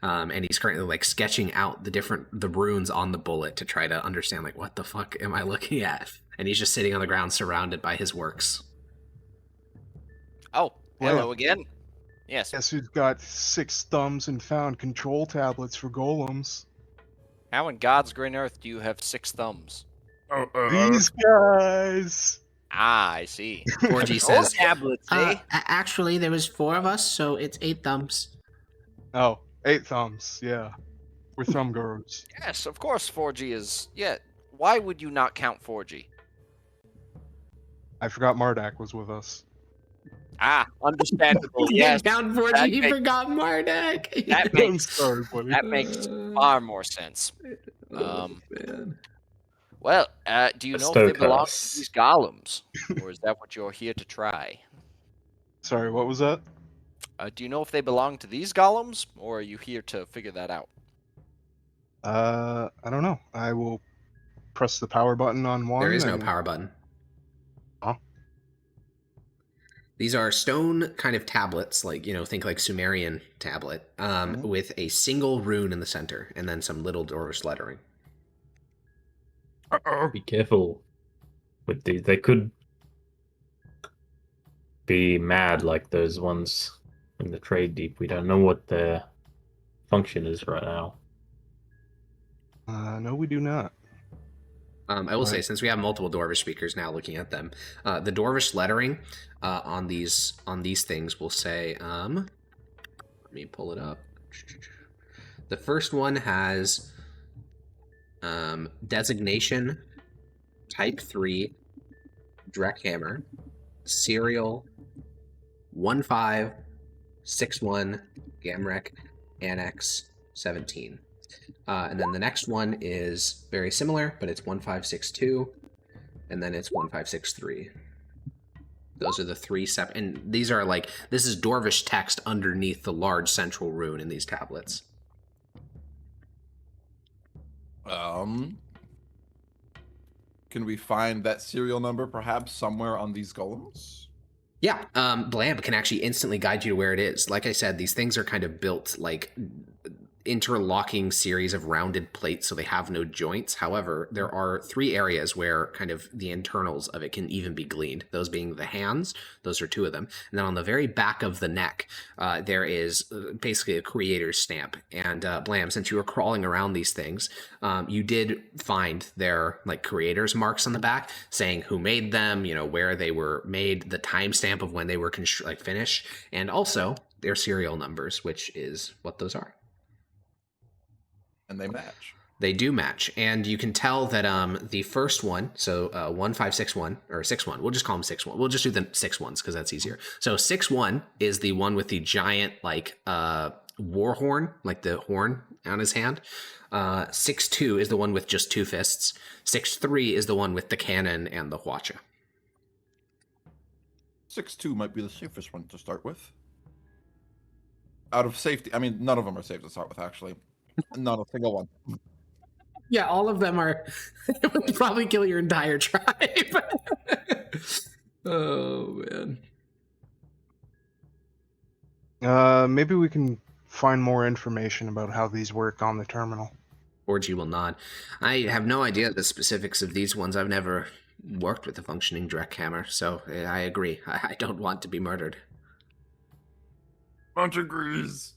And he's currently like sketching out the runes on the bullet to try to understand like, what the fuck am I looking at? And he's just sitting on the ground surrounded by his works. Oh, hello Yeah. again. Yes. Guess who's got 6 thumbs and found control tablets for golems? How in God's green earth do you have 6 thumbs? These guys! Ah, I see. 4G says, tablets, eh? actually, there was 4 of us, so it's 8 thumbs. Oh, 8 thumbs, yeah. We're thumb gurus. Yes, of course 4G is... Yeah, why would you not count 4G? I forgot Mardak was with us. Ah, understandable, He yes. didn't count 4G, that he makes- forgot Marduk. That I'm makes, sorry, buddy. that makes far more sense. Man. Well, do you know if they belong to these golems? Or is that what you're here to try? Sorry, what was that? Do you know if they belong to these golems? Or are you here to figure that out? I don't know. I will press the power button on one. There is no and- power button. Huh? These are stone kind of tablets, like, think like Sumerian tablet, with a single rune in the center, and then some little Dwarvish lettering. Uh-oh. Be careful with these. They could be mad like those ones in the trade deep. We don't know what their function is right now. No, we do not. I will say, Right. since we have multiple Dwarvish speakers now looking at them, the Dwarvish lettering on these things will say, let me pull it up. The first one has designation, type 3, Dreckhammer, serial 1561, Gamrek, Annex 17. And then the next one is very similar, but it's 1562. and then it's 1563. Those are the three separate, and these are like, this is Dwarvish text underneath the large central rune in these tablets. Can we find that serial number perhaps somewhere on these golems? Yeah, Blam can actually instantly guide you to where it is. Like I said, these things are kind of built like interlocking series of rounded plates, so they have no joints. However, there are 3 areas where kind of the internals of it can even be gleaned, those being the hands. Those are 2 of them. And then on the very back of the neck, there is basically a creator's stamp. And Blam, since you were crawling around these things, you did find their like creator's marks on the back saying who made them, you know, where they were made, the timestamp of when they were finished, and also their serial numbers, which is what those are. And they match. They do match, and you can tell that the first one, so 1561 or 61, we'll just call them 61. We'll just do the 6 ones because that's easier. So 61 is the one with the giant like war horn, like the horn on his hand. 62 is the one with just 2 fists. 63 is the one with the cannon and the hwacha. 6-2 might be the safest one to start with. Out of safety, I mean, none of them are safe to start with, actually. Not a single one. Yeah, all of them are. It would probably kill your entire tribe. Oh, man. Maybe we can find more information about how these work on the terminal. Orgy will nod. I have no idea the specifics of these ones. I've never worked with a functioning direct hammer, so I agree. I don't want to be murdered. Munch agrees.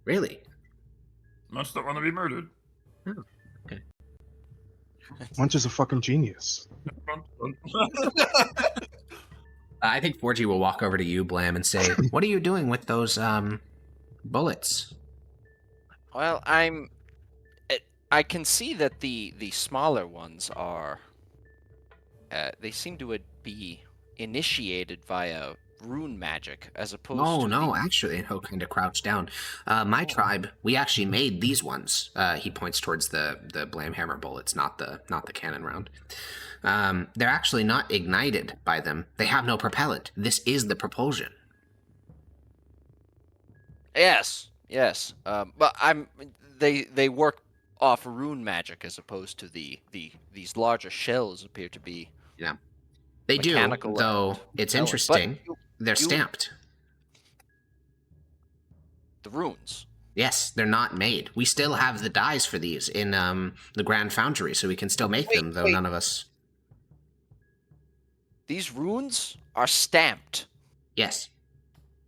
Really? Munch don't want to be murdered. Oh, okay. Munch is a fucking genius. I think 4G will walk over to you, Blam, and say, "What are you doing with those bullets?" Well, I can see that the smaller ones are. They seem to be initiated via rune magic as opposed to. No, actually, and he'll kind of crouch down. My tribe, we actually made these ones. He points towards the Blamhammer bullets, not the cannon round. They're actually not ignited by them. They have no propellant. This is the propulsion. Yes. But they work off rune magic as opposed to these larger shells appear to be. Yeah, they do. Though it's interesting. They're stamped. The runes. Yes, they're not made. We still have the dies for these in the Grand Foundry, so we can still make them, though none of us... These runes are stamped. Yes.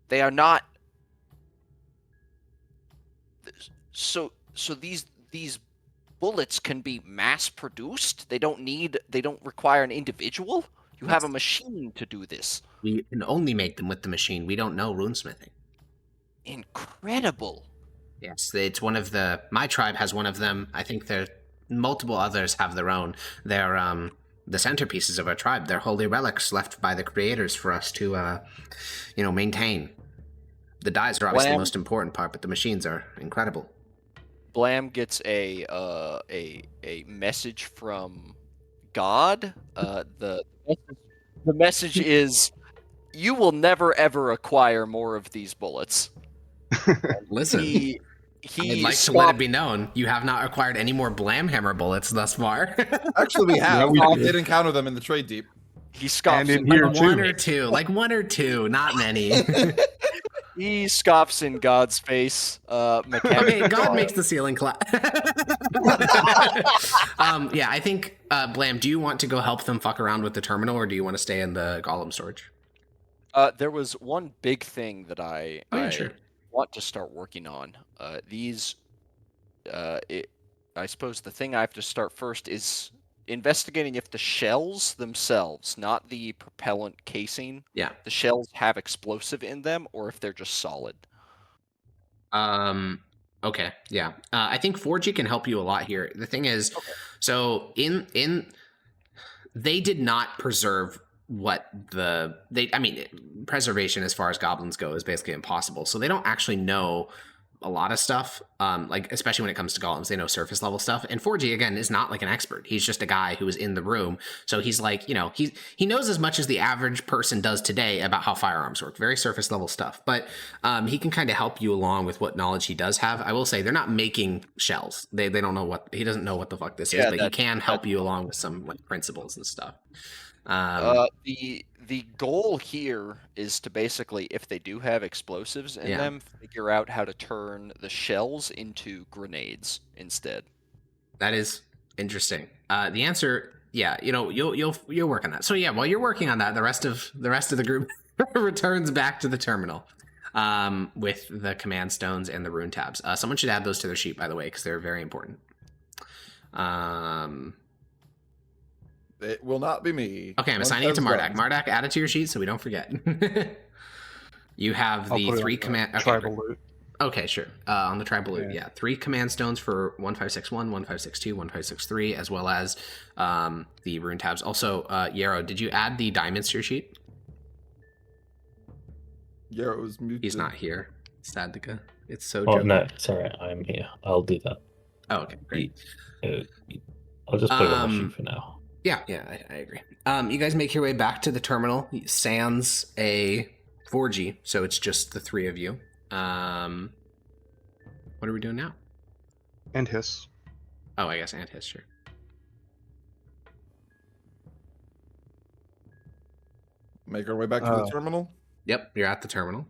They are not... So these bullets can be mass-produced? They don't require an individual? You have a machine to do this. We can only make them with the machine. We don't know runesmithing. Incredible. Yes, it's one of the... My tribe has one of them. I think multiple others have their own. They're the centerpieces of our tribe. They're holy relics left by the creators for us to, maintain. The dies are obviously the most important part, but the machines are incredible. Blam gets a message from God. The message is, you will never ever acquire more of these bullets. Listen, I'd like to let it be known, you have not acquired any more Blamhammer bullets thus far. Actually, we have. We did encounter them in the trade deep. He scoffs in like here one or two, not many. He scoffs in God's face. Okay, God makes the ceiling clap. Yeah, I think, Blam, do you want to go help them fuck around with the terminal, or do you want to stay in the golem storage? There was one big thing that I want to start working on. I suppose the thing I have to start first is investigating if the shells themselves, not the propellant casing, the shells have explosive in them, or if they're just solid. Okay, yeah. I think 4G can help you a lot here. The thing is, so they did not preserve preservation as far as goblins go is basically impossible. So they don't actually know a lot of stuff, like especially when it comes to golems, they know surface level stuff. And 4G again is not like an expert. He's just a guy who was in the room, so he's like, you know, he knows as much as the average person does today about how firearms work. Very surface level stuff, but he can kind of help you along with what knowledge he does have. I will say they're not making shells. They don't know what he doesn't know what the fuck this is, but he can help you along with some like principles and stuff. The goal here is to basically, if they do have explosives in them, figure out how to turn the shells into grenades instead. That is interesting. The answer, yeah, you know, you'll work on that. So yeah, while you're working on that, the rest of the group returns back to the terminal with the command stones and the rune tabs. Someone should add those to their sheet, by the way, because they're very important. It will not be me. Okay, I'm assigning it to Mardak. Mardak, add it to your sheet so we don't forget. You have the 3 command... Okay, tribal loot. Okay, sure. On the tribal loot, yeah. 3 command stones for 1561, 1562, 1563, as well as the rune tabs. Also, Yarrow, did you add the diamonds to your sheet? Yarrow's muted. He's not here. Sadika. It's so Oh, joking. no, sorry, I'm here. I'll do that. Oh, okay, great. I'll just put it on my sheet for now. Yeah, I agree. You guys make your way back to the terminal, sans a 4G, so it's just the 3 of you. What are we doing now? And hiss. Oh, I guess Ant Hiss, sure. Make our way back to the terminal. Yep, you're at the terminal.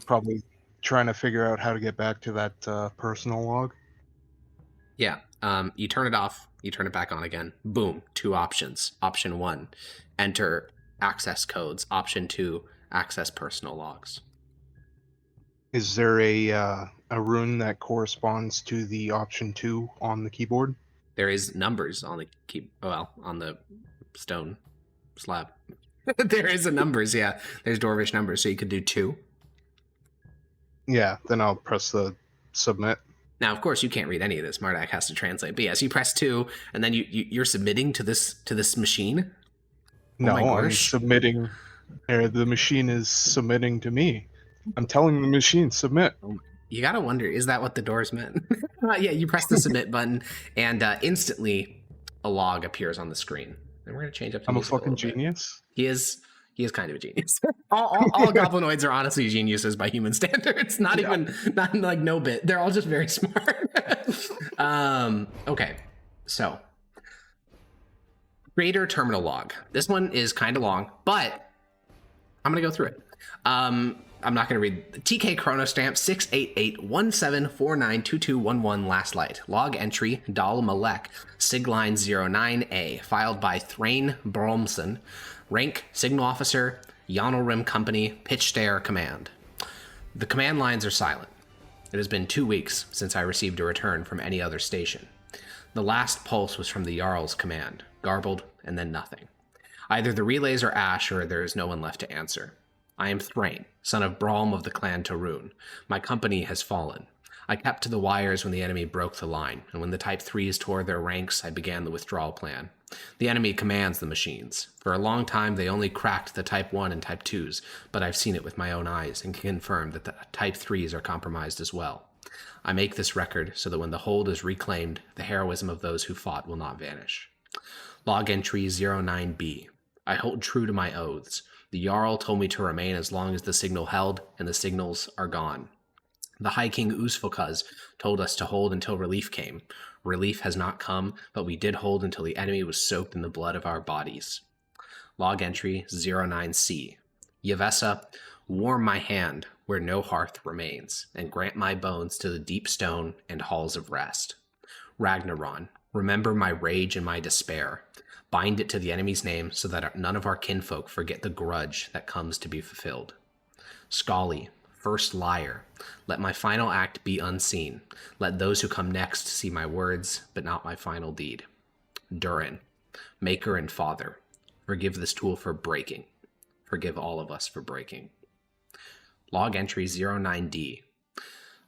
Probably trying to figure out how to get back to that personal log. Yeah, you turn it off, you turn it back on again. Boom, 2 options. Option 1, enter access codes. Option 2, access personal logs. Is there a rune that corresponds to the option 2 on the keyboard? There is numbers on the on the stone slab. There is a numbers, yeah. There's Dwarvish numbers, so you could do 2. Yeah, then I'll press the submit. Now, of course, you can't read any of this. Mardak has to translate. But yes, you press 2, and then you're submitting to this machine. No, my I'm gosh. submitting. The machine is submitting to me. I'm telling the machine submit. You gotta wonder, is that what the doors meant? Yeah, you press the submit button, and instantly a log appears on the screen. And we're gonna change up. The I'm a music fucking little bit. genius. He is kind of a genius. all goblinoids are honestly geniuses by human standards. Not like no bit. They're all just very smart. Okay, so creator terminal log. This one is kind of long, but I'm gonna go through it. I'm not gonna read TK Chronostamp 68817492211 last light. Log entry Dol-Malek, Sigline 09A, filed by Thrain Bromson. Rank, Signal Officer, Yonelrim Company, Pitch Stair Command. The command lines are silent. It has been 2 weeks since I received a return from any other station. The last pulse was from the Jarl's command, garbled, and then nothing. Either the relays are ash, or there is no one left to answer. I am Thrain, son of Braum of the clan Tarun. My company has fallen. I kept to the wires when the enemy broke the line, and when the Type 3s tore their ranks, I began the withdrawal plan. The enemy commands the machines. For a long time, they only cracked the Type 1 and Type 2s, but I've seen it with my own eyes and can confirm that the Type 3s are compromised as well. I make this record so that when the hold is reclaimed, the heroism of those who fought will not vanish. Log entry 09B. I hold true to my oaths. The Jarl told me to remain as long as the signal held, and the signals are gone. The High King Usfokuz told us to hold until relief came. Relief has not come, but we did hold until the enemy was soaked in the blood of our bodies. Log entry 09C. Yevessa, warm my hand where no hearth remains, and grant my bones to the deep stone and halls of rest. Ragnaron, remember my rage and my despair. Bind it to the enemy's name so that none of our kinfolk forget the grudge that comes to be fulfilled. Scully, first liar, let my final act be unseen. Let those who come next see my words, but not my final deed. Durin, maker and father, forgive this tool for breaking. Forgive all of us for breaking. Log entry 09D.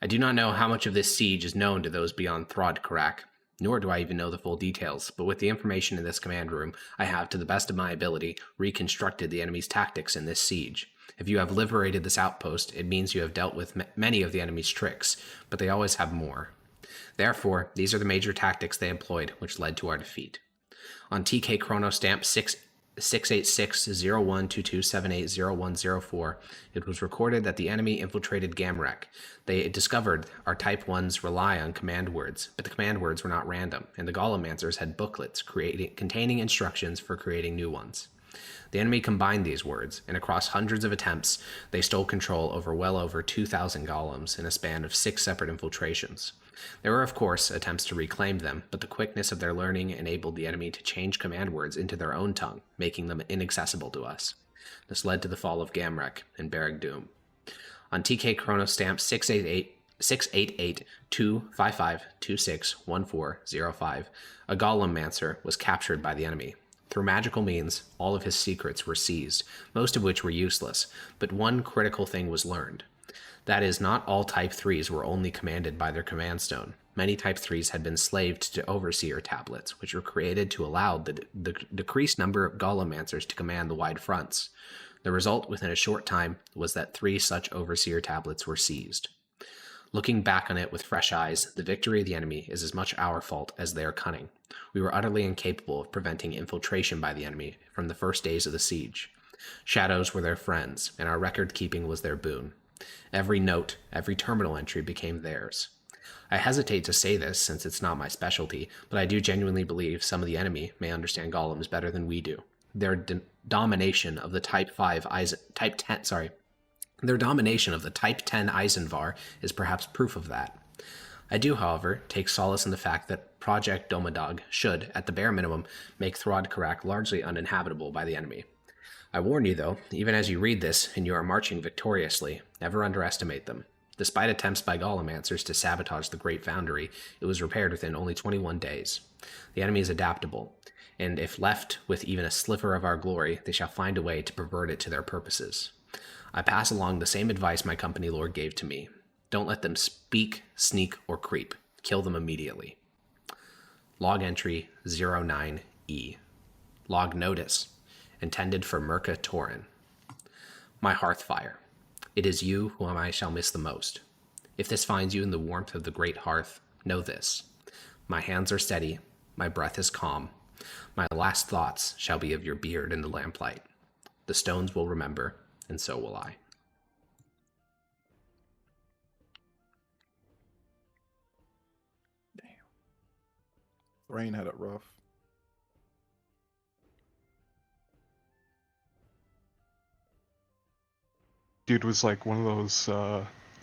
I do not know how much of this siege is known to those beyond Throdkarak, nor do I even know the full details, but with the information in this command room, I have, to the best of my ability, reconstructed the enemy's tactics in this siege. If you have liberated this outpost, it means you have dealt with many of the enemy's tricks, but they always have more. Therefore, these are the major tactics they employed, which led to our defeat. On TK Chrono Stamp 686-012278-0104, it was recorded that the enemy infiltrated Gamrek. They discovered our Type 1s rely on command words, but the command words were not random, and the Golemancers had booklets containing instructions for creating new ones. The enemy combined these words, and across hundreds of attempts, they stole control over well over 2,000 golems in a span of 6 separate infiltrations. There were, of course, attempts to reclaim them, but the quickness of their learning enabled the enemy to change command words into their own tongue, making them inaccessible to us. This led to the fall of Gamrek and Barrack Doom. On TK Chrono Stamp 688-255-261405, a Golemancer was captured by the enemy. Through magical means, all of his secrets were seized, most of which were useless, but one critical thing was learned. That is, not all Type 3s were only commanded by their command stone. Many Type 3s had been slaved to Overseer tablets, which were created to allow the decreased number of Golemancers to command the wide fronts. The result within a short time was that 3 such Overseer tablets were seized. Looking back on it with fresh eyes, the victory of the enemy is as much our fault as their cunning. We were utterly incapable of preventing infiltration by the enemy from the first days of the siege. Shadows were their friends, and our record-keeping was their boon. Every note, every terminal entry became theirs. I hesitate to say this since it's not my specialty, but I do genuinely believe some of the enemy may understand golems better than we do. Their domination of the Type 10 Eisenvar is perhaps proof of that. I do, however, take solace in the fact that Project Domadog should, at the bare minimum, make Throdkarak largely uninhabitable by the enemy. I warn you, though, even as you read this and you are marching victoriously, never underestimate them. Despite attempts by Golemancers to sabotage the Great Foundry, it was repaired within only 21 days. The enemy is adaptable, and if left with even a sliver of our glory, they shall find a way to pervert it to their purposes. I pass along the same advice my company lord gave to me. Don't let them speak, sneak, or creep. Kill them immediately. Log entry 09E. Log notice. Intended for Mirka Torin. My hearthfire. It is you whom I shall miss the most. If this finds you in the warmth of the great hearth, know this. My hands are steady, my breath is calm. My last thoughts shall be of your beard in the lamplight. The stones will remember, and so will I. Damn. Thrain had it rough. Dude was like one of those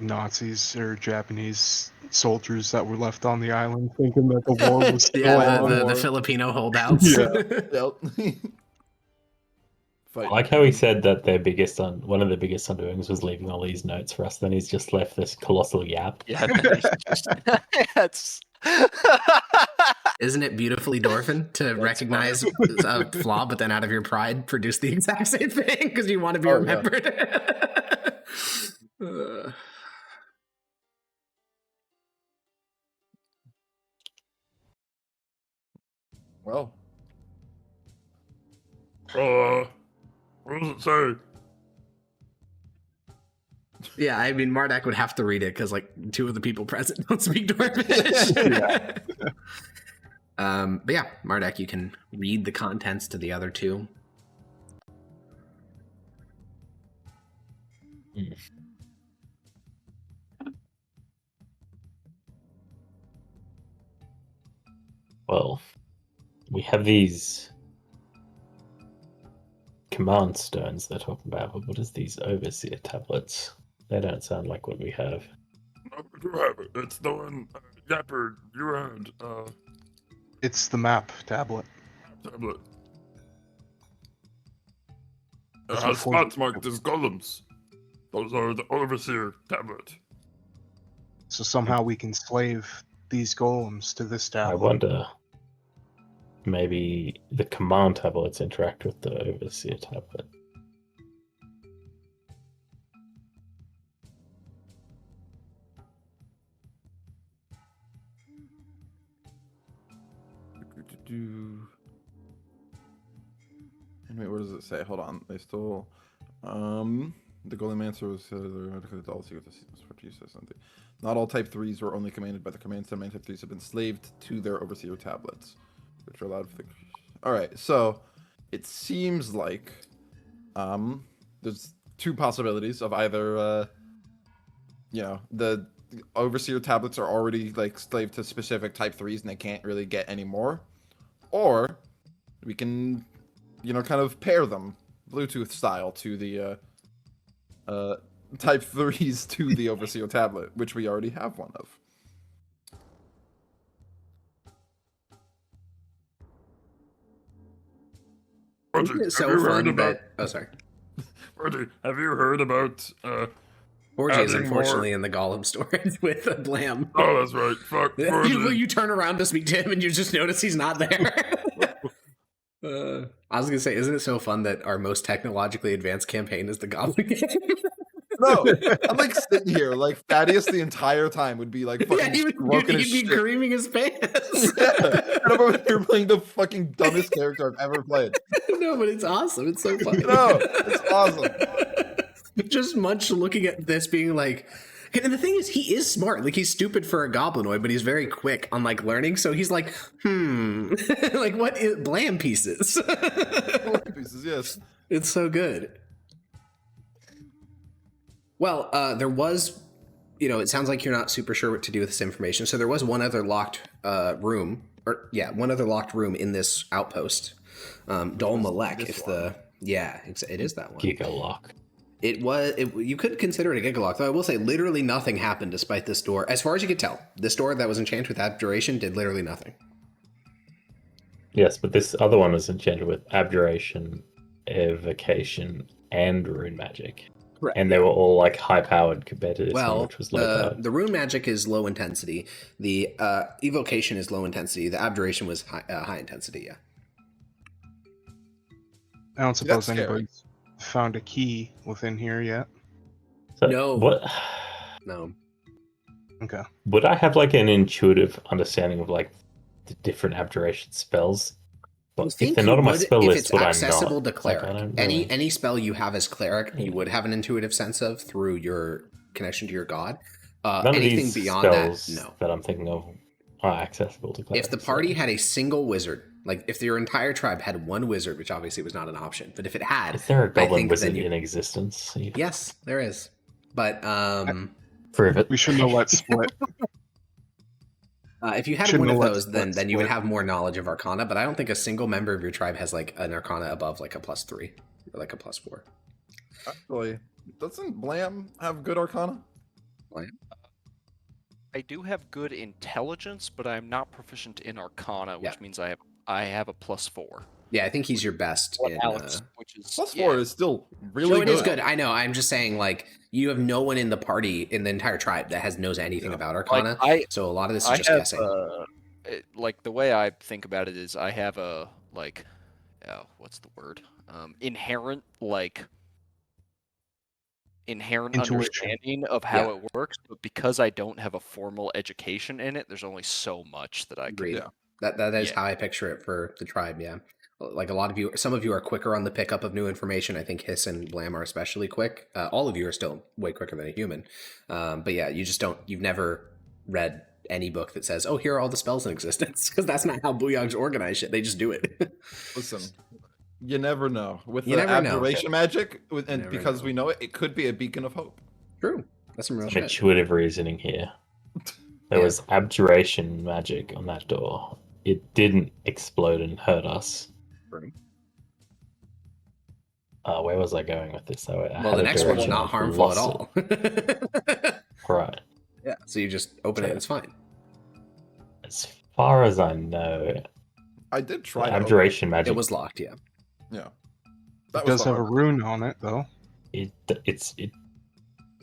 Nazis or Japanese soldiers that were left on the island thinking that the war was still Yeah, on. the Filipino holdouts. Yeah. Yep. I like how he said that one of their biggest undoings was leaving all these notes for us. Then he's just left this colossal yap. Yeah, that's. Isn't it beautifully Dorfin to recognize a flaw, but then out of your pride produce the exact same thing because you want to be remembered? What Well, does it say? Yeah, I mean, Mardak would have to read it because, like, 2 of the people present don't speak Dwarvish. But yeah, Mardak, you can read the contents to the other 2. Well, we have these command stones they're talking about, but what is these Overseer tablets? They don't sound like what we have. No, we do have it. It's the one Yapper you had. It's the map tablet. Tablet. It That's has what spots marked as golems. Those are the Overseer tablet. So somehow we can slave these golems to this I tablet. wonder, maybe the command tablets interact with the Overseer tablet. And wait, what does it say? Hold on. They still The golem answer was not all type 3s were only commanded by the command center. Many type 3s have been slaved to their overseer tablets, which are allowed for the. Alright, so it seems like there's two possibilities of either the overseer tablets are already like slaved to specific type 3s and they can't really get any more, or we can kind of pair them Bluetooth style to the type 3s to the overseer tablet, which we already have one of. Isn't it so fun that... Oh, sorry. Reggie, have you heard about... Borgie is adding unfortunately more- in the golem storage with a Blam. Oh, that's right. Fuck. you turn around to speak to him and you just notice he's not there. I was going to say, isn't it so fun that our most technologically advanced campaign is the Goblin game? No, I'm like sitting here, like Thaddeus the entire time would be like fucking stroking his he'd be shit. creaming his pants. Yeah, and I'm over here playing the fucking dumbest character I've ever played. No, but it's awesome. It's so funny. No, it's awesome. Just Munch looking at this being like... And the thing is, he is smart. Like, he's stupid for a goblinoid, but he's very quick on, like, learning. So he's like, like, what is... Blam pieces. Pieces, yes. It's so good. Well, there was, it sounds like you're not super sure what to do with this information. So there was one other locked room, one other locked room in this outpost. Dol-Malek, if the, it is that one. Giga lock. You could consider it a Gigalock, though I will say literally nothing happened despite this door. As far as you could tell, this door that was enchanted with abjuration did literally nothing. Yes, but this other one was enchanted with abjuration, evocation, and rune magic. Correct. And they were all like high-powered compared to this one, Well, which was low-powered. the rune magic is low intensity. The evocation is low intensity. The abjuration was high intensity, yeah. I don't suppose That's scary. anybody's found a key within here yet. So no. What? No. Okay. Would I have like an intuitive understanding of like the different abjuration spells? But if they're not on my spell if list, it's would I not? accessible to Like, cleric, I don't any really- any spell you have as cleric, you would have an intuitive sense of through your connection to your god. None of Anything these beyond spells that, no. that I'm thinking of are accessible to clerics. If the party had a single wizard, like if your entire tribe had one wizard, which obviously was not an option, but if it had, Is there a I goblin think wizard then you- in existence? yes, there is. But Prove it. We shouldn't have let split. if you had Shouldn't one of have let those, split then you would split. have more knowledge of Arcana. But I don't think a single member of your tribe has like an Arcana above like a +3 or like a +4. Actually, doesn't Blam have good Arcana? I do have good intelligence, but I'm not proficient in Arcana, which Yeah. means I have a +4. Yeah, I think he's your best. Well, in, Alex, which is +4 is still really no, good. it is good. I know. I'm just saying, like, you have no one in the party, in the entire tribe, that knows anything about Arcana. So a lot of this is I just have, guessing. like the way I think about it is I have a like, what's the word? Inherent Intuition. understanding of how it works, but because I don't have a formal education in it, there's only so much that I can Agreed. do. That is Yeah. how I picture it for the tribe. Yeah, like a lot of you, some of you are quicker on the pickup of new information. I think Hiss and Blam are especially quick. All of you are still way quicker than a human. But yeah, you just don't. You've never read any book that says, "Oh, here are all the spells in existence," because that's not how Booyags organize shit. They just do it. Listen, you never know. With You the never know. abjuration magic, and never because know. we know it, it could be a beacon of hope. True. That's some real Some shit. intuitive reasoning here. There Yeah. was abjuration magic on that door. It didn't explode and hurt us. Right. Where was I going with this? I Well, had the a next one's direction, not I've harmful at lost it. all. Right. Yeah. So you just open it. It's fine. As far as I know, I did try to abjuration magic It was locked. Yeah. Yeah. It does have a rune on it, though. it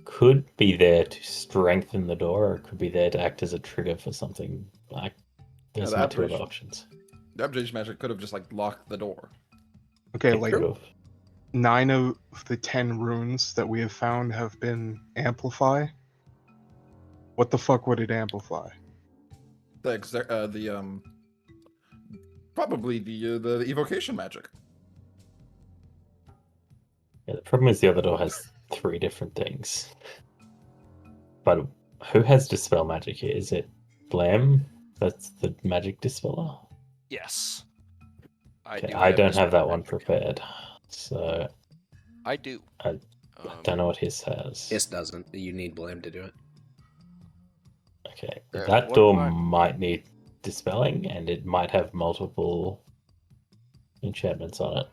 could be there to strengthen the door, or it could be there to act as a trigger for something. Like there's the no two other abjuration. options. The abjuration magic could have just like locked the door. Okay, It like could have. 9 of the 10 runes that we have found have been amplify. What the fuck would it amplify? Probably the evocation magic. Yeah, the problem is the other door has 3 different things. But who has Dispel Magic here? Is it Blam? That's the magic dispeller? Yes. Okay, I have don't this have that one magic. prepared. So I do. I don't know what his has. This doesn't. You need Blam to do it. Okay, Yeah, that what door do I- might need dispelling, and it might have multiple enchantments on it.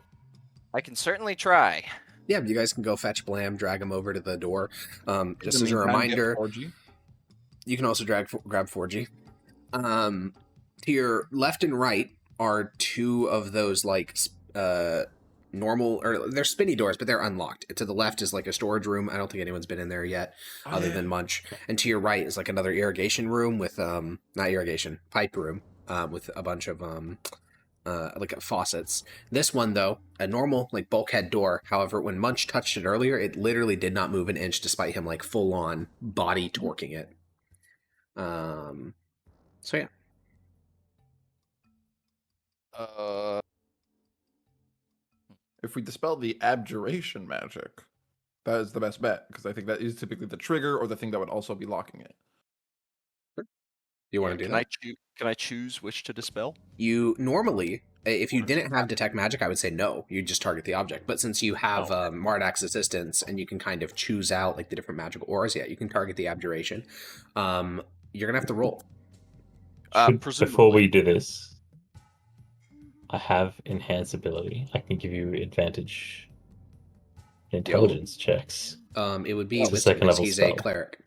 I can certainly try. Yeah, you guys can go fetch Blam, drag him over to the door. Just In the as a meantime, get reminder, 4G. you can also grab 4G. To your left and right are 2 of those like normal, or they're spinny doors, but they're unlocked. To the left is like a storage room. I don't think anyone's been in there yet, other than Munch. And to your right is like another irrigation room with not irrigation, pipe room, with a bunch of like faucets. This one though, a normal like bulkhead door. However, when Munch touched it earlier, it literally did not move an inch, despite him like full on body torquing it. So yeah. If we dispel the abjuration magic, that is the best bet, because I think that is typically the trigger or the thing that would also be locking it. You want to do that? Can I choose which to dispel? You normally, if you didn't have detect magic, I would say no. You just target the object. But since you have Mardak's assistance and you can kind of choose out like the different magical auras, yeah, you can target the abjuration. You're gonna have to roll. Before we do this, I have enhance ability. I can give you advantage intelligence checks. It would be It's a wisdom, second because level he's spell. a cleric.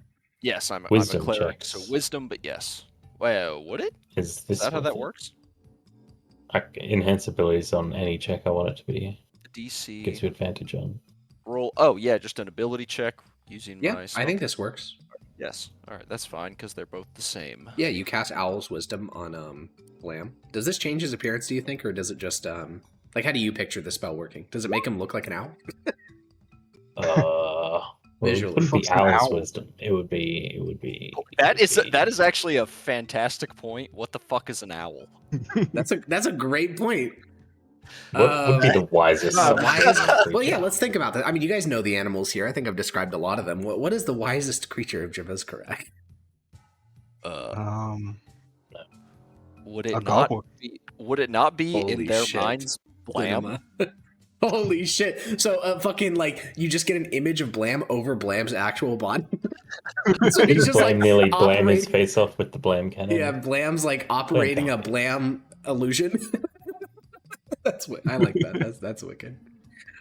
Yes, I'm a Wisdom cleric, checks. so wisdom, but yes. Well, would it? Is Is that how worth that it? works? Enhance abilities on any check I want it to be. DC Gives you advantage on. roll. Oh yeah, just an ability check using Yeah, my. I think this works. Yes. All right, that's fine because they're both the same. Yeah, you cast Owl's Wisdom on Blam. Does this change his appearance, do you think, or does it just like how do you picture the spell working? Does it make him look like an owl? Well, Visually. it wouldn't be Fuck's an Owl's owl? Wisdom. It would be. That is actually a fantastic point. What the fuck is an owl? That's a great point. What would be the wisest? The wisest. creature? Well, yeah, let's think about that. I mean, you guys know the animals here. I think I've described a lot of them. What is the wisest creature of Javaskarak? Would it A not goblin. be? Would it not be in Holy their shit. minds Blam? Holy shit. So, fucking, like, you just get an image of Blam over Blam's actual body. So You he's just just, like, nearly blam his operating- face off with the blam cannon. Yeah, Blam's, like, operating a Blam illusion. That's what I like that. That's wicked.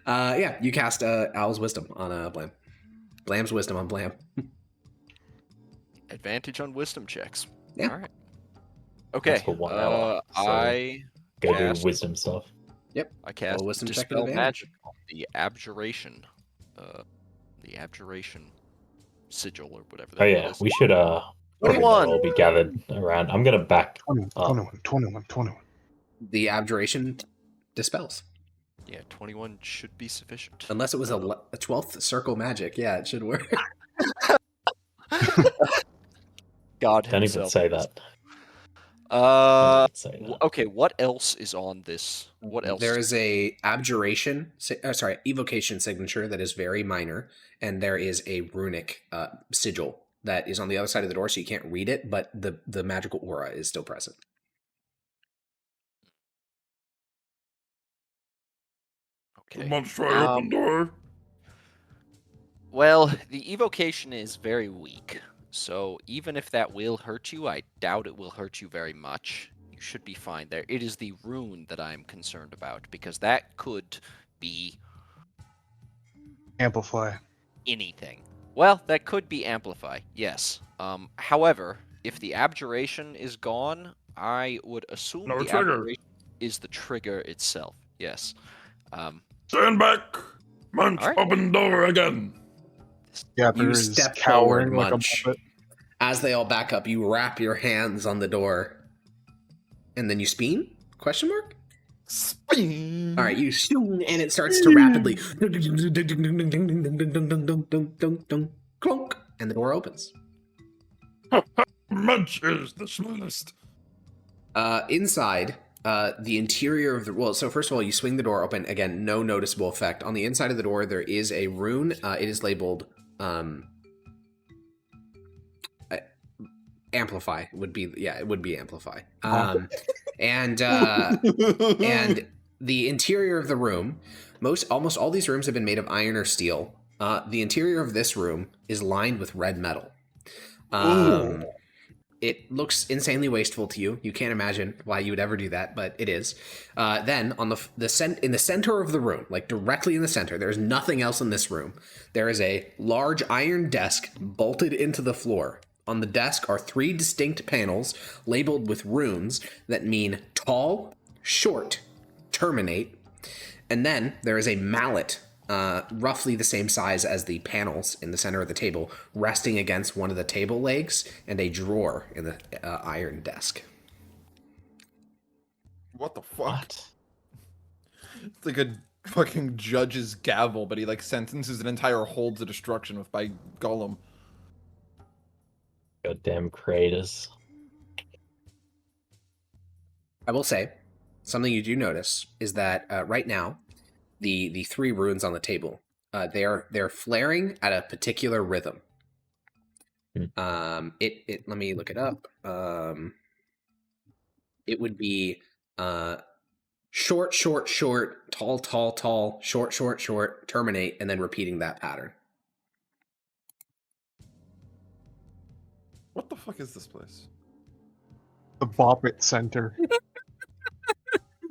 Yeah, you cast Owl's Wisdom on Blam. Blam's Wisdom on Blam. Advantage on wisdom checks. Yeah. All right. Okay. That's for 1 hour, so- I Go cast- do wisdom stuff. I cast Roll wisdom check with dispel advantage. magic on the abjuration. The abjuration sigil or whatever. Oh that yeah, is. we should probably 21. all be gathered around. I'm gonna back 21. The abjuration dispels. Yeah, 21 should be sufficient. Unless it was a 12th circle magic. Yeah, it should work. God Don't even himself. say that. Uh, Don't say that. okay. What else is on this? What else? There is a abjuration, evocation signature that is very minor, and there is a runic sigil that is on the other side of the door, so you can't read it, but the magical aura is still present. Okay. Munch, try open door. Well, the evocation is very weak, so even if that will hurt you, I doubt it will hurt you very much. You should be fine there. It is the rune that I'm concerned about, because that could be Amplify. anything. Well, that could be amplify, yes. However, if the abjuration is gone, I would assume No the trigger. abjuration is the trigger itself. Yes. Stand back. Munch, All right. open door again. Gapper You is step cowering forward, like Munch. a puppet. As they all back up, you wrap your hands on the door, and then you spin? Question mark? Sping. All right, you and it starts to rapidly clunk, and the door opens. Munch is the smallest. Inside, the interior of the... Well, so first of all, you swing the door open. Again, no noticeable effect. On the inside of the door, there is a rune. It is labeled... amplify would be... Yeah, it would be amplify. And the interior of the room... Almost all these rooms have been made of iron or steel. The interior of this room is lined with red metal. It looks insanely wasteful to you. You can't imagine why you would ever do that, but it is. Then, on in the center of the room, like directly in the center, there's nothing else in this room. There is a large iron desk bolted into the floor. On the desk are 3 distinct panels labeled with runes that mean tall, short, terminate. And then there is a mallet, roughly the same size as the panels in the center of the table, resting against one of the table legs and a drawer in the iron desk. What the fuck? What? It's like a fucking judge's gavel, but he like sentences an entire hold to destruction by Gollum. Goddamn creators. I will say, something you do notice is that right now, the 3 runes on the table, they're flaring at a particular rhythm. Let me look it up. It would be short, short, short, tall, tall, tall, short, short, short, terminate, and then repeating that pattern. What the fuck is this place? The Bop It Center.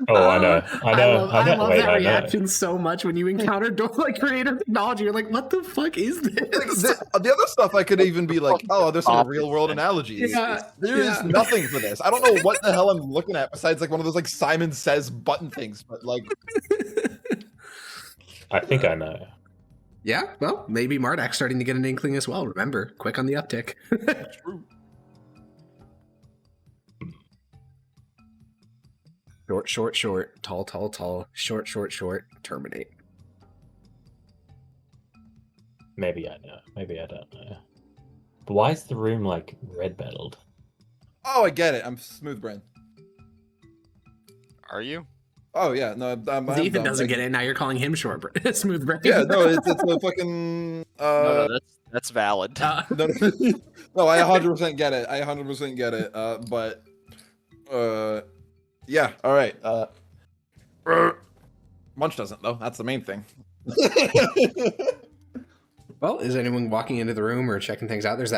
Oh, I know. I love Wait, that I know. reaction so much when you encounter like creative technology. You're like, what the fuck is this? The other stuff I could even be like, oh, there's some real world analogies. Yeah, There is nothing for this. I don't know what the hell I'm looking at besides like one of those like Simon Says button things, but like I think I know. Yeah, well, maybe Mardak's starting to get an inkling as well. Remember, quick on the uptick. true. Short, short, short, tall, tall, tall, short, short, short, terminate. Maybe I know. Maybe I don't know. But why is the room like red metalled? Oh, I get it. I'm smooth brain. Are you? Oh yeah, no, I'm Ethan dumb. doesn't get it. Now you're calling him short, smooth brain. Yeah, no, it's a fucking. No, that's valid. No, no, I 100% get it. I 100% get it. But, yeah. All right. Munch doesn't though. That's the main thing. Well, is anyone walking into the room or checking things out? There's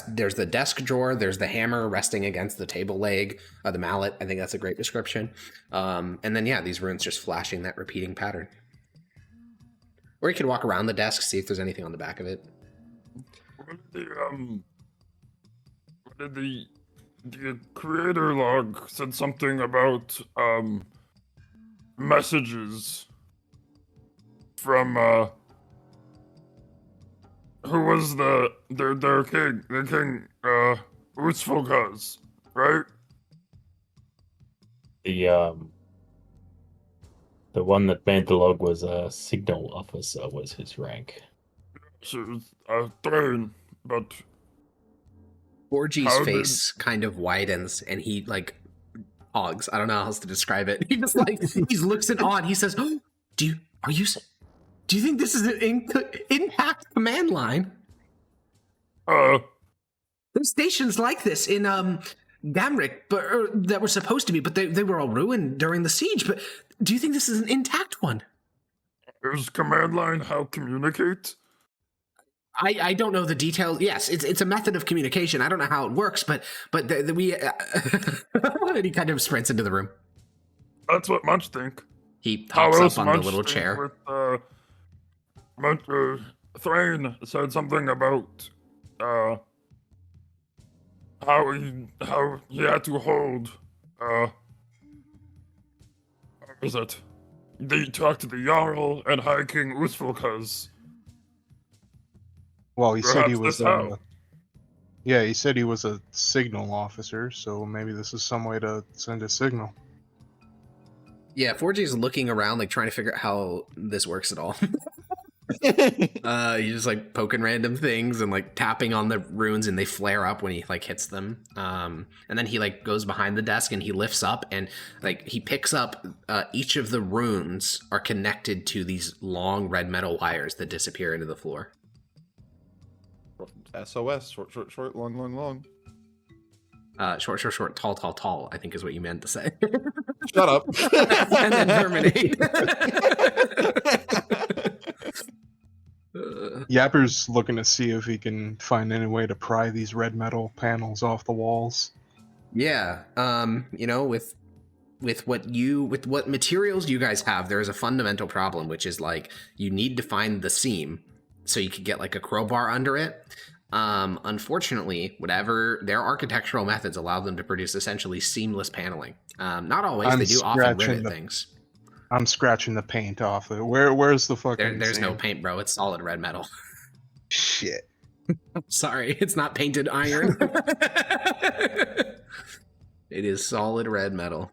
there's the desk drawer, there's the hammer resting against the table leg, the mallet. I think that's a great description. And then, yeah, these runes just flashing that repeating pattern. Or you could walk around the desk, see if there's anything on the back of it. What did the creator log said something about messages from who was their king? Their king, Utsfogaz, right? The one that made the log was a signal officer, was his rank. She was a Thrain, but 4G's face kind of widens and he like hogs. I don't know how else to describe it. He just like he looks in awe and he says, "Oh, do you think this is an intact command line? There's stations like this in Gamrick, but that were supposed to be, but they were all ruined during the siege. But do you think this is an intact one?" is command line how communicate? I don't know the details. Yes, it's a method of communication. I don't know how it works, but we and he kind of sprints into the room. That's what Munch think. He How hops else up on the Munch little think chair. With, Thrain said something about how he had to hold what was it? They talked to the Jarl and High King Usfulkaz. Well, he said he Perhaps was. this how. Yeah, he said he was a signal officer, so maybe this is some way to send a signal. Yeah, 4G is looking around, like trying to figure out how this works at all. He's just like poking random things and like tapping on the runes, and they flare up when he like hits them. And then he like goes behind the desk and he lifts up and like he picks up each of the runes are connected to these long red metal wires that disappear into the floor. SOS, short, long. Short, tall, I think is what you meant to say. Shut up. And then terminate. Yapper's looking to see if he can find any way to pry these red metal panels off the walls. Yeah, with what materials you guys have, there is a fundamental problem, which is like you need to find the seam so you could get like a crowbar under it. Unfortunately, whatever their architectural methods allow them to produce essentially seamless paneling. Not always. They do often rivet things. I'm scratching the paint off it. Where's the fucking There's seam? no paint, bro. It's solid red metal. Shit. Sorry, it's not painted iron. It is solid red metal.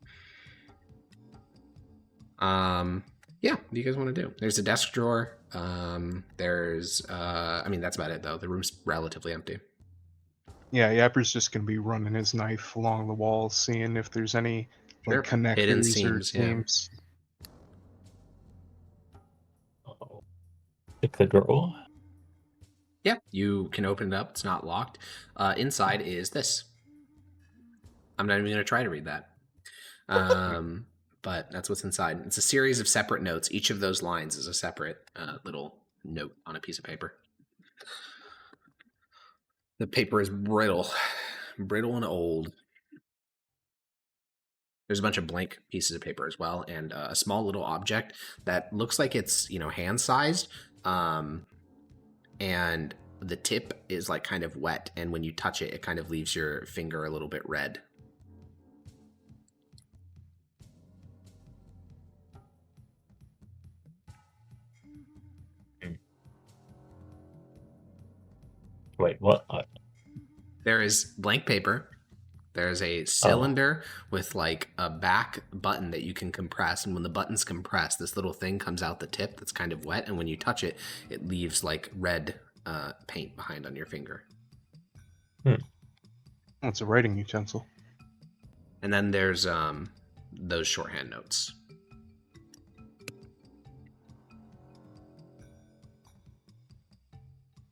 Yeah, what do you guys want to do? There's a desk drawer. That's about it though. The room's relatively empty. Yeah, Yapper's just gonna be running his knife along the walls, seeing if there's any like Sure. connectors Hidden or seams, yeah. seams. Pick the drawer. Yeah, you can open it up. It's not locked. Inside is this. I'm not even going to try to read that. But that's what's inside. It's a series of separate notes. Each of those lines is a separate little note on a piece of paper. The paper is brittle and old. There's a bunch of blank pieces of paper as well, and a small little object that looks like it's hand-sized. And the tip is like kind of wet, and when you touch it, it kind of leaves your finger a little bit red. Wait, what? There is blank paper. There's a cylinder with like a back button that you can compress, and when the button's compressed, this little thing comes out the tip that's kind of wet, and when you touch it, it leaves like red paint behind on your finger. It's a writing utensil. And then there's those shorthand notes.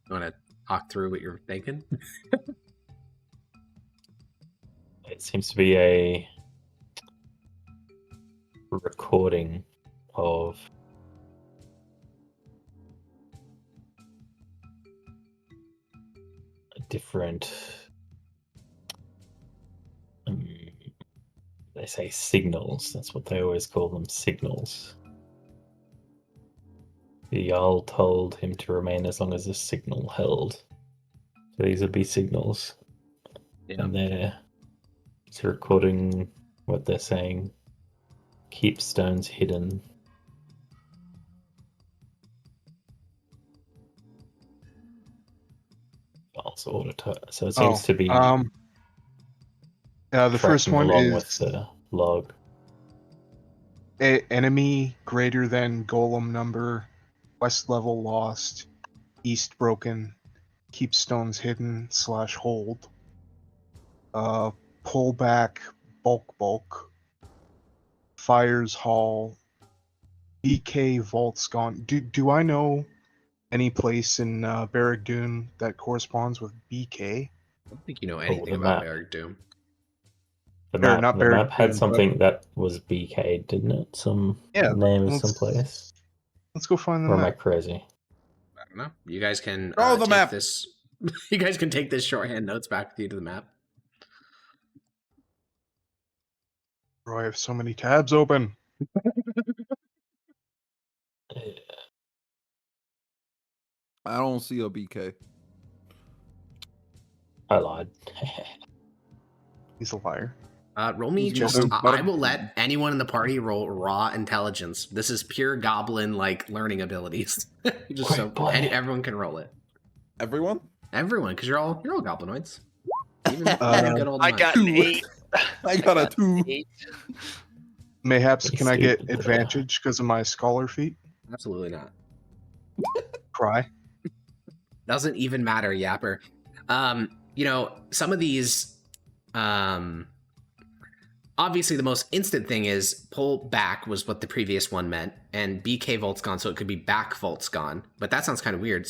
You want to talk through what you're thinking? It seems to be a recording of different, they say signals. That's what they always call them, signals. The Jarl told him to remain as long as the signal held. So these would be signals. Yeah. And it's recording what they're saying. Keep stones hidden. Also auditor. So it seems to be the first tracking one along is with the log. enemy greater than golem number, west level lost, east broken, keep stones hidden / hold, pull back, bulk, fires hall, BK vaults gone. Do I know any place in Barrack Dune that corresponds with BK? I don't think you know anything the about map. Barrack Doom. The Or map, not the Barrack map had Dune, something that was BK, didn't it? Some name of some place. Let's go find the Or am I map. crazy? I don't know. You guys can Oh, the take map. this. You guys can take this shorthand notes back with you to the map. Bro, I have so many tabs open. I don't see a BK. I lied. He's a liar. Roll me He's just. gonna- I will let anyone in the party roll raw intelligence. This is pure goblin like learning abilities. Just Quick, so play it. everyone can roll it. Everyone? Everyone, because you're all goblinoids. Even good old I mine. got an 8. I got a 2. 8. Mayhaps, Pretty can I get stupid, advantage because of my scholar feat? Absolutely not. Cry. Doesn't even matter, Yapper. Some of these, obviously the most instant thing is pull back was what the previous one meant, and BK Volt's gone, so it could be back Volt's gone. But that sounds kind of weird.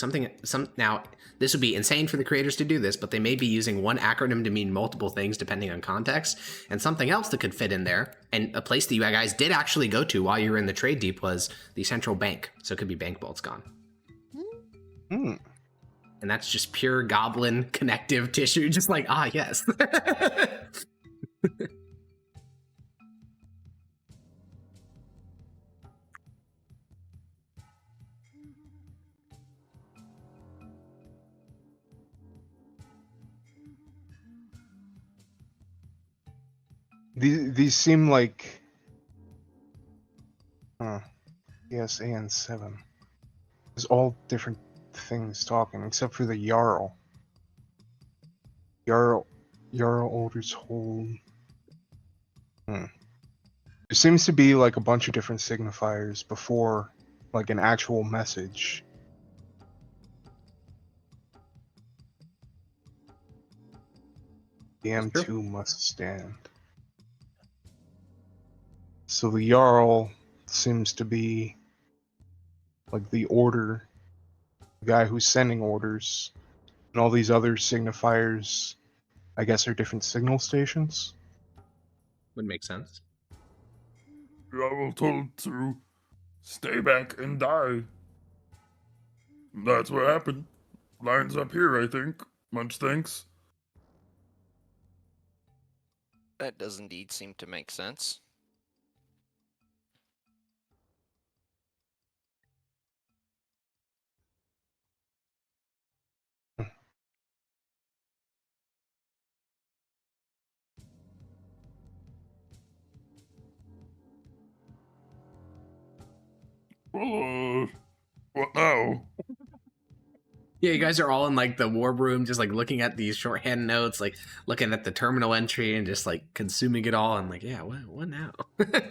Now, this would be insane for the creators to do this, but they may be using one acronym to mean multiple things depending on context, and something else that could fit in there, and a place that you guys did actually go to while you were in the trade deep was the central bank, so it could be Bank Volt's gone. Hmm. And that's just pure goblin connective tissue, just like, yes. These seem like... Yes, and 7. It's all different things talking, except for the Jarl. Jarl Older's Hold. There seems to be like a bunch of different signifiers before like an actual message. The M2 must stand. So the Jarl seems to be like the order, the guy who's sending orders, and all these other signifiers, I guess, are different signal stations. Would make sense. I was told to stay back and die. That's what happened. Lines up here, I think. Much thanks. That does indeed seem to make sense. Well, what now? Yeah, you guys are all in like the war room, just like looking at these shorthand notes, like looking at the terminal entry and just like consuming it all. And like, yeah, what now? A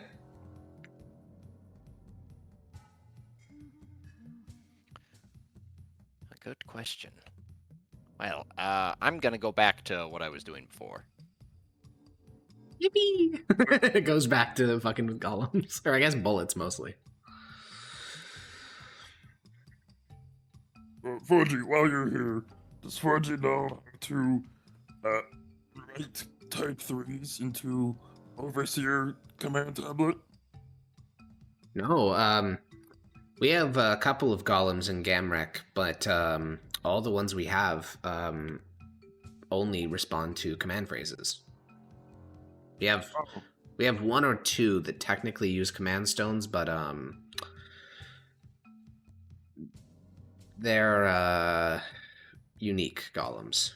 good question. Well, I'm gonna go back to what I was doing before. Yippee! It goes back to the fucking golems, or I guess bullets mostly. Forgy, while you're here, does Forgy know how to write type 3s into Overseer command tablet? No, we have a couple of golems in Gamrek, but all the ones we have only respond to command phrases. We have one or two that technically use command stones, but they're unique golems.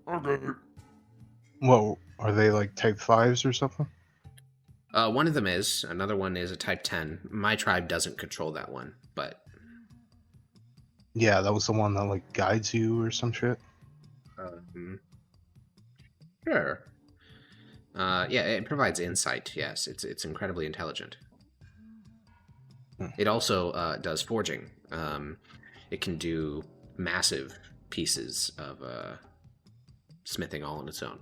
Okay. Whoa, are they like type 5s or something? One of them is. Another one is a type 10. My tribe doesn't control that one, but... Yeah, that was the one that like guides you or some shit. Sure. Yeah, it provides insight, yes. It's incredibly intelligent. It also does forging. It can do massive pieces of smithing all on its own.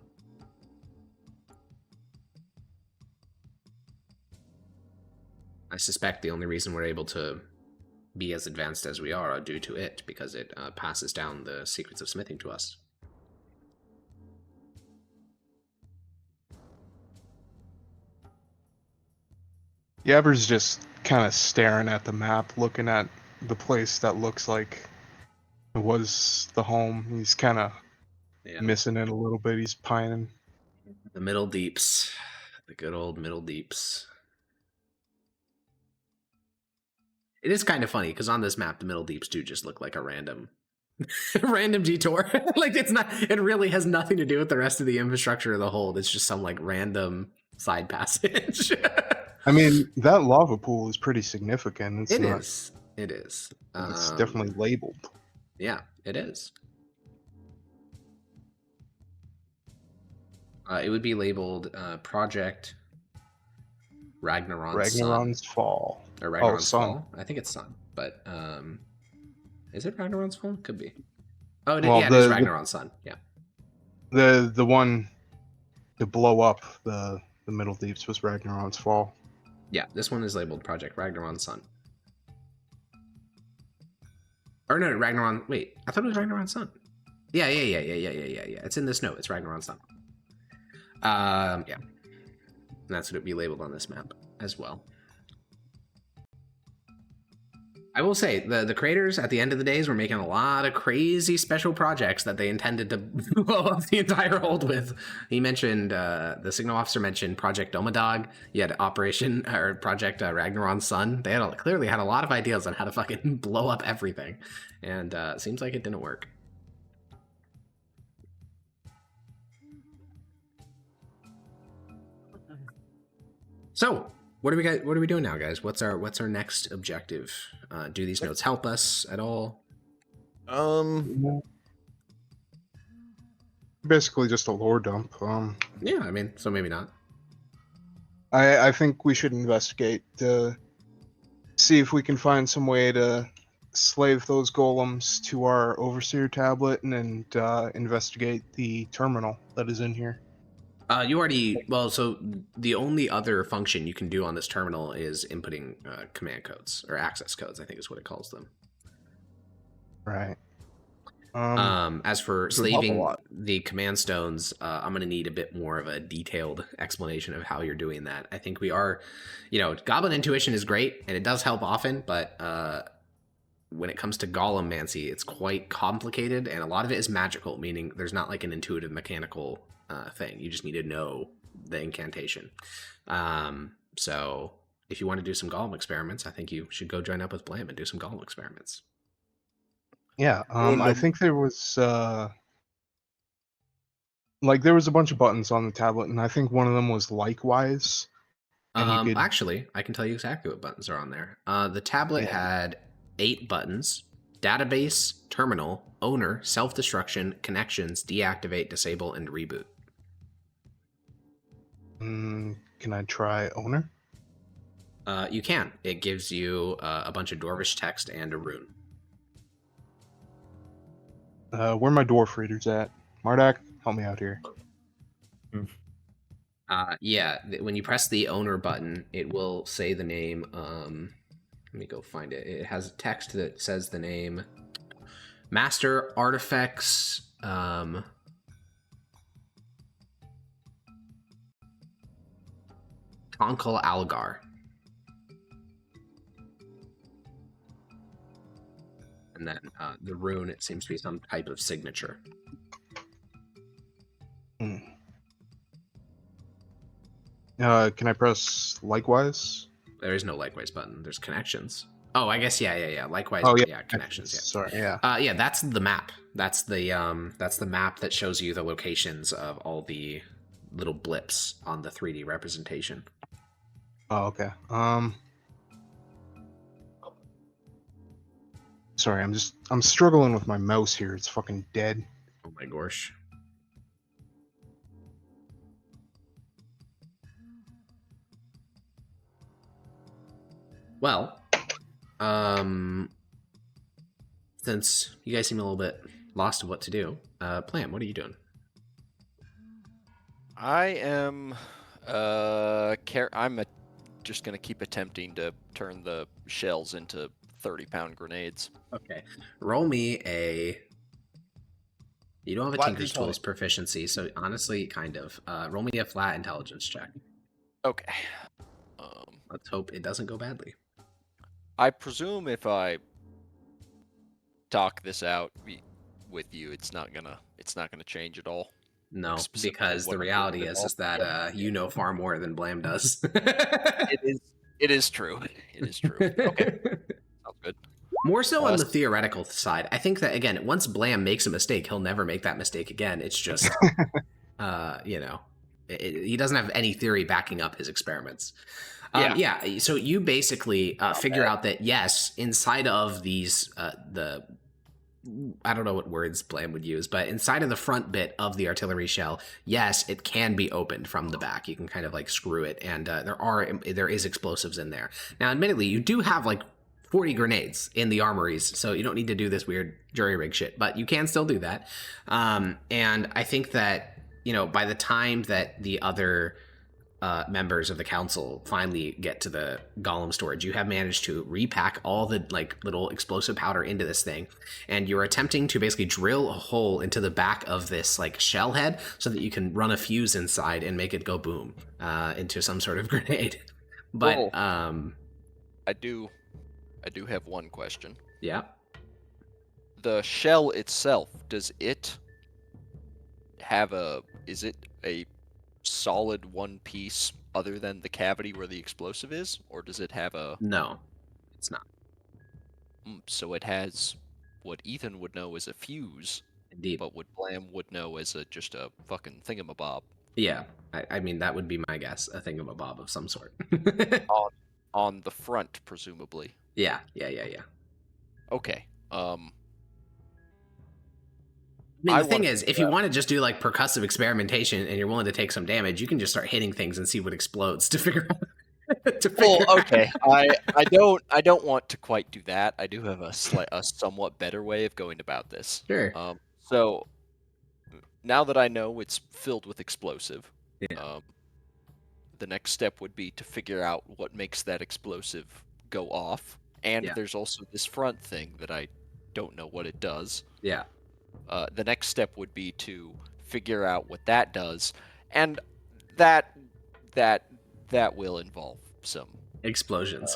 I suspect the only reason we're able to be as advanced as we are due to it, because it passes down the secrets of smithing to us. Yabber's just kind of staring at the map, looking at the place that looks like it was the home. He's kind of missing it a little bit. He's pining. The Middle Deeps. The good old Middle Deeps. It is kind of funny, because on this map, the Middle Deeps do just look like a random detour. Like, it really has nothing to do with the rest of the infrastructure of the hold. It's just some, like, random side passage. I mean, that lava pool is pretty significant. It is. It's definitely labeled. Yeah, it is. It would be labeled Project Ragnaron's Sun. Ragnaron's Fall. Or Ragnaron's Sun. Fall? I think it's Sun, but is it Ragnaron's Fall? Could be. Oh, Well, yeah, it is Ragnaron's Sun. Yeah. The one to blow up the Middle Deeps was Ragnaron's Fall. Yeah, this one is labeled Project Ragnaron's Sun. Or no, Ragnaron. Wait, I thought it was Ragnaron's Sun. Yeah. It's in this note. It's Ragnaron's Sun. Yeah. And that's what it'd be labeled on this map as well. I will say, the creators, at the end of the days, were making a lot of crazy special projects that they intended to blow up the entire hold with. He mentioned, the signal officer mentioned Project Domadog. You had Operation, or Project Ragnaron's Sun. They clearly had a lot of ideas on how to fucking blow up everything. And it seems like it didn't work. So, what are we doing now, guys? What's our next objective? Do these notes help us at all? Basically just a lore dump. Yeah, I mean, so maybe not. I think we should investigate to see if we can find some way to slave those golems to our overseer tablet and investigate the terminal that is in here. So the only other function you can do on this terminal is inputting command codes, or access codes, I think is what it calls them. Right. As for slaving the command stones, I'm going to need a bit more of a detailed explanation of how you're doing that. I think we are, Goblin Intuition is great, and it does help often, but when it comes to Golem-mancy, it's quite complicated, and a lot of it is magical, meaning there's not like an intuitive mechanical thing. You just need to know the incantation. So if you want to do some Golem experiments, I think you should go join up with Blam and do some Golem experiments. Yeah, I think there was there was a bunch of buttons on the tablet, and I think one of them was likewise. Actually, I can tell you exactly what buttons are on there. The tablet had 8 buttons: database, terminal, owner, self-destruction, connections, deactivate, disable, and reboot. Can I try owner? You can. It gives you a bunch of Dwarvish text and a rune. Where are my dwarf readers at? Mardak, help me out here. When you press the owner button, it will say the name. Let me go find it. It has text that says the name. Master Artifacts. Tonkel Algar. And then the rune, it seems to be some type of signature. Can I press likewise? There is no likewise button. There's connections. Oh, I guess yeah. Likewise, connections. Yeah. Sorry, yeah. Yeah, that's the map. That's the map that shows you the locations of all the little blips on the 3D representation. Oh, okay. Sorry, I'm struggling with my mouse here. It's fucking dead. Oh my gosh. Well, since you guys seem a little bit lost of what to do, Plam, what are you doing? I am just gonna keep attempting to turn the shells into 30-pound grenades. Okay. Roll me a... You don't have a Flat Tinker's D20. Tools proficiency, so honestly, kind of. Roll me a flat intelligence check. Okay. Let's hope it doesn't go badly. I presume if I talk this out with you, it's not gonna change at all. No, Specifically because what the I'm reality doing at is that you know far more than Blam does. It is true. It is true. Okay. Sounds good. More so on the theoretical side. I think that, again, once Blam makes a mistake, he'll never make that mistake again. It's just, he doesn't have any theory backing up his experiments. So you basically figure out that, yes, inside of these, I don't know what words Blam would use, but inside of the front bit of the artillery shell, yes, it can be opened from the back. You can kind of like screw it, and there is explosives in there. Now, admittedly, you do have like 40 grenades in the armories, so you don't need to do this weird jury rig shit, but you can still do that. And I think that, by the time that the other members of the council finally get to the golem storage, you have managed to repack all the like little explosive powder into this thing, and you're attempting to basically drill a hole into the back of this like shell head so that you can run a fuse inside and make it go boom into some sort of grenade. But I do have one question. Yeah. The shell itself, is it a solid one piece other than the cavity where the explosive is, or does it have a... No, it's not. So it has what Ethan would know as a fuse, Indeed. but what Blam would know as just a fucking thingamabob. Yeah, I mean, that would be my guess, a thingamabob of some sort. on the front, presumably. Yeah. Okay. I mean, the thing is, if you want to just do like percussive experimentation and you're willing to take some damage, you can just start hitting things and see what explodes to figure out. Okay. I don't want to quite do that. I do have a somewhat better way of going about this. Sure. So now that I know it's filled with explosive, the next step would be to figure out what makes that explosive go off. And there's also this front thing that I don't know what it does. Yeah. The next step would be to figure out what that does, and that will involve some explosions.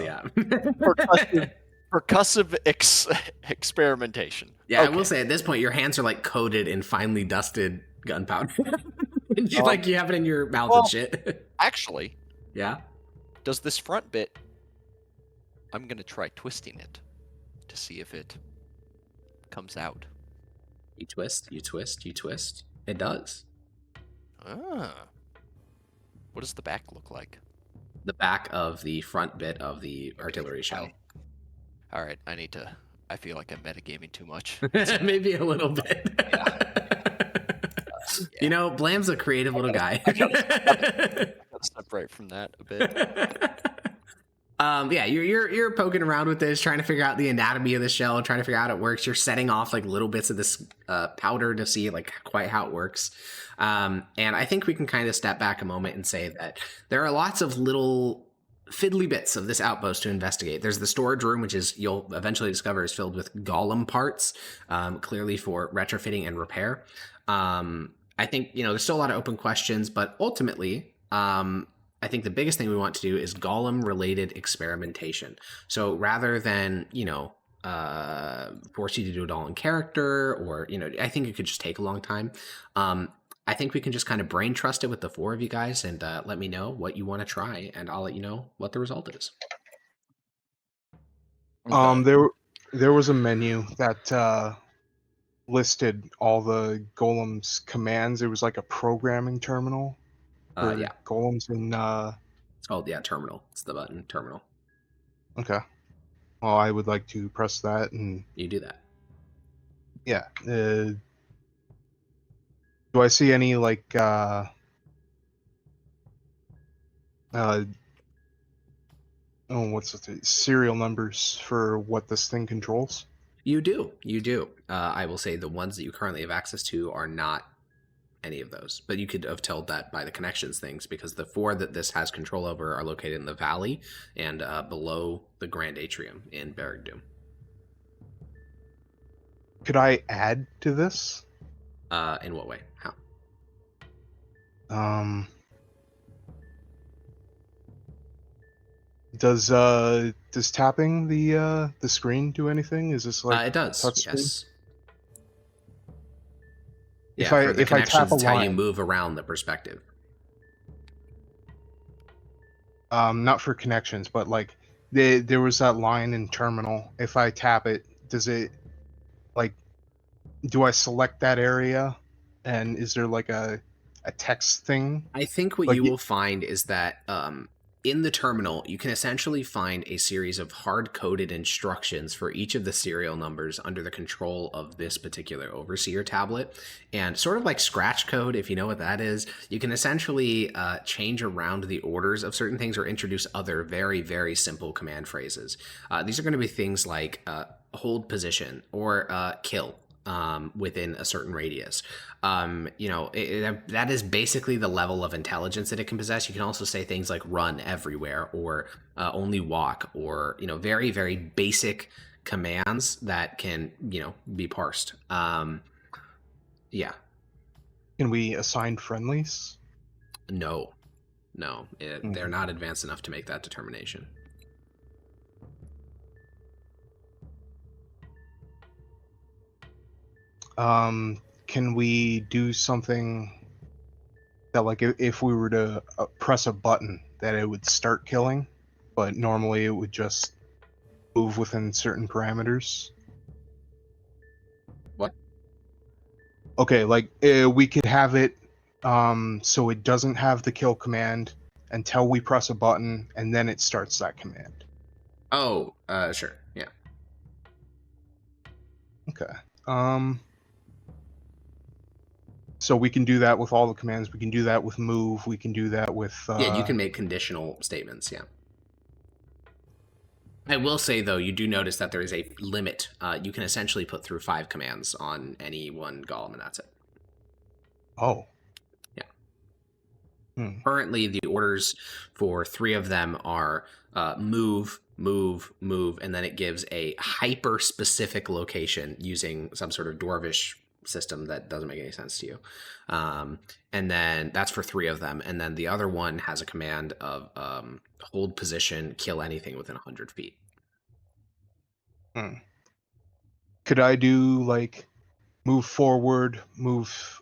percussive experimentation. Yeah, okay. I will say at this point your hands are like coated in finely dusted gunpowder. You have it in your mouth and shit. Actually, yeah. Does this front bit? I'm gonna try twisting it to see if it comes out. You twist, you twist, you twist. It does. Ah. What does the back look like? The back of the front bit of the artillery shell. All right, I feel like I'm metagaming too much. Maybe a little bit. Yeah. Blam's a creative little guy. I gotta separate from that a bit. You're poking around with this, trying to figure out the anatomy of the shell, trying to figure out how it works. You're setting off like little bits of this powder to see like quite how it works. And I think we can kind of step back a moment and say that there are lots of little fiddly bits of this outpost to investigate. There's the storage room, which is you'll eventually discover is filled with golem parts, clearly for retrofitting and repair. I think there's still a lot of open questions, but ultimately, I think the biggest thing we want to do is golem-related experimentation. So rather than, force you to do it all in character, or, I think it could just take a long time. I think we can just kind of brain trust it with the four of you guys and let me know what you want to try, and I'll let you know what the result is. Okay. There was a menu that listed all the golems' commands. It was like a programming terminal. Golems in it's called terminal. It's the button terminal. Okay. Well, I would like to press that, and you do that. Yeah. Do I see any like what's the serial numbers for what this thing controls? You do. I will say the ones that you currently have access to are not any of those, but you could have told that by the connections things, because the four that this has control over are located in the valley and below the Grand Atrium in Barrack Doom. Could I add to this? In what way? How? Does tapping the screen do anything? Is this like it does? Touch screen? Yes. If I tap a it's how line, you move around the perspective. not for connections, but like there was that line in terminal. If I tap it, does it like? Do I select that area? And is there like a text thing? I think what like you will find is that in the terminal, you can essentially find a series of hard-coded instructions for each of the serial numbers under the control of this particular overseer tablet. And sort of like scratch code, if you know what that is, you can essentially change around the orders of certain things or introduce other very, very simple command phrases. These are going to be things like hold position or kill within a certain radius. That is basically the level of intelligence that it can possess. You can also say things like run everywhere or only walk, or very, very basic commands that can be parsed. Yeah. Can we assign friendlies? No, they're not advanced enough to make that determination. Can we do something that, like, if we were to press a button, that it would start killing, but normally it would just move within certain parameters? What? Okay, like we could have it so it doesn't have the kill command until we press a button, and then it starts that command. Oh, sure, yeah. Okay. So we can do that with all the commands. We can do that with move. We can do that with... Yeah, you can make conditional statements, yeah. I will say, though, you do notice that there is a limit. You can essentially put through 5 commands on any one golem, and that's it. Oh. Yeah. Currently, the orders for 3 of them are move, move, move, and then it gives a hyper-specific location using some sort of dwarvish system that doesn't make any sense to you. And then that's for 3 of them. And then the other one has a command of hold position, kill anything within 100 feet. Could I do, like, move forward, move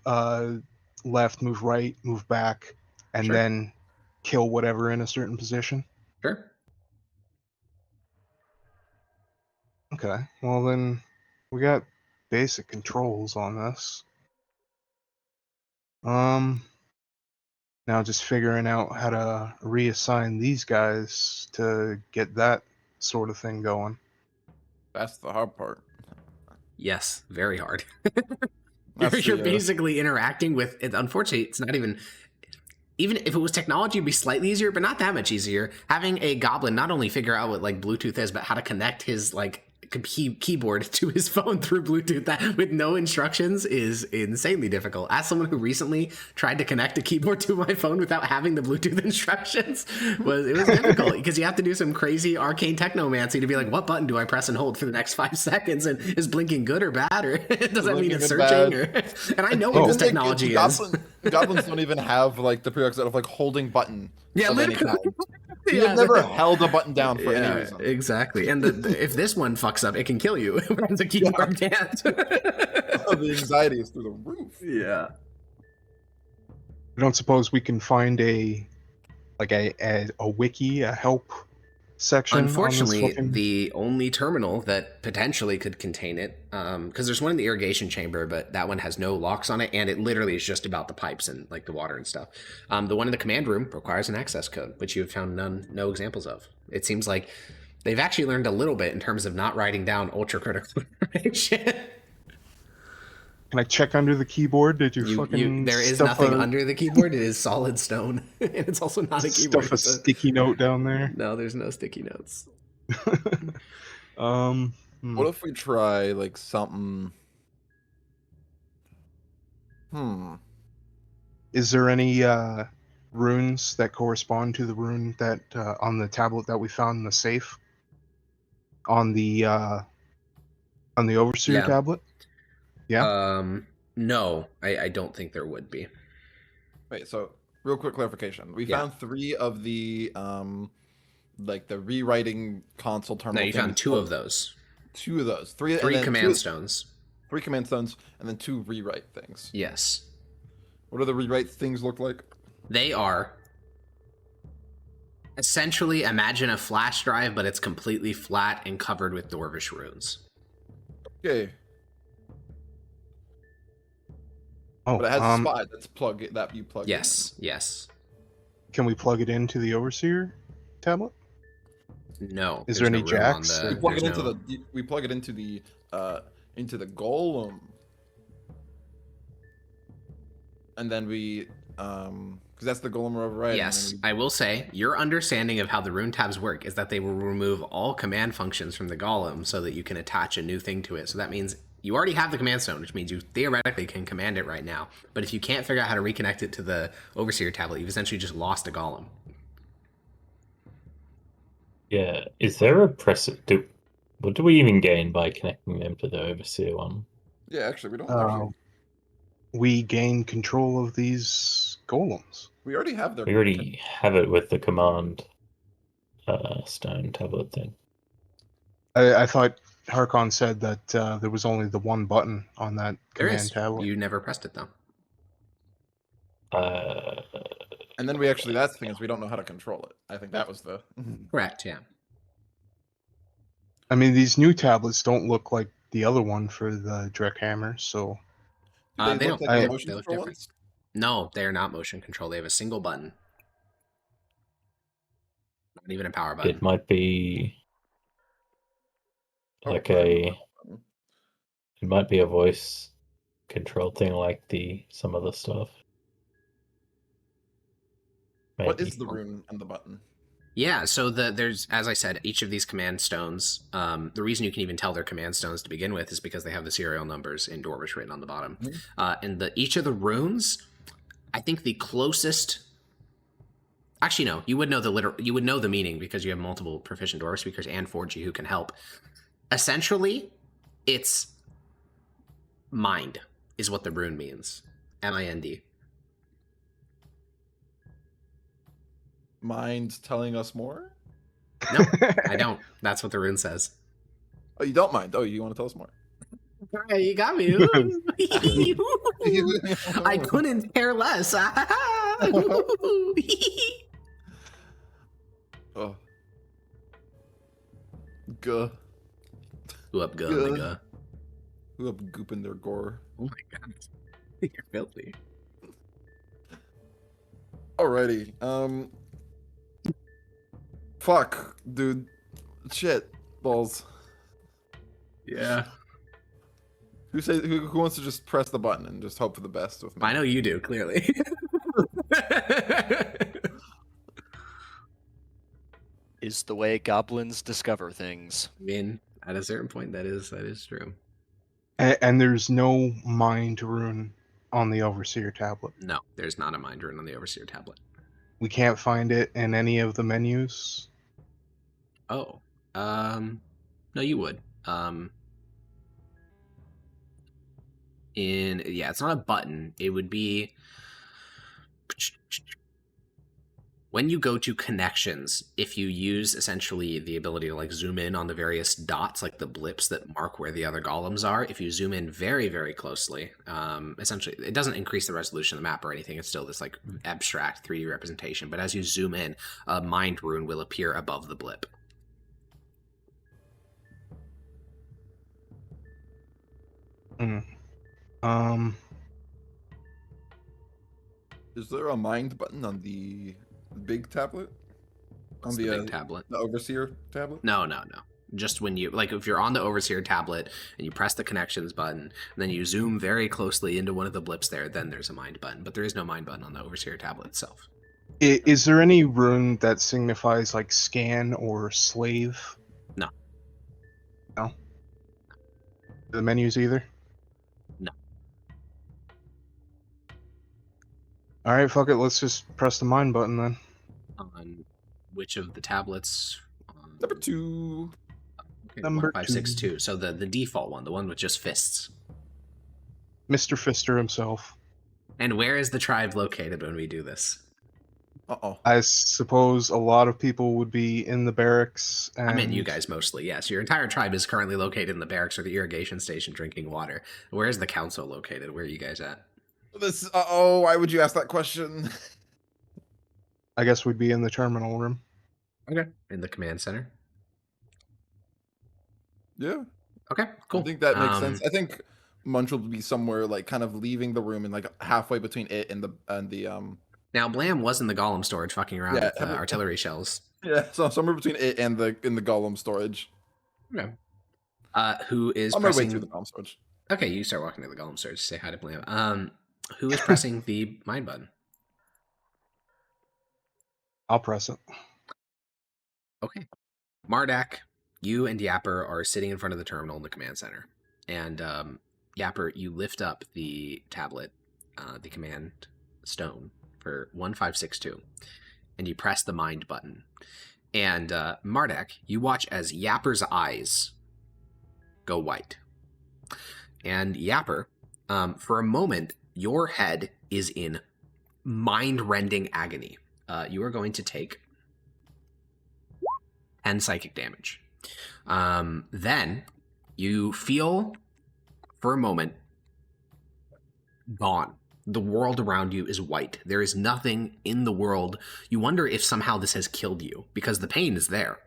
left, move right, move back, and Sure. then kill whatever in a certain position? Sure. Okay, well then we got basic controls on this. Now just figuring out how to reassign these guys to get that sort of thing going. That's the hard part. Yes, very hard. That's You're the, basically interacting with it. Unfortunately, it's not even if it was technology, it'd be slightly easier, but not that much easier. Having a goblin not only figure out what like Bluetooth is, but how to connect his like keyboard to his phone through Bluetooth that with no instructions is insanely difficult. As someone who recently tried to connect a keyboard to my phone without having the Bluetooth instructions, it was difficult because you have to do some crazy arcane technomancy to be like, what button do I press and hold for the next 5 seconds, and is blinking good or bad, or does that mean it's searching, or and I know what this technology is. Goblins don't even have like the prerequisite of like holding button. Yeah, of any literally. kind. You've never held a button down for any reason. Exactly. And if this one fucks up, it can kill you. Whereas a keyboard can't. The anxiety is through the roof. Yeah. I don't suppose we can find a wiki, a help section. Unfortunately, the only terminal that potentially could contain it, because there's one in the irrigation chamber, but that one has no locks on it, and it literally is just about the pipes and like the water and stuff. The one in the command room requires an access code, which you have found no examples of. It seems like they've actually learned a little bit in terms of not writing down ultra critical information. Can I check under the keyboard? Did you fucking there is stuff nothing under the keyboard. It is solid stone, and it's also not a keyboard. Stuff a sticky note down there? No, there's no sticky notes. What if we try like something? Is there any runes that correspond to the rune that on the tablet that we found in the safe? On the overseer tablet? Yeah. No, I don't think there would be. Wait, so real quick clarification. We found 3 of the like the rewriting console terminal. No, you found 2 of those. 2 of those. 3 command stones. 3 command stones, and then 2 rewrite things. Yes. What do the rewrite things look like? They are essentially, imagine a flash drive, but it's completely flat and covered with dwarvish runes. Okay. Oh, but it has a spot that's that you plug. Yes. Can we plug it into the overseer? tablet? No. Is there there's any no room on jacks, the- or- We plug it there's into no- we plug it into the golem, and then we because that's the golem we're overriding. Yes, and then I will say your understanding of how the rune tabs work is that they will remove all command functions from the golem so that you can attach a new thing to it. So that means you already have the command stone, which means you theoretically can command it right now. But if you can't figure out how to reconnect it to the overseer tablet, you've essentially just lost a golem. Yeah, is there a precedent? What do we even gain by connecting them to the overseer one? yeah, actually, we don't. Uh, Actually, we gain control of these golems. we already have their. We already have it with the command stone tablet thing. I thought Harkon said that there was only the one button on that There command is. tablet. You never pressed it though. And then we actually, that's the thing is we don't know how to control it. I think that was the. Correct. Yeah. I mean, these new tablets don't look like the other one for the Drek Hammer, so Do They look don't. like the They motion look control different. ones? No, they are not motion control. They have a single button. Not even a power button. It might be Oh, like power it might be a voice control thing like some other stuff. What Maybe. is the rune and the button? Yeah, so there's, as I said, each of these command stones, the reason you can even tell they're command stones to begin with is because they have the serial numbers in Dwarvish written on the bottom. And each of the runes, I think the closest... Actually, no, you would know you would know the meaning because you have multiple proficient Dwarvish speakers and 4G who can help. Essentially, it's mind is what the rune means. M-I-N-D. Mind telling us more? No, I don't. That's what the rune says. Oh, you don't mind? Oh, you want to tell us more? You got me. I couldn't care less. Oh. Guh. Who up, go, Good. nigga? Who up gooping their gore? Oh my god. You're filthy. Alrighty. Fuck, dude. Shit. Balls. Yeah. Who wants to just press the button and just hope for the best with me? I know you do, clearly. Is the way goblins discover things. I mean, at a certain point, that is true. and there's no mind rune on the Overseer tablet. No, there's not a mind rune on the Overseer tablet. We can't find it in any of the menus. Oh. No, you would. It's not a button. It would be when you go to connections, if you use essentially the ability to like zoom in on the various dots, like the blips that mark where the other golems are, if you zoom in very, very closely, essentially it doesn't increase the resolution of the map or anything. It's still this like abstract 3D representation. But as you zoom in, a mind rune will appear above the blip. Is there a mind button on the big tablet? What's the big tablet? The Overseer tablet? No. Just when you, like, if you're on the Overseer tablet and you press the connections button, and then you zoom very closely into one of the blips there, then there's a mind button. But there is no mind button on the Overseer tablet itself. Is there any rune that signifies like scan or slave? No. No? The menus either? No. Alright, fuck it, let's just press the mind button then. On which of the tablets? Number 2. Okay, Number 1562. So the default one, the one with just fists. Mr. Fister himself. And where is the tribe located when we do this? Uh-oh. I suppose a lot of people would be in the barracks. And... I meant you guys mostly, yes. Your entire tribe is currently located in the barracks or the irrigation station drinking water. Where is the council located? Where are you guys at? Why would you ask that question? I guess we'd be in the terminal room. Okay. In the command center? Yeah. Okay, cool. I think that makes sense. I think Munch will be somewhere like kind of leaving the room and like halfway between it and the Now, Blam was in the golem storage fucking around Yeah, with artillery shells. Yeah, so somewhere between it and the golem storage. Okay. Who is On my way pressing? through the golem storage. Okay, you start walking to the golem storage. Say hi to Blam. Who is pressing the mind button? I'll press it. Okay. Mardak, you and Yapper are sitting in front of the terminal in the command center. And Yapper, you lift up the tablet, the command stone for 1562, and you press the mind button. And Mardak, you watch as Yapper's eyes go white. And Yapper, for a moment, your head is in mind-rending agony. You are going to take 10 psychic damage. Then you feel, for a moment, gone. The world around you is white. There is nothing in the world. You wonder if somehow this has killed you, because the pain is there.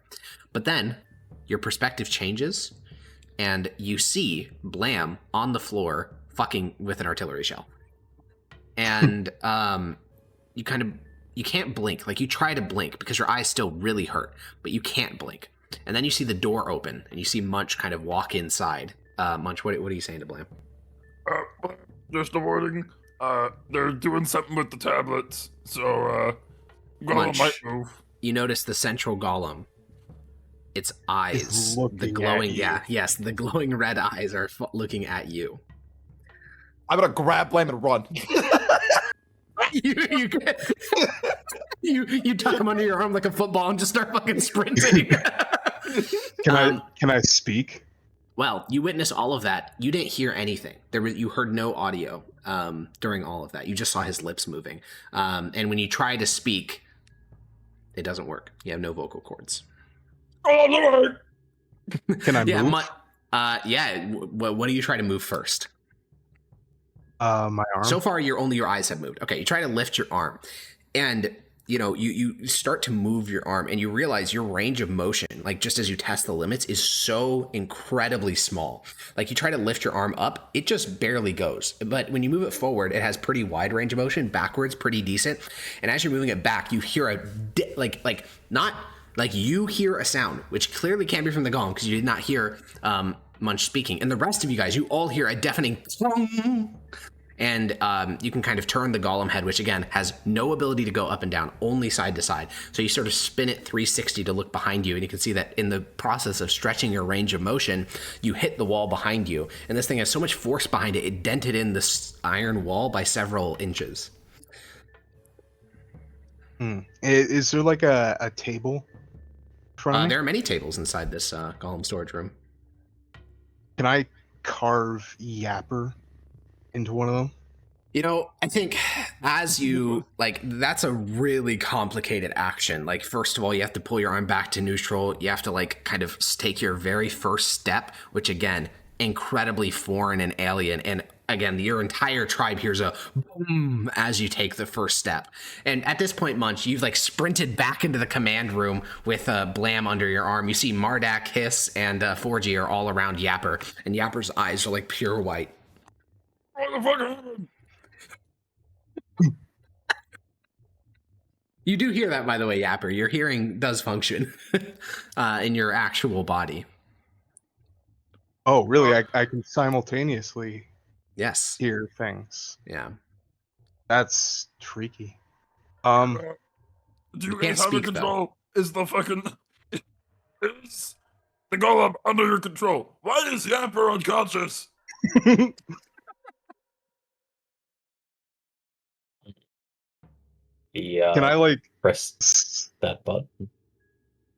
But then your perspective changes, and you see Blam on the floor fucking with an artillery shell. And you can't blink. Like, you try to blink because your eyes still really hurt, but you can't blink. And then you see the door open, and you see Munch kind of walk inside. Munch, what are you saying to Blam? Just a warning. They're doing something with the tablets, so Golem Munch, might move. you notice the central golem. Its eyes, the looking glowing, at you. the glowing red eyes are looking at you. I'm gonna grab Blam and run. You tuck him under your arm like a football and just start fucking sprinting. Can I speak? Well, you witnessed all of that. You didn't hear anything. You heard no audio during all of that. You just saw his lips moving. And when you try to speak, it doesn't work. You have no vocal cords. Oh, Can I move? What do you try to move first? My arm. So far, only your eyes have moved. Okay, you try to lift your arm, and you start to move your arm, and you realize your range of motion, like just as you test the limits, is so incredibly small. Like, you try to lift your arm up, it just barely goes. But when you move it forward, it has pretty wide range of motion. Backwards, pretty decent. And as you're moving it back, you hear you hear a sound, which clearly can't be from the golem because you did not hear Munch speaking. And the rest of you guys, you all hear a deafening clong. And you can kind of turn the golem head, which again has no ability to go up and down, only side to side. So you sort of spin it 360 to look behind you, and you can see that in the process of stretching your range of motion, you hit the wall behind you. And this thing has so much force behind it, it dented in this iron wall by several inches. Is there like a table in front of me? There are many tables inside this golem storage room. Can I carve Yapper into one of them? I think as you, that's a really complicated action. Like, first of all, you have to pull your arm back to neutral. You have to, kind of take your very first step, which, again, incredibly foreign and alien. And, again, your entire tribe hears a boom as you take the first step. And at this point, Munch, you've, sprinted back into the command room with Blam under your arm. You see Mardak, Hiss, and Forgy are all around Yapper. And Yapper's eyes are, pure white. what the fuck happened? You do hear that, by the way, Yapper. Your hearing does function in your actual body. Oh, really? I can simultaneously Yes. hear things. Yeah. That's freaky. Do You you can't guys have speak, the control? Is the fucking... Is the golem under your control? Why is Yapper unconscious? Yeah. Can I press that button?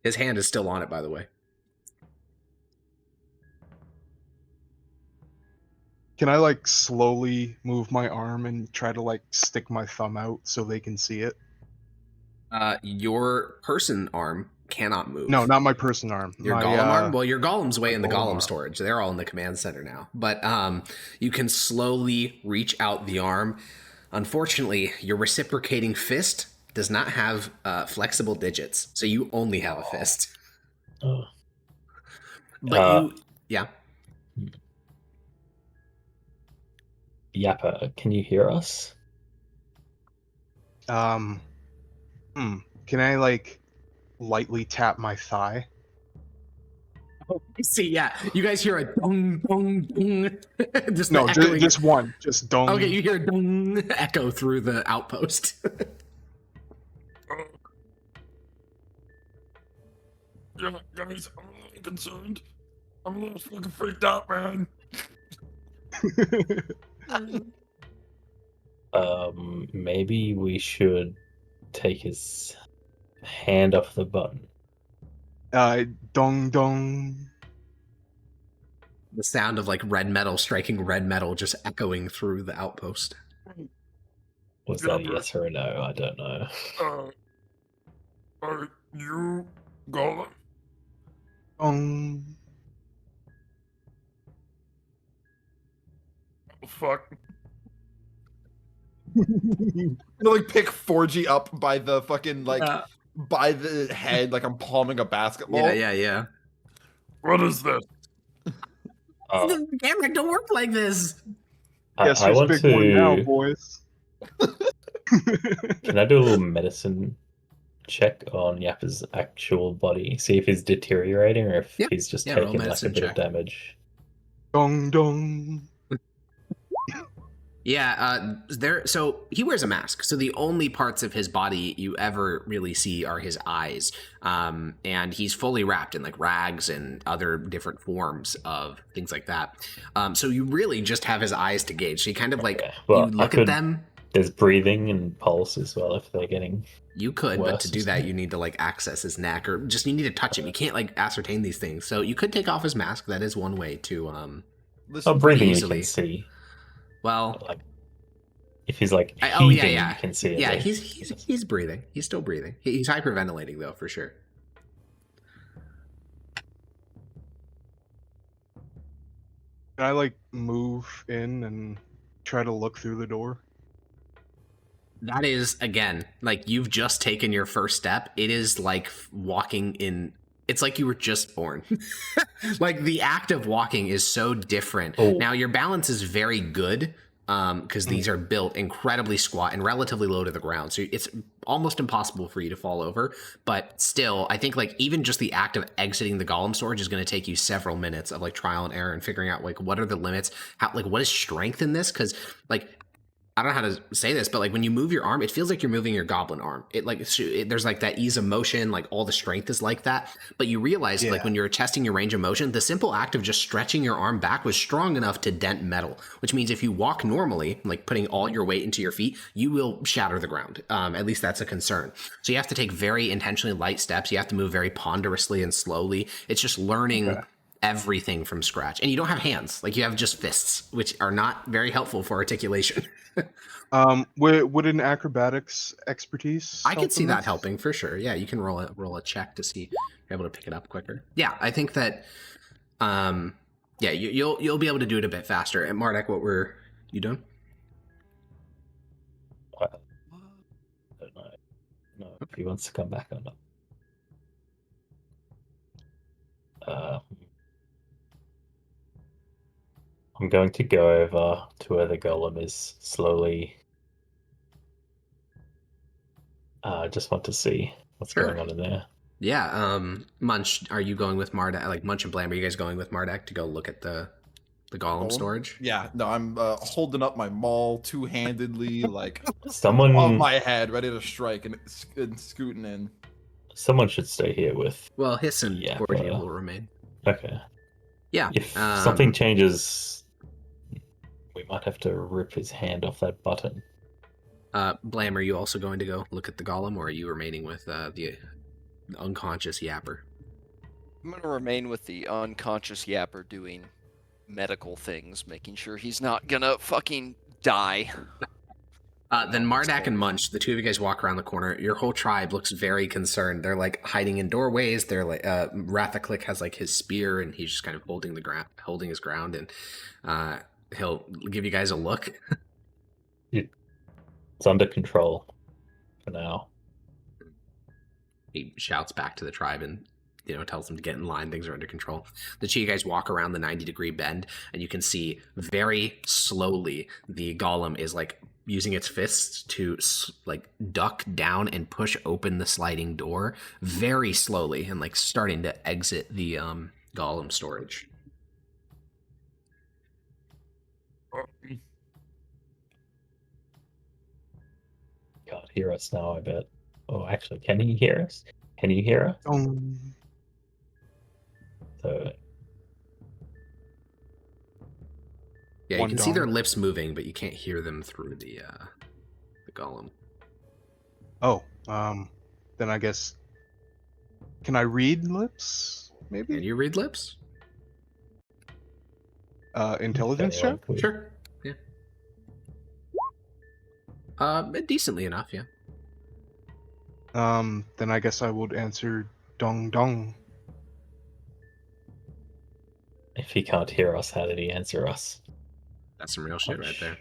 His hand is still on it, by the way. Can I slowly move my arm and try to stick my thumb out so they can see it? Your person arm cannot move. No, not my person arm. Your my, golem arm? Well, your golem's way in the golem golem arm. storage. They're all in the command center now. But you can slowly reach out the arm. Unfortunately, your reciprocating fist does not have flexible digits, so you only have a fist. Oh. But yeah. Yapper, can you hear us? Can I lightly tap my thigh. See, yeah, you guys hear a dong dong dong. Just No, the echoing. just one. Just dong. Okay, you hear a dong echo through the outpost. Yeah, guys, I'm a little concerned. I'm a little fucking freaked out, man. Maybe we should take his hand off the button. Dong dong. The sound of like red metal striking red metal just echoing through the outpost. Was that a yes or a no? I don't know. Are you Golem? Dong. Oh, fuck. I'm gonna like pick 4G up by the fucking by the head, like I'm palming a basketball. Yeah. What is this? The camera don't work like this. Guess I who's want big to. one now, boys? Can I do a little medicine check on Yappa's actual body? See if he's deteriorating or if he's just roll taking like a medicine bit check. of damage. Dong dong. Yeah, so he wears a mask. So the only parts of his body you ever really see are his eyes. And he's fully wrapped in like rags and other different forms of things like that. So you really just have his eyes to gauge. So you kind of like, Well, you look at them. There's breathing and pulse as well if they're getting. You could, but to worse do or that, something. you need to like access his neck or just you need to touch him. You can't like ascertain these things. So you could take off his mask. That is one way to, Listen, Breathing easily. you can see. well, Like, if he's like oh heaving, yeah. you can see it. Yeah, like- he's breathing. He's still breathing. He's hyperventilating though, for sure. Can I like move in and try to look through the door? That is, again, like you've just taken your first step. It is like walking in. It's like you were just born. Like the act of walking is so different. Oh. Now your balance is very good because these are built incredibly squat and relatively low to the ground. So it's almost impossible for you to fall over. But still, I think like even just the act of exiting the golem storage is going to take you several minutes of like trial and error and figuring out like what are the limits, how like what is strength in this? Because like I don't know how to say this, but like when you move your arm, it feels like you're moving your goblin arm. It like there's like that ease of motion, like all the strength is like that. But you realize like when you're testing your range of motion, the simple act of just stretching your arm back was strong enough to dent metal. Which means if you walk normally, like putting all your weight into your feet, you will shatter the ground. At least that's a concern. So you have to take very intentionally light steps. You have to move very ponderously and slowly. It's just learning. Okay. Everything from scratch, and you don't have hands, like you have just fists, which are not very helpful for articulation. Would an acrobatics expertise? I could see that this? helping for sure. Yeah, you can roll a check to see if you're able to pick it up quicker. Yeah, I think that yeah, you'll be able to do it a bit faster. And Mardek, what were you doing? I don't know. No, if he wants to come back or not. I'm going to go over to where the golem is slowly. I just want to see what's going on in there. Yeah, Munch, are you going with Mardek? Like Munch and Blam, are you guys going with Mardek to go look at the golem storage? Yeah, no, I'm holding up my maul two-handedly, like Someone on my head, ready to strike and scooting in. Someone should stay here with. Well, Hiss and Cordia but, will remain. Okay. Yeah. If something changes, we might have to rip his hand off that button. Blam, are you also going to go look at the golem, or are you remaining with the unconscious Yapper? I'm going to remain with the unconscious Yapper doing medical things, making sure he's not going to fucking die. Then Mardek and Munch, the two of you guys walk around the corner. Your whole tribe looks very concerned. They're like hiding in doorways. They're like Rathaclick has like his spear, and he's just kind of holding his ground, and he'll give you guys a look. It's under control for now. He shouts back to the tribe and tells them to get in line. Things are under control. The two of you guys walk around the 90-degree bend, and you can see very slowly the golem is like using its fists to like duck down and push open the sliding door very slowly and like starting to exit the golem storage. Can't hear us now, I bet. Oh, actually, can he hear us? Can you hear us? So, Yeah, you One can see their dong. lips moving, but you can't hear them through the golem. Oh, then I guess. Can I read lips? Maybe. Can you read lips? Intelligence check. anyone could- Sure. Yeah. Decently enough, yeah. Then I guess I would answer dong dong. If he can't hear us, how did he answer us? That's some real shit right there.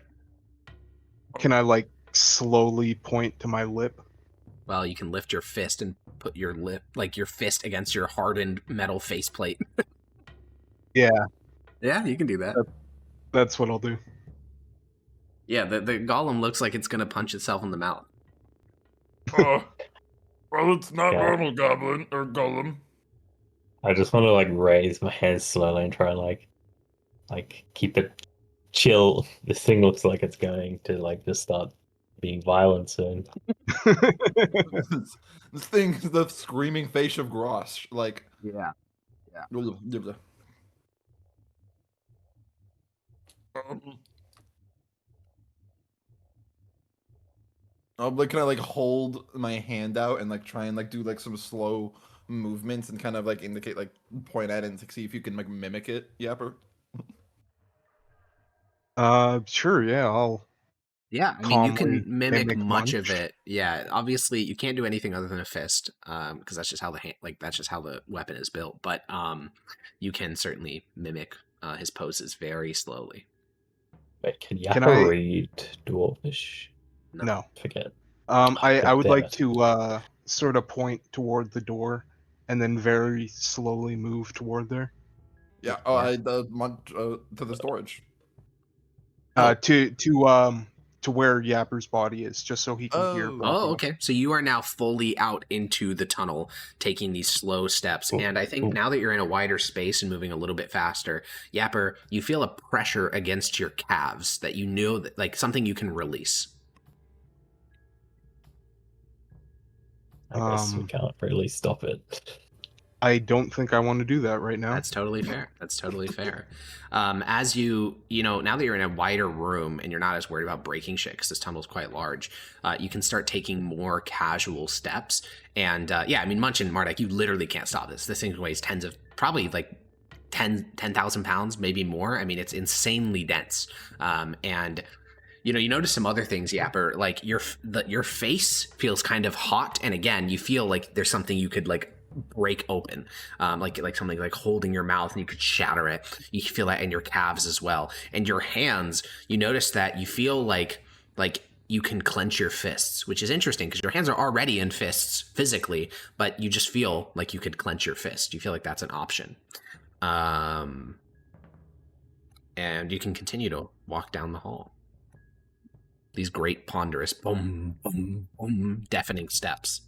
Can I like slowly point to my lip? Well, you can lift your fist and put your lip, like your fist against your hardened metal faceplate. Yeah, Yeah, you can do that. that's what I'll do. Yeah, the golem looks like it's gonna punch itself in the mouth. Well, it's not Yeah. normal goblin or golem. I just want to like raise my hands slowly and try and like keep it chill. This thing looks like it's going to like just start being violent soon. This thing is the screaming face of Grosh. Like, Yeah. like, can I like hold my hand out and like try and like do like some slow movements and kind of like indicate, like point at it and see if you can like mimic it, Yapper? Sure, yeah, I'll. Yeah, I mean, you Calmly can mimic mimic much munch. of it. Yeah, obviously, you can't do anything other than a fist, because that's just how that's just how the weapon is built. But you can certainly mimic his poses very slowly. Wait, can Can Yappa I- read Dwarvish? No. Forget. I would damn like it. to sort of point toward the door, and then very slowly move toward there. Yeah. Yeah. I to the storage. To where Yapper's body is, just so he can hear. Oh. Oh, okay. So you are now fully out into the tunnel, taking these slow steps. Ooh, And I think ooh. now that you're in a wider space and moving a little bit faster, Yapper, you feel a pressure against your calves that you know that, like, something you can release. I guess we can't really stop it. I don't think I want to do that right now. That's totally fair. That's totally fair. As you know, now that you're in a wider room and you're not as worried about breaking shit because this tunnel is quite large, you can start taking more casual steps. And yeah, I mean, Munch and Marduk, you literally can't stop this. This thing weighs probably like 10,000 pounds, maybe more. I mean, it's insanely dense. And you know, you notice some other things, Yapper. Like your face feels kind of hot, and again, you feel like there's something you could like break open, like something like holding your mouth and you could shatter it. You feel that in your calves as well, and your hands. You notice that you feel like you can clench your fists, which is interesting because your hands are already in fists physically, but you just feel like you could clench your fist. You feel like that's an option, and you can continue to walk down the hall. These great ponderous boom boom boom deafening steps.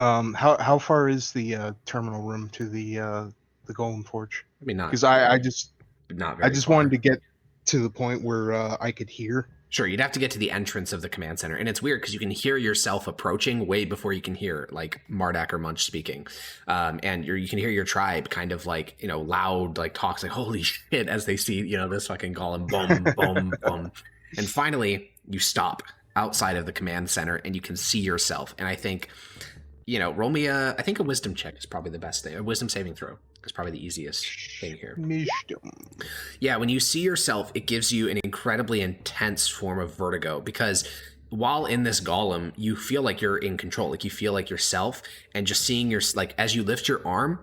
How far is the terminal room to the Golden Forge? I mean, not Because I just not very. I just far. wanted to get to the point where I could hear. Sure, you'd have to get to the entrance of the command center, and it's weird because you can hear yourself approaching way before you can hear like Marduk or Munch speaking, and you can hear your tribe kind of like loud like talks like holy shit as they see this fucking golem boom boom boom, and finally you stop outside of the command center and you can see yourself, and I think roll me I think a wisdom check is probably the best thing. A wisdom saving throw is probably the easiest thing here. Yeah, when you see yourself, it gives you an incredibly intense form of vertigo because while in this golem, you feel like you're in control, like you feel like yourself, and just seeing as you lift your arm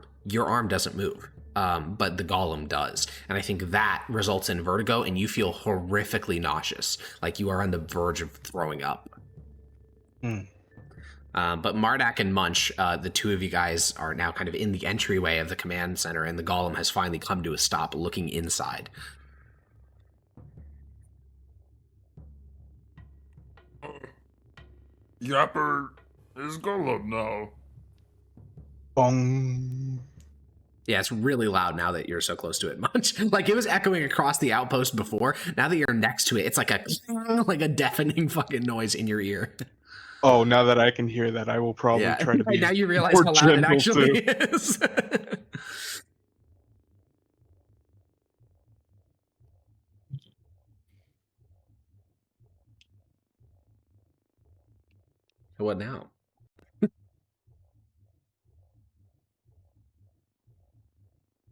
doesn't move, but the golem does, and I think that results in vertigo, and you feel horrifically nauseous, like you are on the verge of throwing up. But Marduk and Munch, the two of you guys are now kind of in the entryway of the command center, and the golem has finally come to a stop looking inside. Yapper is Golem now. Bong. Yeah, it's really loud now that you're so close to it. Much like it was echoing across the outpost before. Now that you're next to it, it's like a deafening fucking noise in your ear. Oh, now that I can hear that, I will probably Yeah. try to be Now you realize more how loud it gentle, actually too. is. What now?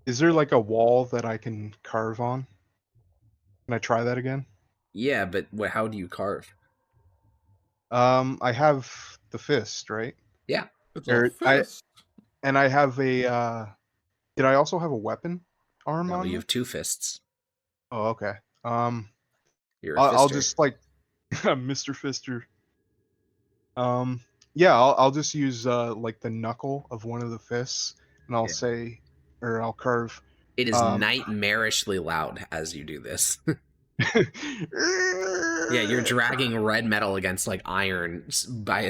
Is there like a wall that I can carve on? Can I try that again? Yeah, but how do you carve? I have the fist, right? Yeah. It's Or a fist. I have a did I also have a weapon arm No, on you me? have two fists. Oh, okay. You're a I'll fister. just like Mr. Fister. Yeah, I'll just use like the knuckle of one of the fists, and I'll Yeah. say, or I'll carve. It is Um, nightmarishly loud as you do this. Yeah, you're dragging red metal against like iron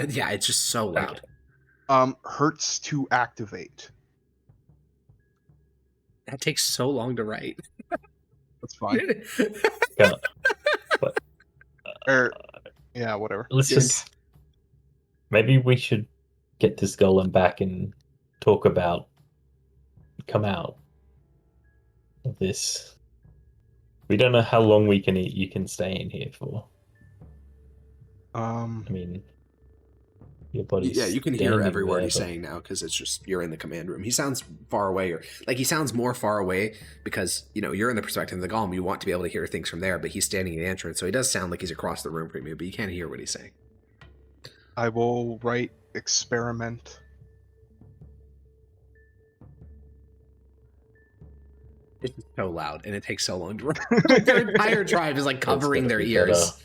yeah, it's just so loud. Hurts to activate. That takes so long to write. That's fine. Yeah. But Yeah, whatever. let's just. Maybe we should get this golem back and talk about. Come out of this. We don't know how long you can stay in here for. I mean, your body's Yeah, you can hear standing every word there, he's but- saying now because it's just you're in the command room. He sounds far away, or like he sounds more far away because you're in the perspective of the golem. You want to be able to hear things from there, but he's standing in the entrance, so he does sound like he's across the room from you, but you can't hear what he's saying. I will write experiment. It's just so loud, and it takes so long to write. Their entire tribe is like covering their be ears.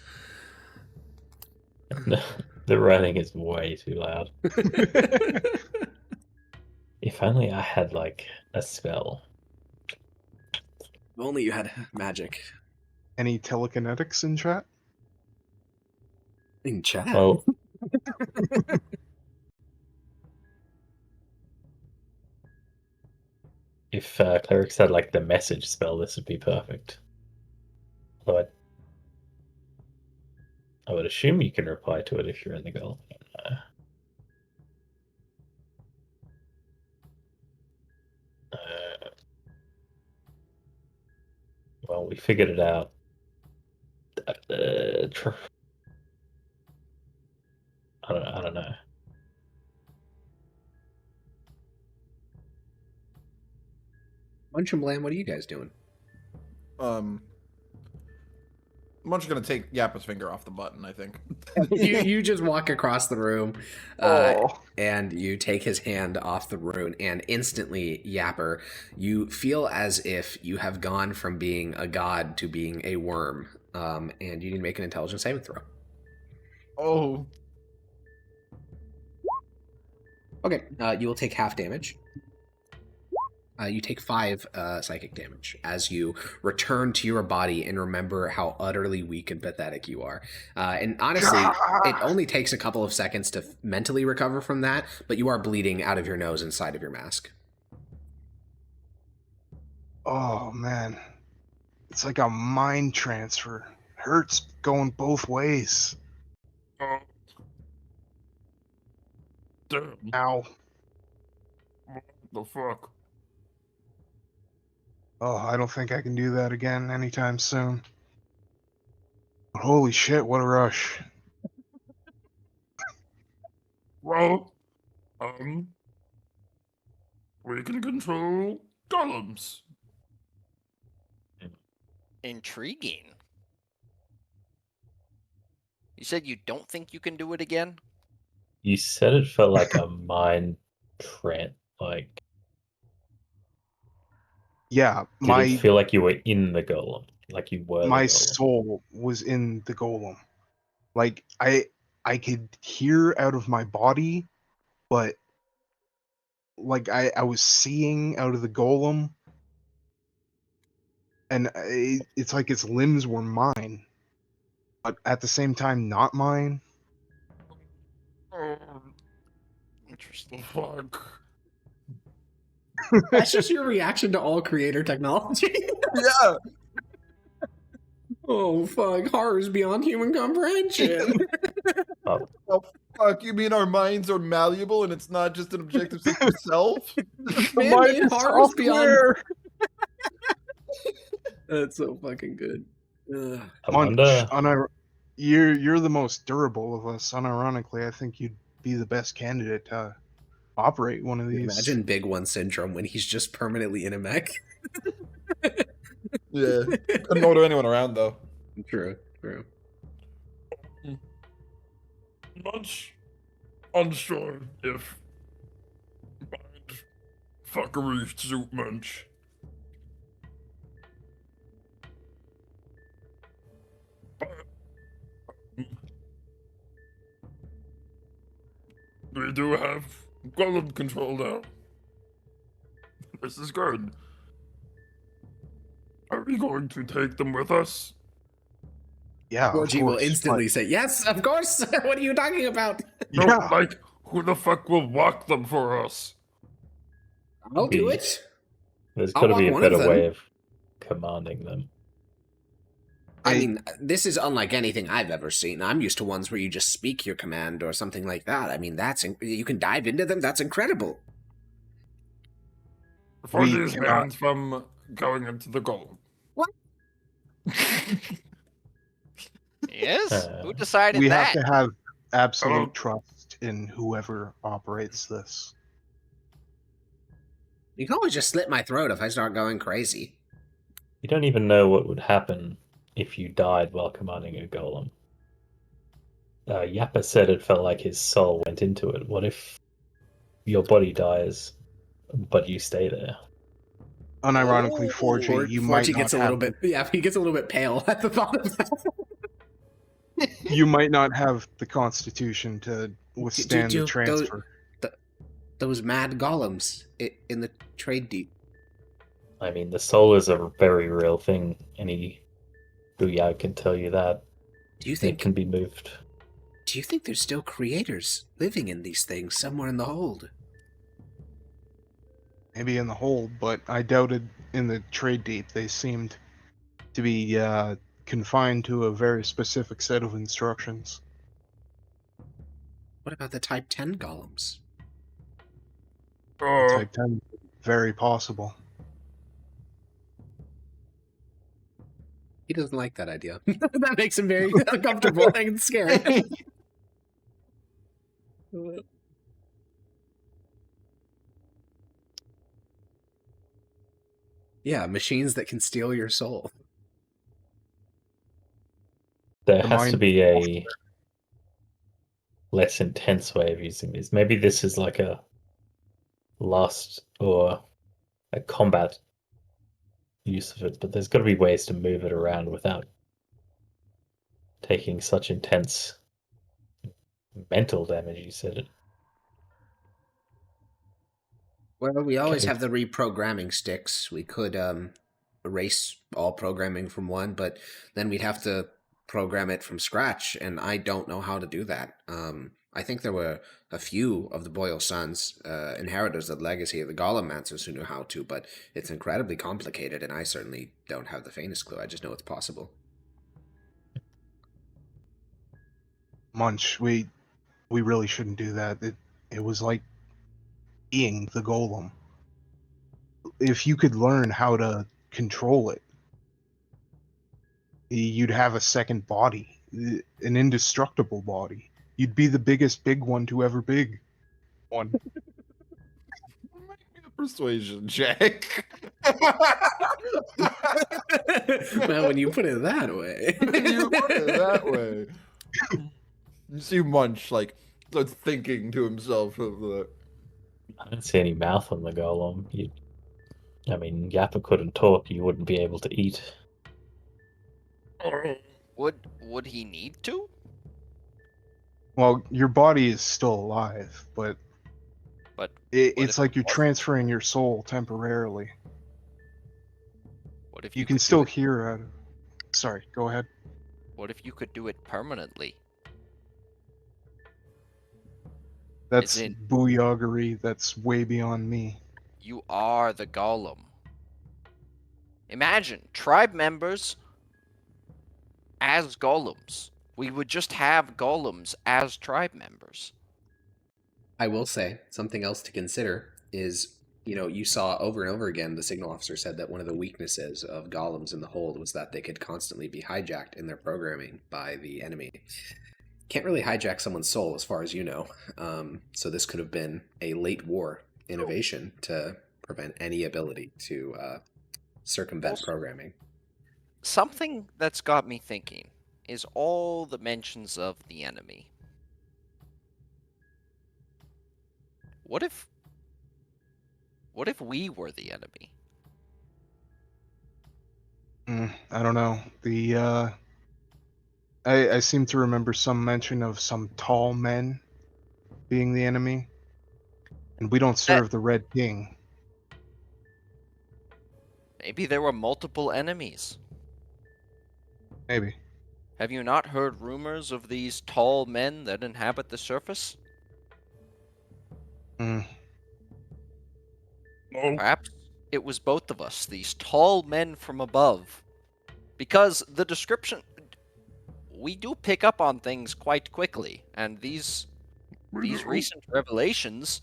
The writing is way too loud. If only I had like a spell. If only you had magic Any telekinetics in chat? in chat. Well, if clerics had like the message spell, this would be perfect. But I would assume you can reply to it if you're in the golem. Well, we figured it out. I don't know. Munch and Blam, what are you guys doing? I'm just gonna take Yappa's finger off the button, I think. you just walk across the room and you take his hand off the rune, and instantly, Yapper, you feel as if you have gone from being a god to being a worm, and you need to make an intelligence saving throw. Oh. Okay, you will take half damage. You take 5 psychic damage as you return to your body and remember how utterly weak and pathetic you are. And honestly, it only takes a couple of seconds to mentally recover from that, but you are bleeding out of your nose inside of your mask. Oh man, it's like a mind transfer. Hurts going both ways. Oh. Damn. Ow. What the fuck? Oh, I don't think I can do that again anytime soon. But holy shit, what a rush. Well, we can control golems. Intriguing. You said you don't think you can do it again? You said it felt like a mind trance. Like, Yeah, did it feel like you were in the golem? Like you were my the golem? soul was in the golem. Like I could hear out of my body, but like I was seeing out of the golem, and it's like its limbs were mine, but at the same time not mine. Interesting. Fuck. That's just your reaction to all creator technology. Yeah. Oh, fuck. Horrors beyond human comprehension. Oh, Oh, fuck, you mean our minds are malleable and it's not just an objective sense of self? The Man-made mind is horrors beyond. software. That's so fucking good. Ugh. I Munch, wonder. you're the most durable of us. Unironically, I think you'd be the best candidate to operate one of these. Imagine Big One syndrome when he's just permanently in a mech. Yeah. Couldn't order anyone around, though. True, true. Much unsure if mind fuckery suit Munch. But we do have golem control now. This is good. Are we going to take them with us? Yeah, of Gorgie will course, instantly say, yes, of course. What are you talking about? No, Yeah. like, who the fuck will walk them for us? I'll do it. There's I'll got to be a walk one of better them. way of commanding them. I Hey. mean, this is unlike anything I've ever seen. I'm used to ones where you just speak your command or something like that. I mean, you can dive into them. That's incredible. For We these cannot- bands from going into the golem. What? Yes? Who decided we that? have to have absolute Hello? trust in whoever operates this. You can always just slit my throat if I start going crazy. You don't even know what would happen if you died while commanding a golem. Yappa said it felt like his soul went into it. What if your body dies, but you stay there? Unironically, Forgy, you might Forgy not gets a have little bit. Yeah, he gets a little bit pale at the thought of that. you might not have the constitution to withstand the transfer. Those mad golems in the trade deep. I mean, the soul is a very real thing. Any Booyah can tell you that. Do you It think? can be moved. Do you think there's still creators living in these things somewhere in the hold? Maybe in the hold, but I doubted in the trade deep. They seemed to be confined to a very specific set of instructions. What about the Type 10 golems? Type 10, very possible. He doesn't like that idea. That makes him very uncomfortable and scary. Yeah, machines that can steal your soul. There The has to mind- be a less intense way of using these. Maybe this is like a last or a combat use of it, but there's got to be ways to move it around without taking such intense mental damage. You said it. Well, we always Okay. have the reprogramming sticks. We could erase all programming from one, but then we'd have to program it from scratch, and I don't know how to do that. I think there were a few of the Boyle sons, inheritors of the legacy of the Golemomancers, who knew how to, but it's incredibly complicated, and I certainly don't have the faintest clue. I just know it's possible. Munch, we really shouldn't do that. It was like being the golem. If you could learn how to control it, you'd have a second body, an indestructible body. You'd be the biggest big one to ever big one. Make me a persuasion check. Well, when you put it that way. You put it that way. You see Munch like starts thinking to himself of the. I don't see any mouth on the golem. I mean, Yappa couldn't talk. You wouldn't be able to eat. Would he need to? Well, your body is still alive, but But it's if like it you're wasn't? transferring your soul temporarily. What if You could can do still it- hear out of. Sorry, go ahead. What if you could do it permanently? That's in- booyoggery. That's way beyond me. You are the golem. Imagine tribe members as golems. We would just have golems as tribe members. I will say something else to consider is, you saw over and over again, the signal officer said that one of the weaknesses of golems in the hold was that they could constantly be hijacked in their programming by the enemy. Can't really hijack someone's soul as far as you know. So this could have been a late war innovation to prevent any ability to circumvent programming. Something that's got me thinking is all the mentions of the enemy. What if we were the enemy? I don't know. I seem to remember some mention of some tall men being the enemy, and we don't serve the Red King. Maybe there were multiple enemies. Maybe. Have you not heard rumors of these tall men that inhabit the surface? Mm. No. Perhaps it was both of us, these tall men from above. Because the description... We do pick up on things quite quickly, and these recent revelations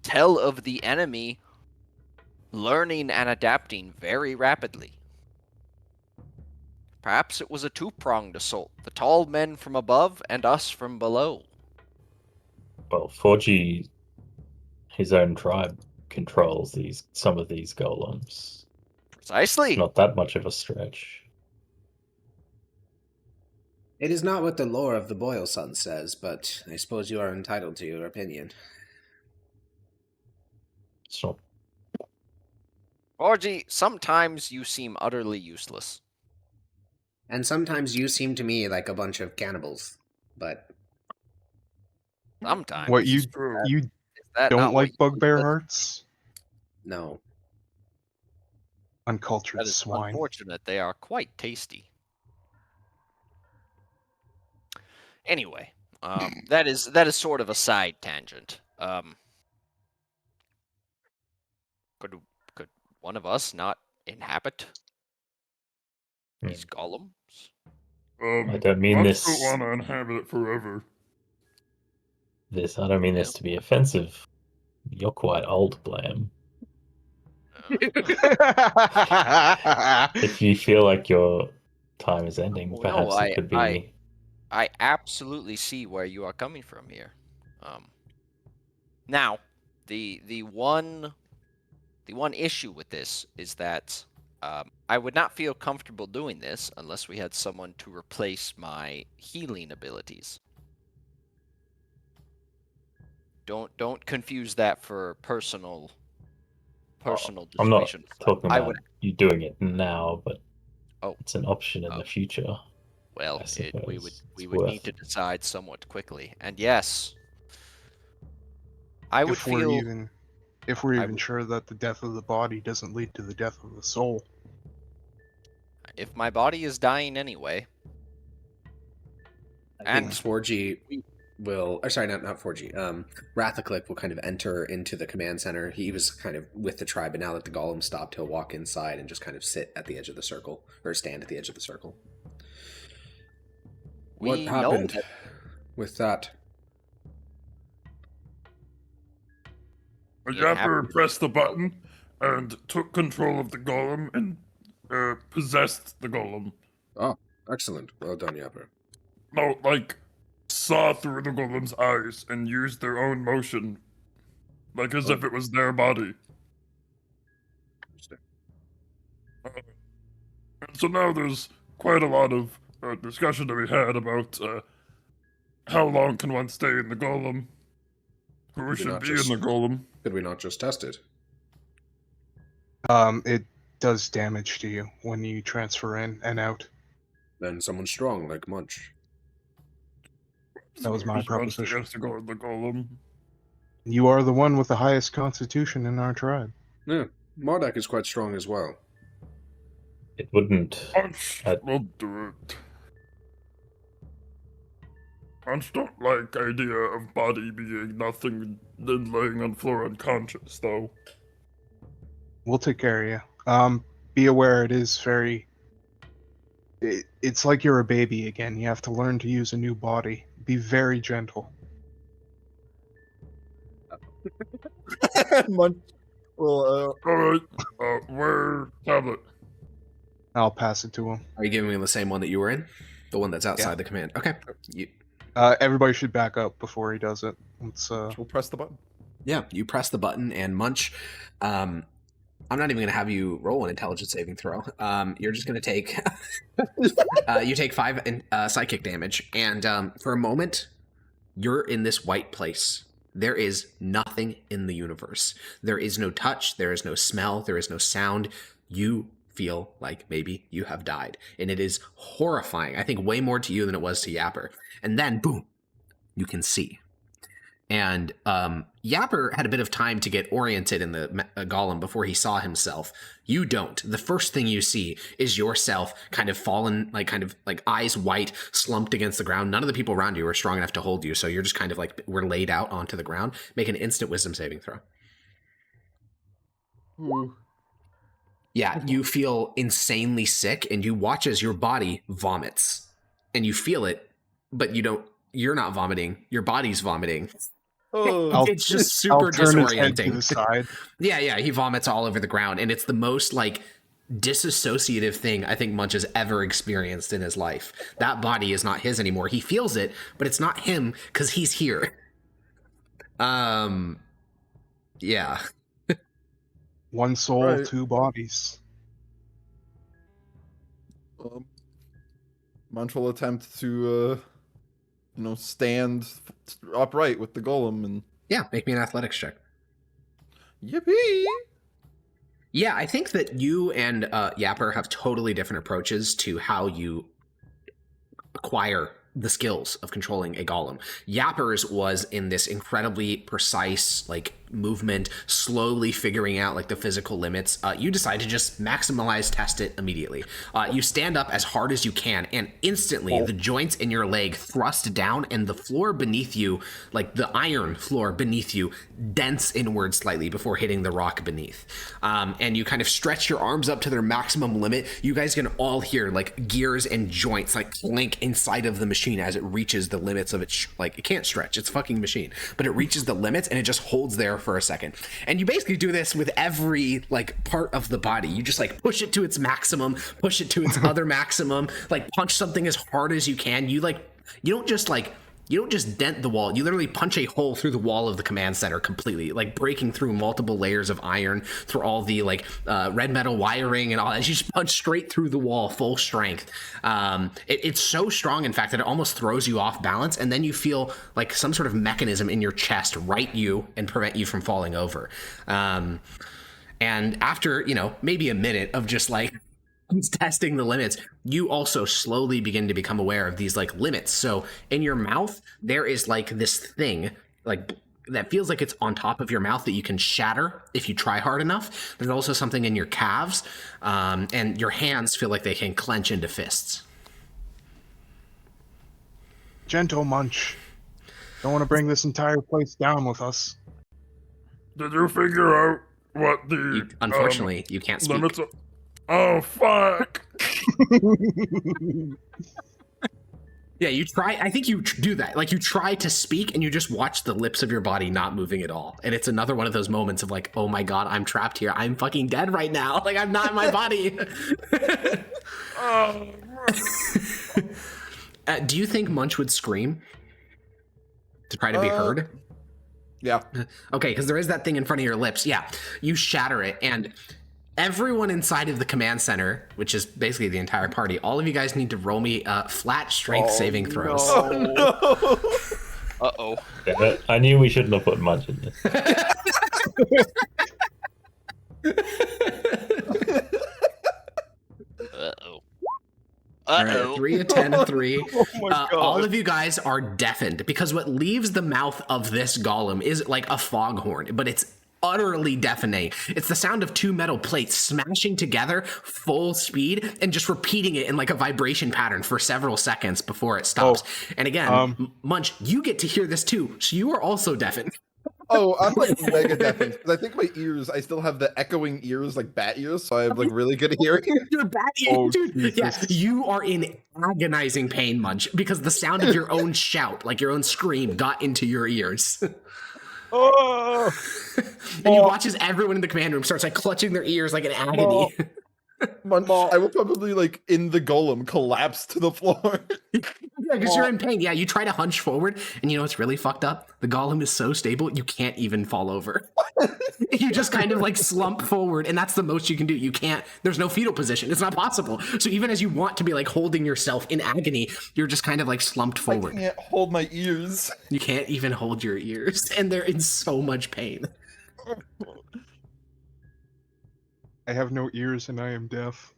tell of the enemy learning and adapting very rapidly. Perhaps it was a two-pronged assault, the tall men from above and us from below. Well, 4G, his own tribe, controls some of these golems. Precisely. It's not that much of a stretch. It is not what the lore of the Boyle Sun says, but I suppose you are entitled to your opinion. It's not. Orgy, sometimes you seem utterly useless. And sometimes you seem to me like a bunch of cannibals, but... Sometimes. What, you Is that don't not like what you bugbear said? hearts? No. Uncultured That is swine. unfortunate. They are quite tasty. Anyway, that is sort of a side tangent. Could one of us not inhabit these golems? I don't mean I this. still want to inhabit it forever. I don't mean this to be offensive. You're quite old, Blam. If you feel like your time is ending, Oh, perhaps no, it could be. I absolutely see where you are coming from here. Now, the one issue with this is that I would not feel comfortable doing this unless we had someone to replace my healing abilities. Don't confuse that for personal I'm not dissuasion. talking I about would. you doing it now, but Oh. it's an option in Oh. the future. Well, I we would suppose need to decide somewhat quickly. And yes, I would if we're feel even sure that the death of the body doesn't lead to the death of the soul. if my body is dying anyway. I think 4G will, or sorry, not 4G. Rathaclick will kind of enter into the command center. He was kind of with the tribe, but now that the golem stopped, he'll walk inside and just kind of sit at the edge of the circle, or stand at the edge of the circle. What happened with that? A yapper pressed the button and took control of the golem and possessed the golem. Oh, excellent. Well done, Yapper. No, like, saw through the golem's eyes and used their own motion, like as if it was their body. And so now there's quite a lot of discussion to be had about how long can one stay in the golem, who should be in the golem. Could we not just test it? It does damage to you when you transfer in and out. Then someone strong like Munch. That was my proposition. Has to go in the golem. You are the one with the highest constitution in our tribe. Yeah, Marduk is quite strong as well. It wouldn't. Munch will do it. Munch don't like idea of body being nothing than laying on floor unconscious, though. We'll take care of you. Be aware it is very... It's like you're a baby again. You have to learn to use a new body. Be very gentle. Munch. Well, Alright, where tablet? I'll pass it to him. Are you giving me the same one that you were in? The one that's outside Yeah. the command. Okay. Everybody should back up before he does it. Let's, we'll press the button. Yeah, you press the button, and Munch, I'm not even going to have you roll an intelligence saving throw. You're just going to take... you take 5 psychic damage, and for a moment, you're in this white place. There is nothing in the universe. There is no touch, there is no smell, there is no sound. You feel like maybe you have died. And it is horrifying. I think way more to you than it was to Yapper. And then, boom, you can see. And Yapper had a bit of time to get oriented in the golem before he saw himself. You don't. The first thing you see is yourself kind of fallen, kind of eyes white, slumped against the ground. None of the people around you are strong enough to hold you, so you're just kind of we're laid out onto the ground. Make an instant wisdom saving throw. Ooh. Yeah, you feel insanely sick, and you watch as your body vomits. And you feel it, but you're not vomiting. Your body's vomiting. Oh, It's just super I'll turn his head to disorienting. the side. Yeah, he vomits all over the ground, and it's the most disassociative thing I think Munch has ever experienced in his life. That body is not his anymore. He feels it, but it's not him because he's here. Yeah. One soul, Right. 2 bodies. Munch will attempt to, stand upright with the golem and... Yeah, make me an athletics check. Yippee! Yeah, I think that you and Yapper have totally different approaches to how you acquire the skills of controlling a golem. Yapper's was in this incredibly precise movement, slowly figuring out the physical limits. You decide to just maximize test it immediately. You stand up as hard as you can, and instantly the joints in your leg thrust down, and the floor beneath you, the iron floor beneath you, dents inward slightly before hitting the rock beneath. And you kind of stretch your arms up to their maximum limit. You guys can all hear gears and joints clink inside of the machine as it reaches the limits of its it can't stretch. It's a fucking machine, but it reaches the limits and it just holds there for a second. And you basically do this with every part of the body. You just push it to its maximum, push it to its other maximum, punch something as hard as you can. You you don't just dent the wall. You literally punch a hole through the wall of the command center completely, breaking through multiple layers of iron, through all the red metal wiring and all that. You just punch straight through the wall, full strength. It's so strong, in fact, that it almost throws you off balance, and then you feel some sort of mechanism in your chest right you and prevent you from falling over. And after, maybe a minute of just testing the limits, you also slowly begin to become aware of these limits. So in your mouth, there is this thing that feels like it's on top of your mouth that you can shatter if you try hard enough. There's also something in your calves, and your hands feel like they can clench into fists. Gentle, Munch. Don't want to bring this entire place down with us. Did you figure out what the Unfortunately, you can't speak. limits are? Oh, fuck! Yeah, you try. I think you do that. You try to speak, and you just watch the lips of your body not moving at all. And it's another one of those moments of oh my god, I'm trapped here. I'm fucking dead right now. I'm not in my body. Do you think Munch would scream to try to be heard? Yeah. Okay, because there is that thing in front of your lips. Yeah, you shatter it, and everyone inside of the command center, which is basically the entire party, all of you guys need to roll me flat strength saving throws. No. Uh-oh. Yeah, I knew we shouldn't have put Munch in this. Uh-oh. All right, Uh-oh. 3, a 10, a 3. Oh my god. All of you guys are deafened because what leaves the mouth of this golem is like a foghorn, but it's utterly deafening. It's the sound of two metal plates smashing together full speed and just repeating it in like a vibration pattern for several seconds before it stops. And again, Munch, you get to hear this too, so you are also deafened. Oh, I'm like mega deafened because I think my ears, I still have the echoing ears, like bat ears, so I have like really good hearing. Your bat ears, dude. Yeah, you are in agonizing pain, Munch, because the sound of your own shout, like your own scream, got into your ears. Oh! And you watch as everyone in the command room starts like clutching their ears like in agony. Munch, I will probably like in the golem collapse to the floor. Yeah, because you're in pain. Yeah, you try to hunch forward, and you know what's really fucked up? The golem is so stable, you can't even fall over. You just kind of like slump forward, and that's the most you can do. You can't, there's no fetal position. It's not possible. So even as you want to be like holding yourself in agony, you're just kind of like slumped forward. I can't hold my ears. You can't even hold your ears, and they're in so much pain. I have no ears and I am deaf.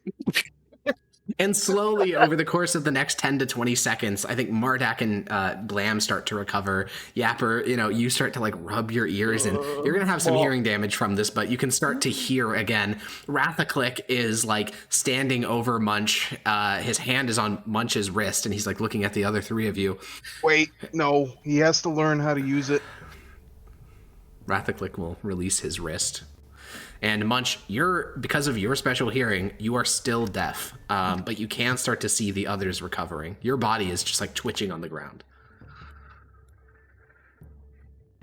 And slowly over the course of the next 10 to 20 seconds, I think Mardak and Blam start to recover. Yapper, you know, you start to like rub your ears, and you're going to have some hearing damage from this, but you can start to hear again. Rathaclick is like standing over Munch. His hand is on Munch's wrist, and he's like looking at the other three of you. Wait, no, he has to learn how to use it. Rathaclick will release his wrist. And Munch, because of your special hearing, you are still deaf, but you can start to see the others recovering. Your body is just like twitching on the ground.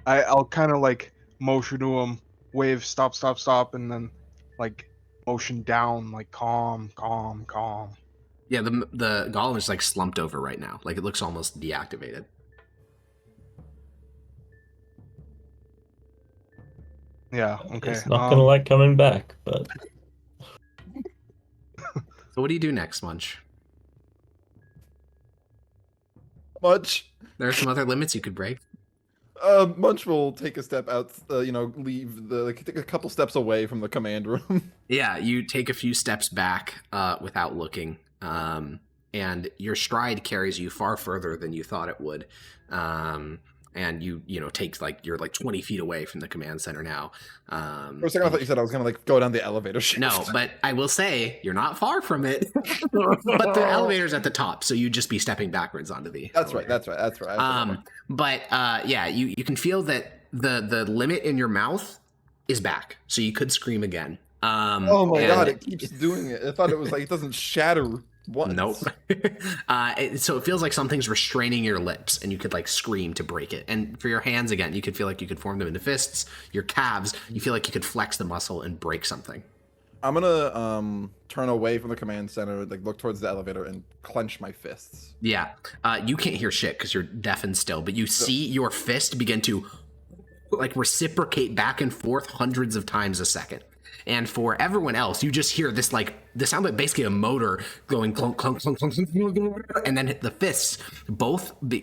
I'll kind of like motion to him, wave stop, and then like motion down, like calm. Yeah, the golem is like slumped over right now. Like it looks almost deactivated. Yeah, okay. It's not gonna like coming back, but So what do you do next, Munch? Munch. There are some other limits you could break. Munch will take a step out, leave take a couple steps away from the command room. Yeah, you take a few steps back without looking, and your stride carries you far further than you thought it would. And you take like you're like 20 feet away from the command center now. For a second, I thought you said I was gonna like go down the elevator shaft. No, but I will say you're not far from it. But the elevator's at the top, so you'd just be stepping backwards onto the. That's elevator. right. That's right. But yeah, you can feel that the limit in your mouth is back, so you could scream again. Oh my god, it keeps doing it. I thought it was like it doesn't shatter once. Nope. So it feels like something's restraining your lips, and you could like scream to break it. And for your hands, again, you could feel like you could form them into fists. Your calves, you feel like you could flex the muscle and break something. I'm gonna turn away from the command center, like look towards the elevator, and clench my fists. Yeah, you can't hear shit because you're deafened still, but you see your fist begin to like reciprocate back and forth hundreds of times a second. And for everyone else, you just hear this like the sound like basically a motor going clunk, clunk, clunk, clunk, clunk, and then the fists, or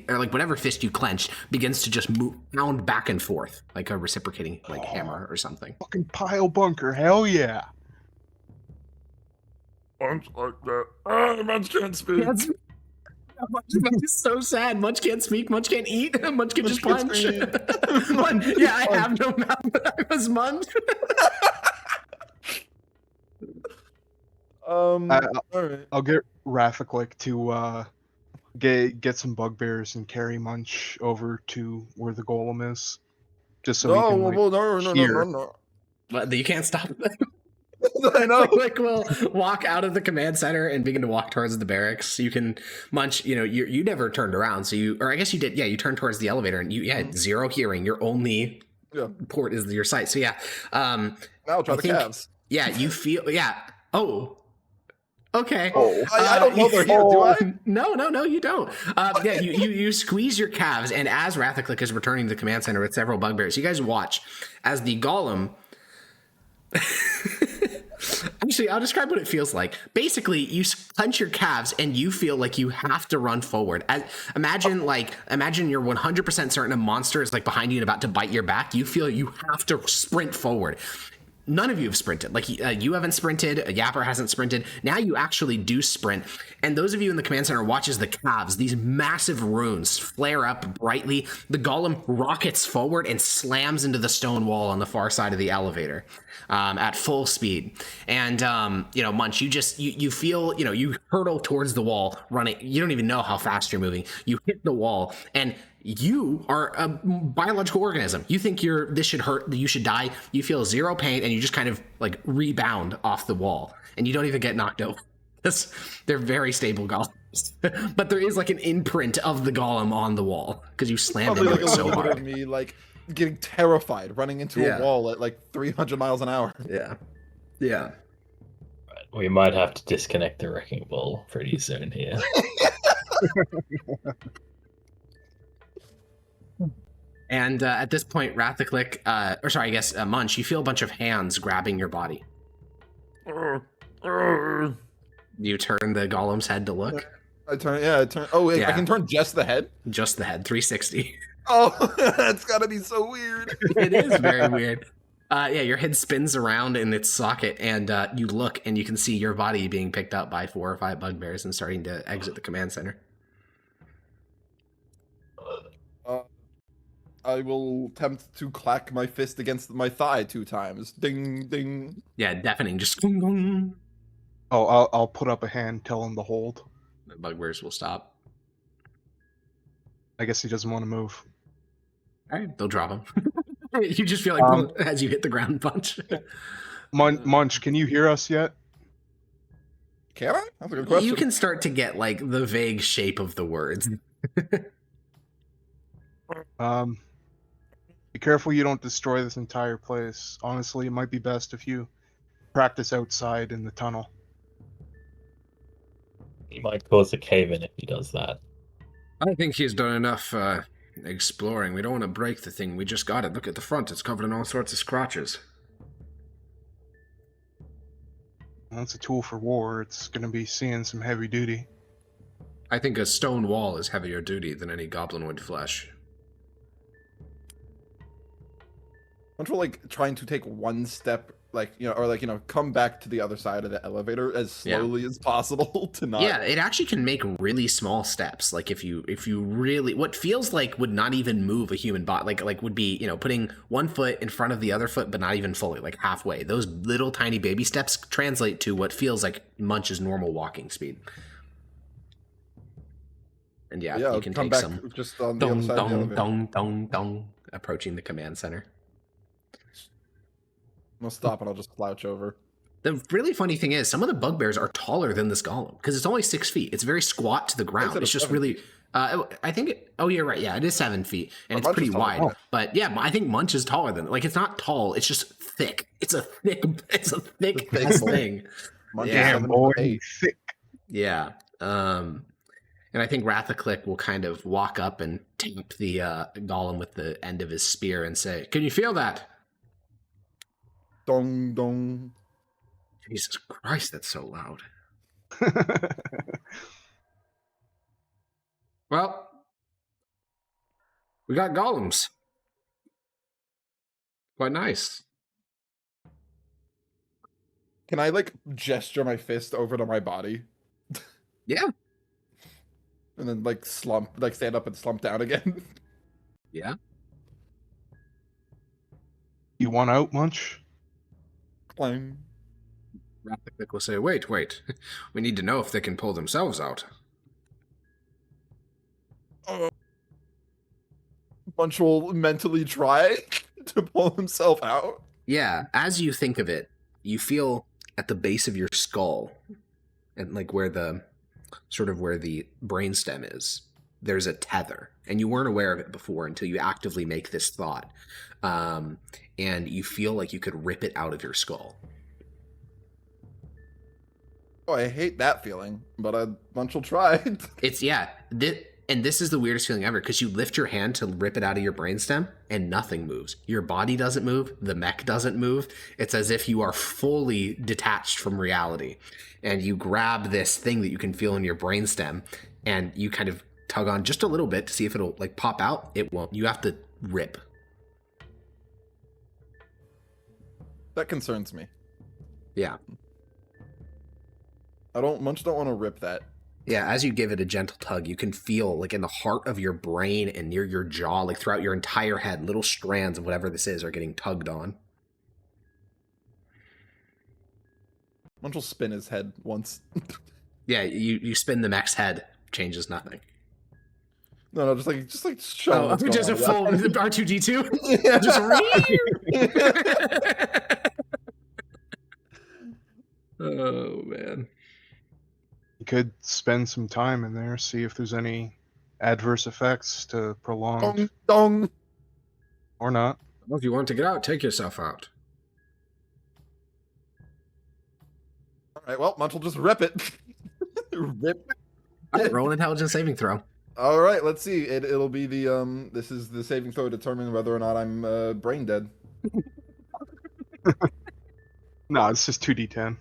like whatever fist you clenched, begins to just pound back and forth like a reciprocating like hammer or something. Fucking pile bunker, hell yeah! Munch like that. Munch can't speak. Munch is so sad. Munch can't speak. Munch can't eat. Munch can just punch. Yeah, I have no mouth, but I was Munch. All right. I'll get Rathaclick to get some bugbears and carry Munch over to where the golem is, just so he can like, hear. No. But you can't stop them. I know. Like we'll walk out of the command center and begin to walk towards the barracks. You can Munch. You never turned around, so I guess you did. Yeah, you turned towards the elevator, and you had zero hearing. Your only port is your sight. So yeah. Now I'll try the calves. Yeah, you feel. Yeah. Oh. Okay. Oh, I don't know they're here, do I? No, you don't. Yeah, you squeeze your calves, and as Rathaclick is returning to the command center with several bugbears, you guys watch as the golem. Actually, I'll describe what it feels like. Basically, you clench your calves and you feel like you have to run forward. Imagine you're 100% certain a monster is like behind you and about to bite your back. You feel you have to sprint forward. none of you have sprinted. Like, you haven't sprinted, Yapper hasn't sprinted. Now you actually do sprint. And those of you in the command center watches the calves, these massive runes flare up brightly. The golem rockets forward and slams into the stone wall on the far side of the elevator at full speed. And, Munch, you feel, you hurtle towards the wall running. You don't even know how fast you're moving. You hit the wall, and you are a biological organism. You think this should hurt, you should die. You feel zero pain, and you just kind of like rebound off the wall, and you don't even get knocked over. They're very stable golems, but there is like an imprint of the golem on the wall because you slammed into it so hard. Of me like getting terrified, running into a wall at like 300 miles an hour. Yeah. We might have to disconnect the wrecking ball pretty soon here. And at this point, Rathaclick, Munch, you feel a bunch of hands grabbing your body. You turn the golem's head to look. I turn. Oh, wait, I can turn just the head? Just the head, 360. Oh, that's gotta be so weird. It is very weird. Your head spins around in its socket, and you look, and you can see your body being picked up by 4 or 5 bugbears and starting to exit the command center. I will attempt to clack my fist against my thigh 2 times. Ding, ding. Yeah, deafening. Just ding, ding. Oh, I'll put up a hand, tell him to hold. The bugbears will stop. I guess he doesn't want to move. All right, they'll drop him. You just feel like as you hit the ground punch. Munch, can you hear us yet? Can I? That's a good question. You can start to get like the vague shape of the words. Be careful you don't destroy this entire place. Honestly, it might be best if you practice outside in the tunnel. He might cause a cave-in if he does that. I think he's done enough exploring. We don't want to break the thing. We just got it. Look at the front. It's covered in all sorts of scratches. Well, it's a tool for war. It's going to be seeing some heavy duty. I think a stone wall is heavier duty than any goblinoid flesh. Aren't we like trying to take one step, come back to the other side of the elevator as slowly as possible to not? Yeah, it actually can make really small steps. Like if you really, what feels like would not even move a human body, like would be putting one foot in front of the other foot, but not even fully, like halfway. Those little tiny baby steps translate to what feels like Munch's normal walking speed. And you can come take back some just on the other side of the elevator. dong, approaching the command center. I'll stop and I'll just slouch over. The really funny thing is, some of the bugbears are taller than this golem because it's only 6 feet. It's very squat to the ground. It's just really. I think. You're right. Yeah, it is 7 feet, and it's pretty wide. But yeah, I think Munch is taller than. Like, it's not tall. It's just thick. It's a thick thing. Damn, boy, thick. Yeah. And I think Rathaclick will kind of walk up and tap the golem with the end of his spear and say, "Can you feel that?" Dong dong. Jesus Christ, that's so loud. Well, we got golems. Quite nice. Can I gesture my fist over to my body? Yeah. And then stand up and slump down again? Yeah. You want out, Munch? Clang. Rathaclick will say, wait. We need to know if they can pull themselves out. Munch will mentally try to pull himself out. Yeah, as you think of it, you feel at the base of your skull, and where the brainstem is, there's a tether, and you weren't aware of it before until you actively make this thought. And you feel like you could rip it out of your skull. Oh, I hate that feeling, but Munch will try. And this is the weirdest feeling ever, because you lift your hand to rip it out of your brainstem, and nothing moves. Your body doesn't move. The mech doesn't move. It's as if you are fully detached from reality. And you grab this thing that you can feel in your brainstem, and you kind of tug on just a little bit to see if it'll pop out. It won't. You have to rip. That concerns me. Yeah. Munch don't want to rip that. Yeah, as you give it a gentle tug, you can feel, like, in the heart of your brain and near your jaw, like, throughout your entire head, little strands of whatever this is are getting tugged on. Munch will spin his head once. Yeah, you spin the mech's head. Changes nothing. No, just show him what's Just a going on. full R2-D2? Yeah. Just Oh, man. You could spend some time in there, see if there's any adverse effects to prolonged Dong. or not. Well, if you want to get out, take yourself out. All right, well, Munch will just rip it. Rip. Roll an intelligence saving throw. All right, let's see. It'll be the this is the saving throw to determine whether or not I'm brain dead. No, it's just 2d10.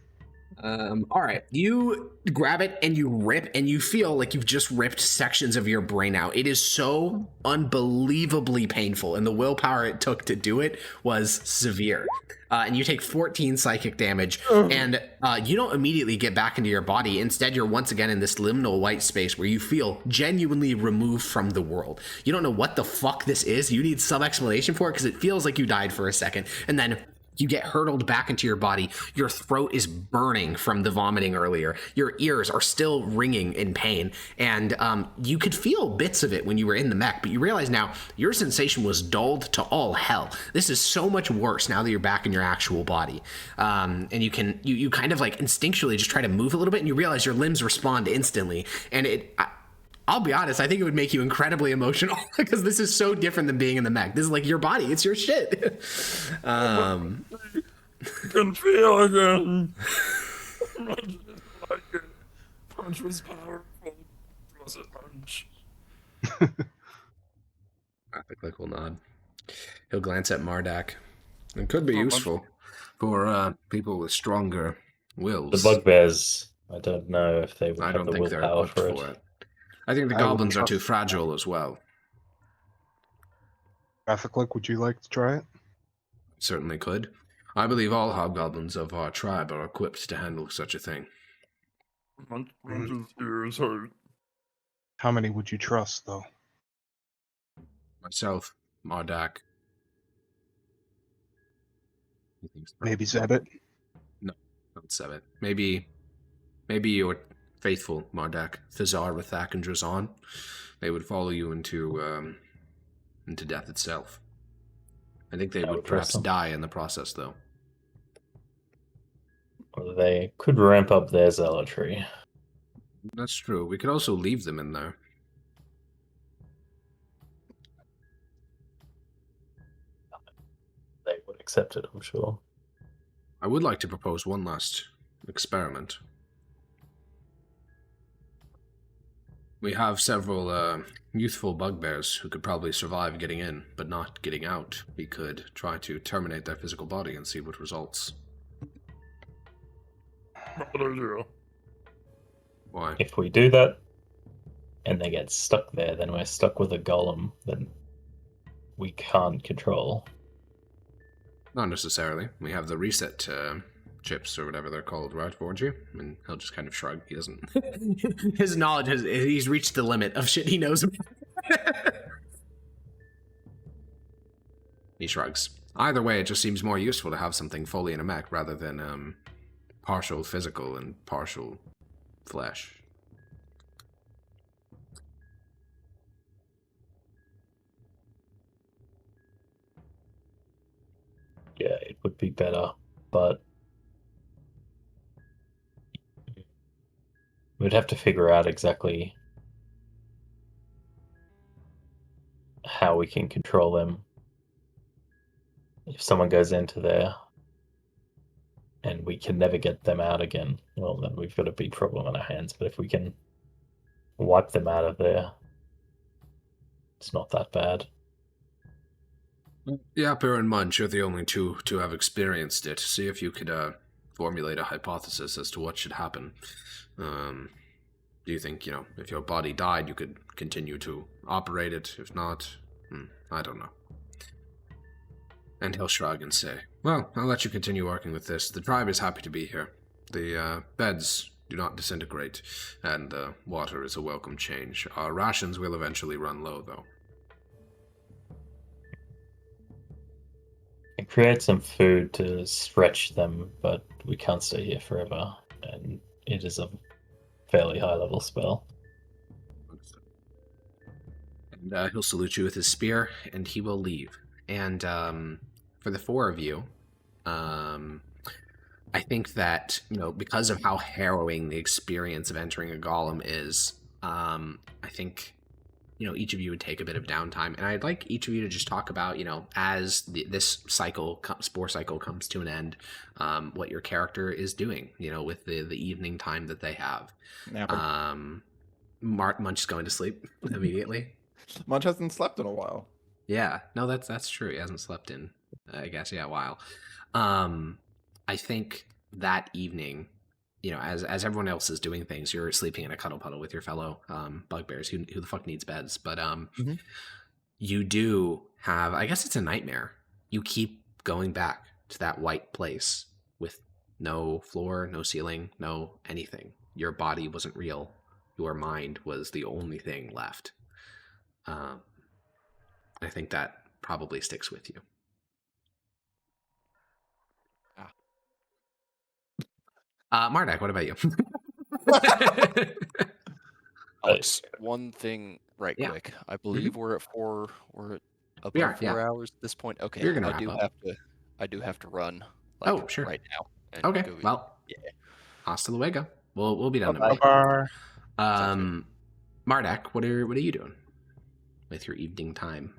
All right. You grab it and you rip, and you feel like you've just ripped sections of your brain out. It is so unbelievably painful, and the willpower it took to do it was severe. And you take 14 psychic damage, and you don't immediately get back into your body. Instead, you're once again in this liminal white space where you feel genuinely removed from the world. You don't know what the fuck this is. You need some explanation for it, because it feels like you died for a second, and then you get hurtled back into your body. Your throat is burning from the vomiting earlier. Your ears are still ringing in pain. And you could feel bits of it when you were in the mech, but you realize now your sensation was dulled to all hell. This is so much worse now that you're back in your actual body. And you kind of like instinctually just try to move a little bit, and you realize your limbs respond instantly. And I'll be honest, I think it would make you incredibly emotional because this is so different than being in the mech. This is like your body. It's your shit. Can feel again. Punch like it. Punch was powerful. Was it Punch? Like will nod. He'll glance at Mardak. It could be useful for people with stronger wills. The bugbears, I don't know if they would I have don't the think they're willpower equipped for it. I think the I goblins are wouldn't too trust- fragile as well. Graphiclick, would you like to try it? Certainly could. I believe all hobgoblins of our tribe are equipped to handle such a thing. Punch's ears hurt. How many would you trust, though? Myself, Mardak. Maybe Zebit? Not Seven. Maybe your faithful Mardak, Thazar, Rathak, and Drazon. They would follow you into death itself. I think they I would would perhaps trust them. die in the process, though. Or they could ramp up their zealotry. That's true. We could also leave them in there. They would accept it, I'm sure. I would like to propose one last experiment. We have several youthful bugbears who could probably survive getting in, but not getting out. We could try to terminate their physical body and see what results. Bad idea. Why? If we do that, and they get stuck there, then we're stuck with a golem that we can't control. Not necessarily. We have the reset chips or whatever they're called, right, Borgie? And he'll just kind of shrug. He doesn't. His knowledge he's reached the limit of shit he knows. He shrugs. Either way, it just seems more useful to have something fully in a mech rather than partial physical and partial flesh. Yeah, it would be better, but we'd have to figure out exactly how we can control them. If someone goes into there and we can never get them out again, well, then we've got a big problem on our hands. But if we can wipe them out of there, it's not that bad. Yapper and Munch are the only two to have experienced it. See if you could formulate a hypothesis as to what should happen. Do you think, if your body died, you could continue to operate it? If not, I don't know. And he'll shrug and say, Well, I'll let you continue working with this. The tribe is happy to be here. The beds do not disintegrate, and water is a welcome change. Our rations will eventually run low, though. And create some food to stretch them, but we can't stay here forever, and it is a fairly high-level spell. And he'll salute you with his spear, and he will leave. And for the four of you, I think that, because of how harrowing the experience of entering a golem is, I think, each of you would take a bit of downtime. And I'd like each of you to just talk about, as this spore cycle comes to an end, what your character is doing, with the evening time that they have. Napping. Munch is going to sleep immediately. Munch hasn't slept in a while. Yeah, no, that's true. He hasn't slept in, I guess, a while. I think that evening, as everyone else is doing things, you're sleeping in a cuddle puddle with your fellow bugbears. Who the fuck needs beds? But you do have, I guess it's a nightmare. You keep going back to that white place with no floor, no ceiling, no anything. Your body wasn't real. Your mind was the only thing left. I think that probably sticks with you. Mardak, what about you? Alex, one thing Yeah. quick. I believe we're above We are, 4 hours at this point. Okay, You're gonna I wrap do up. have to run Sure. right now. and Okay, go- well, yeah. hasta luego. We'll be done in a Bye-bye. minute. Mardak, what are you doing with your evening time?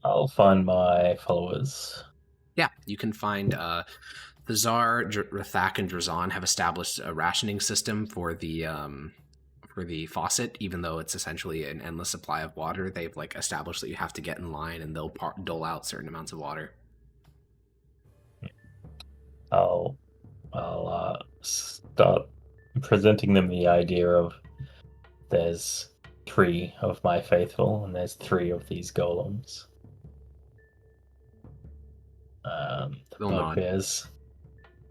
I'll find my followers. Yeah, you can find the Tsar, Rathak, and Drazan have established a rationing system for the faucet. Even though it's essentially an endless supply of water, they've established that you have to get in line, and they'll dole out certain amounts of water. I'll start presenting them the idea of there's 3 of my faithful and there's 3 of these golems. The They'll nod. bugbears,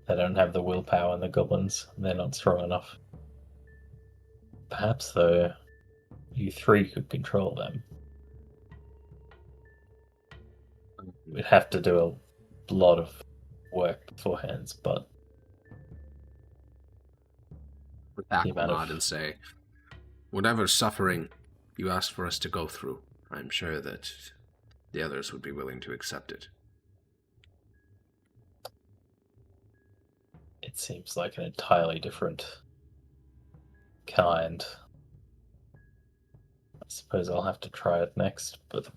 they don't have the willpower, and the goblins, they're not strong enough. Perhaps, though, you 3 could control them. We'd have to do a lot of work beforehand, but Rathak the will amount of- nod and say, "Whatever suffering you ask for us to go through, I'm sure that the others would be willing to accept it." it seems like an entirely different kind. I suppose I'll have to try it next, but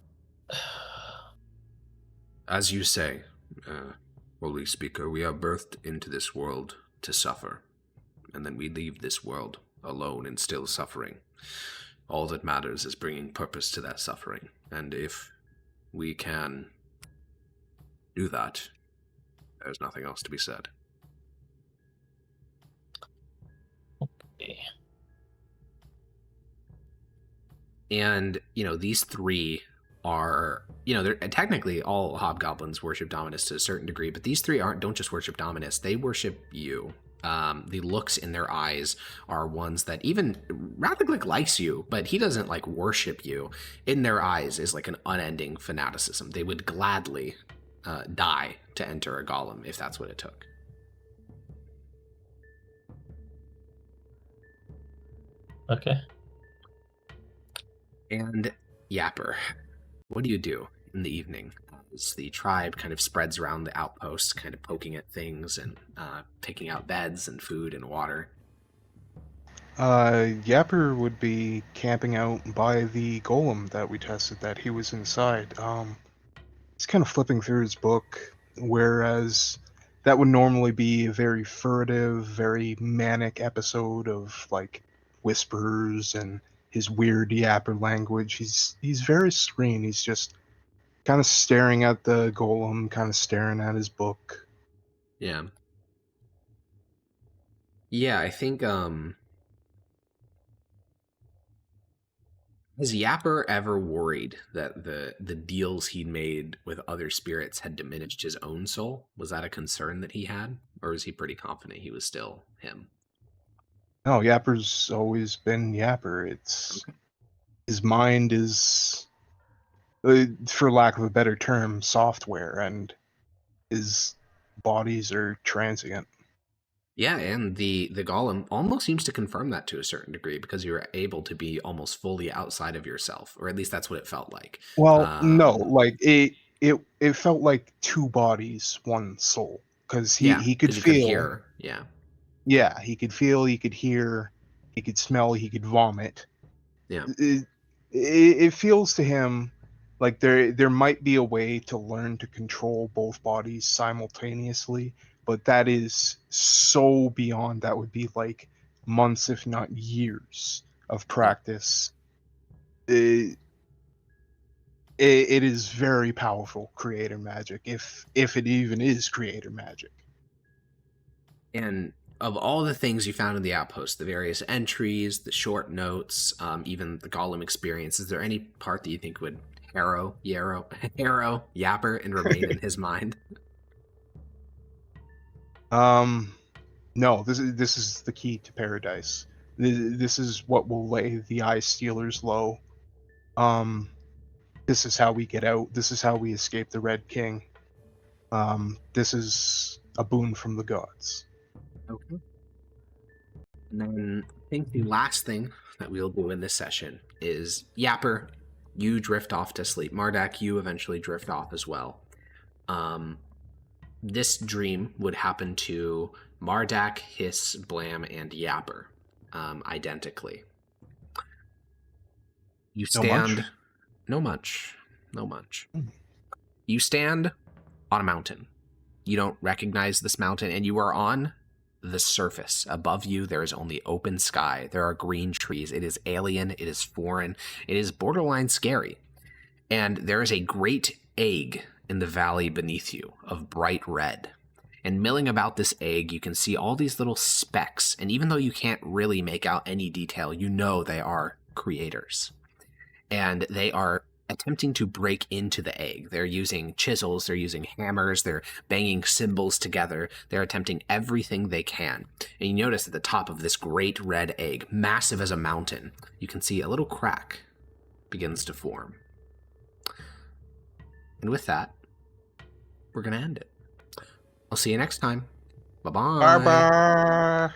As you say, Holy Speaker, we are birthed into this world to suffer, and then we leave this world alone and still suffering. All that matters is bringing purpose to that suffering, and if we can do that, there's nothing else to be said. And, these 3 are, they're technically all hobgoblins worship Dominus to a certain degree, but these 3 don't just worship Dominus, they worship you. The looks in their eyes are ones that even Rathak likes you, but he doesn't worship you. In their eyes is an unending fanaticism. They would gladly die to enter a golem if that's what it took. okay. And Yapper, what do you do in the evening as the tribe kind of spreads around the outposts, kind of poking at things and picking out beds and food and water? Yapper would be camping out by the golem that we tested that he was inside. He's kind of flipping through his book, whereas that would normally be a very furtive, very manic episode of whispers and his weird Yapper language. He's very serene. He's just kind of staring at the golem, kind of staring at his book. Yeah. Yeah, I think Has Yapper ever worried that the deals he'd made with other spirits had diminished his own soul? Was that a concern that he had? Or was he pretty confident he was still him? No, Yapper's always been Yapper. It's his mind is, for lack of a better term, software, and his bodies are transient. Yeah, and the golem almost seems to confirm that to a certain degree, because you were able to be almost fully outside of yourself, or at least that's what it felt like. Well, no, Um, like it felt like two bodies, one soul, because yeah, he could because you could feel. hear. Yeah, Yeah, he could feel, he could hear, he could smell, he could vomit. yeah. It feels to him like there might be a way to learn to control both bodies simultaneously, but that is so beyond. That would be like months, if not years, of practice. It is very powerful creator magic, if it even is creator magic. And of all the things you found in the outpost, the various entries, the short notes, even the golem experience, is there any part that you think would harrow Yapper and remain in his mind? No, this is the key to paradise. This is what will lay the eye stealers low. This is how we get out. This is how we escape the Red King. This is a boon from the gods. Okay. And then I think the last thing that we'll do in this session is Yapper, you drift off to sleep. Mardak, you eventually drift off as well. This dream would happen to Mardak, Hiss, Blam, and Yapper, identically. You stand. No much. You stand on a mountain. You don't recognize this mountain, and you are on the surface. Above you, there is only open sky. There are green trees. It is alien. It is foreign. It is borderline scary. And there is a great egg in the valley beneath you of bright red. And milling about this egg, you can see all these little specks. And even though you can't really make out any detail, you know they are creators. And they are attempting to break into the egg. They're using chisels, they're using hammers, they're banging symbols together, they're attempting everything they can. And you notice at the top of this great red egg, massive as a mountain, you can see a little crack begins to form. And with that, we're going to end it. I'll see you next time. Bye-bye. Bye-bye.